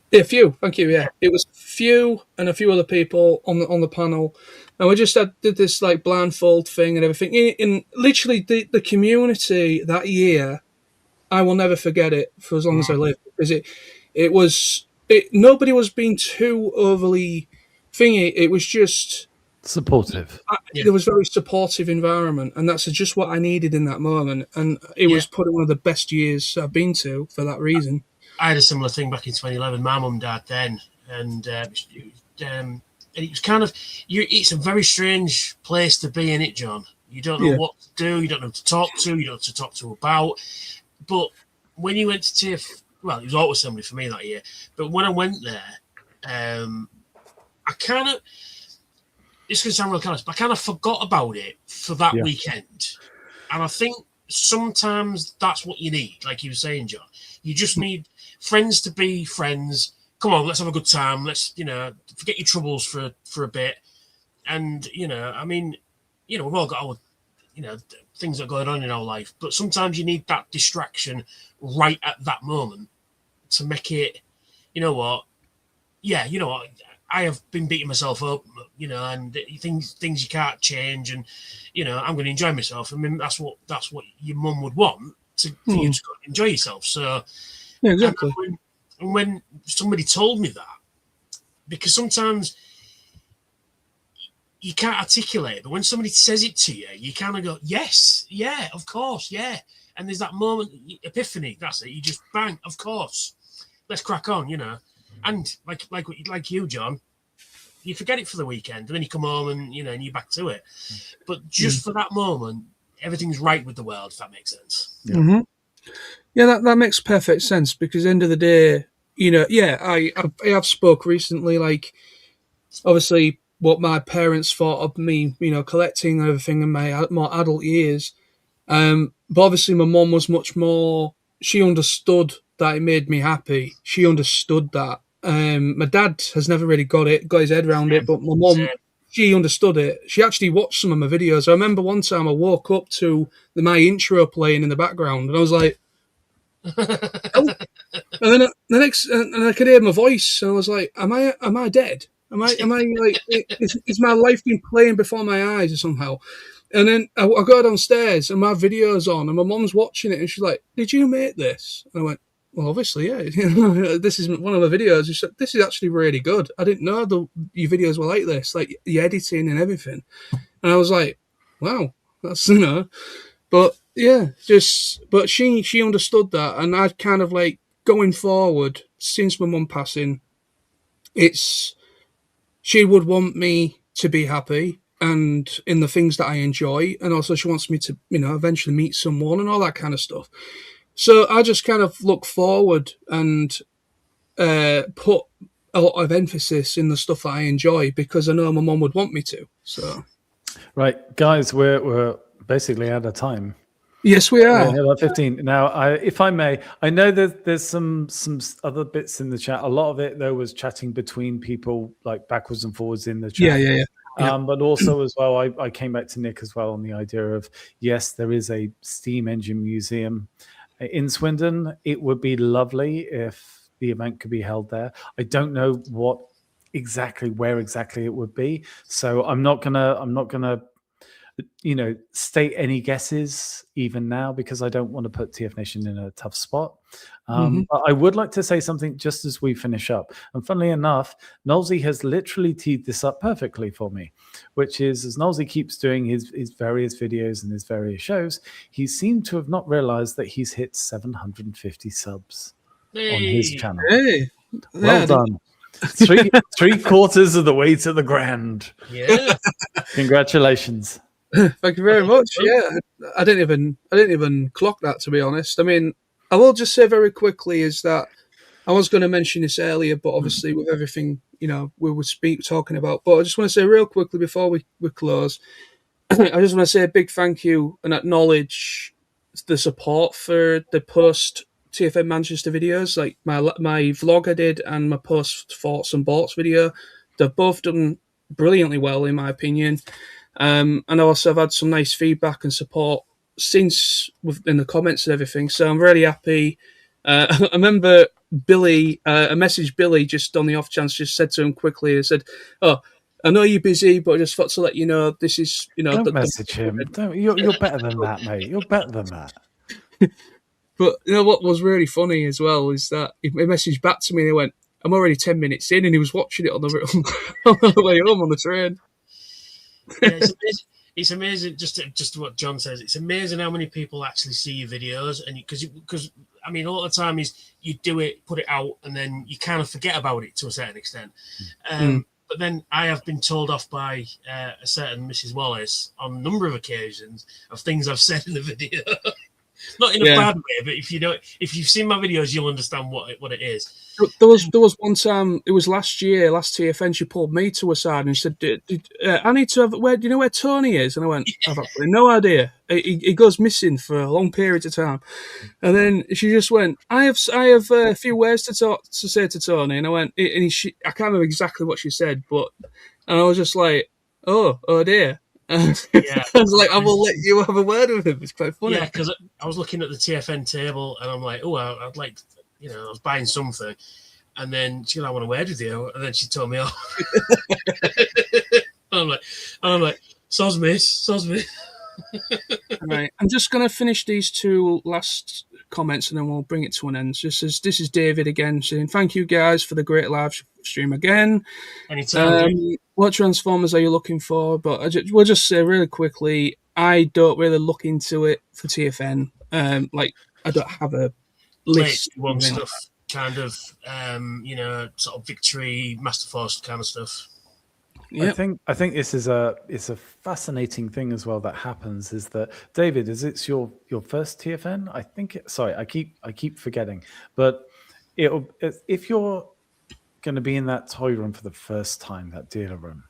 Yeah, Few. Thank you. Yeah, it was Few and a few other people on the panel, and we just did this like blindfold thing and everything. And literally, the community that year, I will never forget it for as long as I live, because nobody was being too overly thingy. It was just supportive. There was very supportive environment, and that's just what I needed in that moment. And it was probably one of the best years I've been to for that reason. I had a similar thing back in 2011. My mum died then, and it was kind of it's a very strange place to be in it, John. You don't know what to do, you don't know who to talk to, you don't know what to talk to about. But when you went to TIFF, well, it was auto assembly for me that year. But when I went there, I kind of, it's going to sound real callous, but I kind of forgot about it for that weekend. And I think sometimes that's what you need, like you were saying, John. You just need friends to be friends. Come on, let's have a good time. Let's, forget your troubles for a bit. And, I mean, we've all got our, things that are going on in our life. But sometimes you need that distraction right at that moment to make it, I have been beating myself up, and things you can't change, and I'm going to enjoy myself. I mean, that's what your mum would want for you to enjoy yourself. So, yeah, exactly. And when somebody told me that, because sometimes you can't articulate it, but when somebody says it to you, you kind of go, "Yes, yeah, of course, yeah." And there's that moment, epiphany. That's it. You just bang, of course. Let's crack on, And like you, John, you forget it for the weekend, and then you come home and and you're back to it. But just for that moment, everything's right with the world. If that makes sense. Yeah, yeah, that makes perfect sense, because at the end of the day, I have spoke recently, like obviously what my parents thought of me, collecting everything in my more adult years. But obviously my mum was much more. She understood that it made me happy. She understood that. My dad has never really got his head around it, but my mum, she understood it. She actually watched some of my videos. I remember one time I woke up to my intro playing in the background, and I was like, oh. And then and I could hear my voice, and I was like, am I dead? Am I like, is my life been playing before my eyes or somehow? And then I go downstairs and my video's on and my mum's watching it and she's like, "Did you make this?" And I went, "Well, obviously, yeah. This is one of my videos." She said, "This is actually really good. I didn't know your videos were like this, like the editing and everything." And I was like, "Wow, that's But yeah, but she understood that, and I'd kind of like going forward since my mum passing, she would want me to be happy and in the things that I enjoy, and also she wants me to eventually meet someone and all that kind of stuff. So I just kind of look forward and put a lot of emphasis in the stuff that I enjoy because I know my mum would want me to. So right, guys, we're basically out of time. Yes, we are. We're at 15 now. If I may, I know that there's some other bits in the chat. A lot of it though was chatting between people, like backwards and forwards in the chat. Yeah. But also as well, I came back to Nick as well on the idea of, yes, there is a steam engine museum in Swindon. It would be lovely if the event could be held there. I don't know where exactly it would be, so I'm not gonna state any guesses even now because I don't want to put TFNation in a tough spot. But I would like to say something just as we finish up. And funnily enough, Nolsey has literally teed this up perfectly for me, which is, as Nolsey keeps doing his various videos and his various shows, he seemed to have not realized that he's hit 750 subs on his channel. Hey. Well done. Three quarters of the way to the grand. Yeah. Thank Congratulations. you very much. Yeah, I didn't even clock that, to be honest. I mean, I will just say very quickly is that I was going to mention this earlier, but obviously with everything we were talking about. But I just want to say real quickly before we close, I just want to say a big thank you and acknowledge the support for the post TFN Manchester videos, like my vlog I did and my post Thoughts and Bolts video. They've both done brilliantly well, in my opinion. And also I've had some nice feedback and support since in the comments and everything. So I'm really happy. I remember Billy, I messaged Billy just on the off chance, just said to him quickly, I said, "Oh, I know you're busy, but I just thought to let you know this is, Don't message him. You're better than that, mate. You're better than that." But what was really funny as well is that he messaged back to me and he went, "I'm already 10 minutes in," and he was watching it on the way home on the train. Yeah, it's amazing. Just what John says. It's amazing how many people actually see your videos, and because I mean, a lot of the time is you do it, put it out, and then you kind of forget about it to a certain extent. But then I have been told off by a certain Mrs. Wallace on a number of occasions of things I've said in the video. Not in a bad way, but if you've seen my videos, you'll understand what it is. There was one time, it was last TFN, she pulled me to a side and she said, "I need to have, do you know where Tony is?" And I went, "I've absolutely no idea. He goes missing for long periods of time." And then she just went, "I have a few words to say to Tony." And I went, I can't remember exactly what she said, and I was just like, oh dear. I was like, "I will let you have a word with him." It's quite funny. Yeah, because I was looking at the TFN table and I'm like, "Oh, I'd like, I was buying something," and then she goes, "I want a word with you," and then she told me off. I'm like, "Soz me." Right, I'm just going to finish these two last comments and then we'll bring it to an end. This is David again saying, "Thank you guys for the great live stream again. Anytime. What Transformers are you looking for?" But we'll just say really quickly, I don't really look into it for TFN. Like I don't have a list. One stuff, kind of, sort of Victory, Master Force kind of stuff. Yep. I think this is it's a fascinating thing as well that happens is that, David, is it's your first TFN? I think sorry, I keep forgetting, but if you're going to be in that toy room for the first time, that dealer room,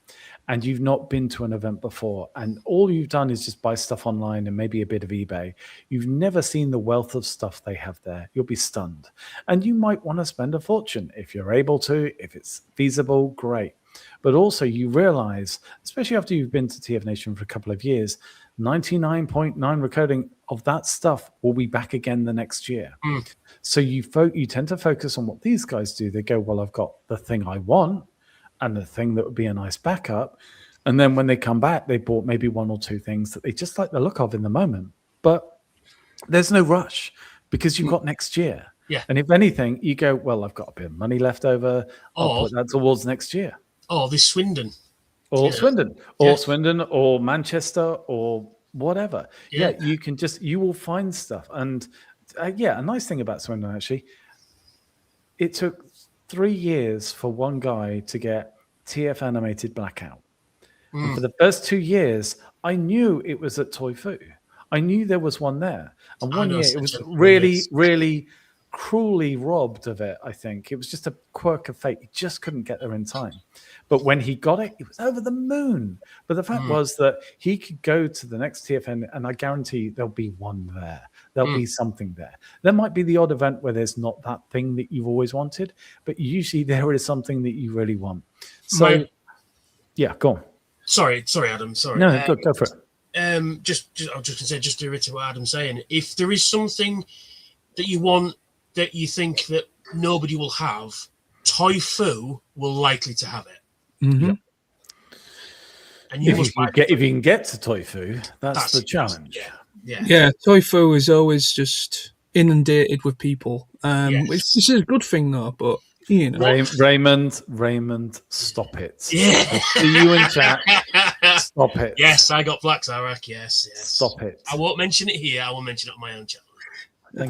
and you've not been to an event before, and all you've done is just buy stuff online and maybe a bit of eBay, you've never seen the wealth of stuff they have there. You'll be stunned, and you might want to spend a fortune if you're able to, if it's feasible, great. But also you realize, especially after you've been to TFNation for a couple of years, 99.9 recoding of that stuff will be back again the next year. So you tend to focus on what these guys do. They go, well, I've got the thing I want and the thing that would be a nice backup. And then when they come back, they bought maybe one or two things that they just like the look of in the moment. But there's no rush because you've got next year. Yeah. And if anything, you go, well, I've got a bit of money left over. I'll put that towards next year. Oh, this Swindon. Or Swindon. Or Swindon or Manchester or whatever. Yeah, you will find stuff. And a nice thing about Swindon, actually, it took 3 years for one guy to get TF animated Blackout. And for the first 2 years, I knew it was at Toy Fu. I knew there was one there. And 1 year, it was really, really cruelly robbed of it, I think. It was just a quirk of fate. He just couldn't get there in time. But when he got it, it was over the moon. But the fact was that he could go to the next TFN, and I guarantee there'll be one there. There'll be something there. There might be the odd event where there's not that thing that you've always wanted, but usually there is something that you really want. So, go on. Sorry, Adam. Sorry. No, go for it. I was just going to say, just to reiterate what Adam's saying, if there is something that you want that you think that nobody will have, Toy Fu will likely to have it. Mm-hmm. And if you can get to Toy Fu, that's the challenge. Yeah, Toy Fu is always just inundated with people, which is a good thing though, but you know. Raymond, stop it. Yeah. I see you in chat. Stop it. Yes, I got Black Zarak. Yes. Stop it. I won't mention it here. I will mention it on my own channel.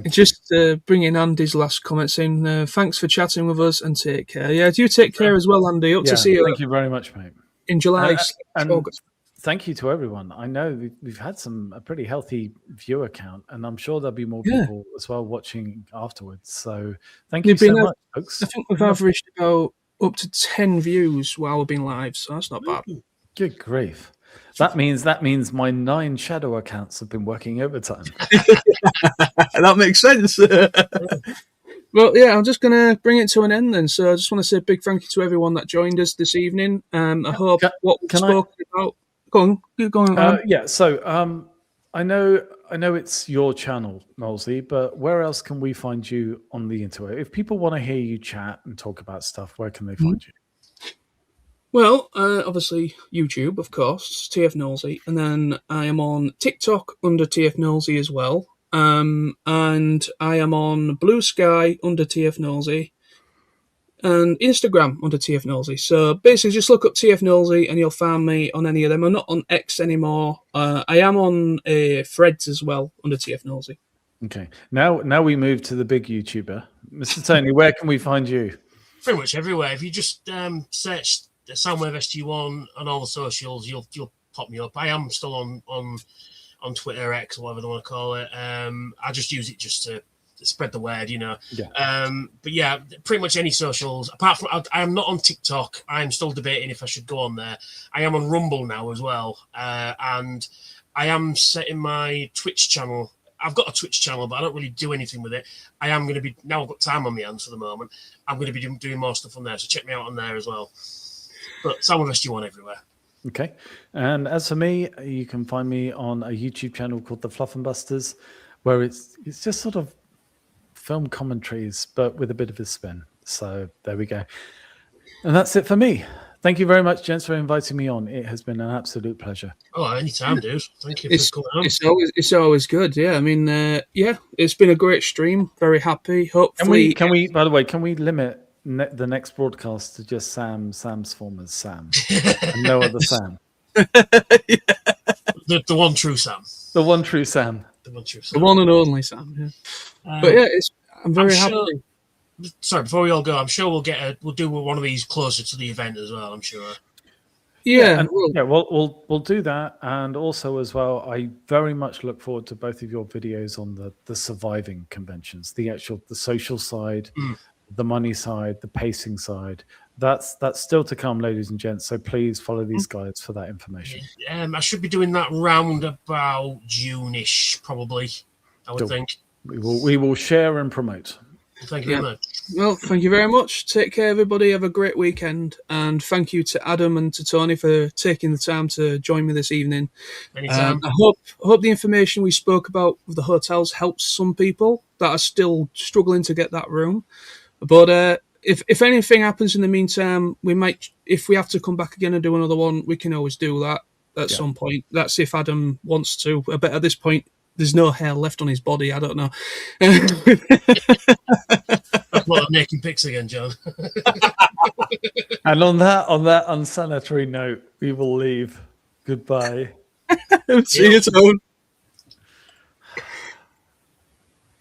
Just bring in Andy's last comment saying, thanks for chatting with us and take care. Yeah, do take care as well, Andy. To see you. Thank you very much, mate. In July. And thank you to everyone. I know we've had a pretty healthy viewer count, and I'm sure there'll be more people as well watching afterwards. So thank you so much, folks. I think we've averaged about up to 10 views while we've been live, so that's not bad. Good grief. That means my 9 shadow accounts have been working overtime. That makes sense. Well, I'm just going to bring it to an end then. So I just want to say a big thank you to everyone that joined us this evening. I hope what we've spoken about... Go on, keep going. I know it's your channel, Knowlesy, but where else can we find you on the internet? If people want to hear you chat and talk about stuff, where can they find you? Well, obviously YouTube, of course, TF Knowlesy, and then I am on TikTok under TF Knowlesy as well, and I am on Blue Sky under TF Knowlesy, and Instagram under TF Knowlesy. So basically, just look up TF Knowlesy and you'll find me on any of them. I'm not on X anymore. I am on Threads as well under TF Knowlesy. Okay, now we move to the big YouTuber, Mr. Tony. Where can we find you? Pretty much everywhere. If you just search SoundwaveSG1 on all the socials, you'll pop me up. I am still on Twitter, X, or whatever they want to call it. I just use it just to spread the word, you know. But yeah, pretty much any socials. Apart from, I am not on TikTok. I'm still debating if I should go on there. I am on Rumble now as well, and I am setting my Twitch channel. I've got a Twitch channel, but I don't really do anything with it. I am going to be, now I've got time on my hands for the moment, I'm going to be doing more stuff on there, so check me out on there as well. But SoundwaveSG1 everywhere. Okay. And as for me, you can find me on a YouTube channel called The Fluff and Busters, where it's just sort of film commentaries, but with a bit of a spin. So there we go. And that's it for me. Thank you very much, gents, for inviting me on. It has been an absolute pleasure. Oh, anytime, dude. Thank you for coming on. It's always good. Yeah, I mean, it's been a great stream. Very happy. Hopefully, can we? By the way, can we limit the next broadcast to just Sam's form as Sam, and no other Sam? The one true Sam. The one true Sam. The one true Sam. The one and only Sam. Yeah. But yeah, I'm very happy. Sorry, before we all go, I'm sure we'll do one of these closer to the event as well. I'm sure. Yeah, we'll do that, and also as well, I very much look forward to both of your videos on the surviving conventions, the social side, the money side, the pacing side. That's still to come, ladies and gents. So please follow these guides for that information. I should be doing that round about June-ish, probably. I would think we will share and promote. Thank you very much. Well, thank you very much. Take care, everybody. Have a great weekend. And thank you to Adam and to Tony for taking the time to join me this evening. Anytime. I hope the information we spoke about with the hotels helps some people that are still struggling to get that room. But if anything happens in the meantime, we might, if we have to come back again and do another one, we can always do that at some point. That's if Adam wants to. But at this point, there's no hair left on his body. I don't know. That's what I'm making pics again, John. And on that unsanitary note, we will leave. Goodbye. See you soon.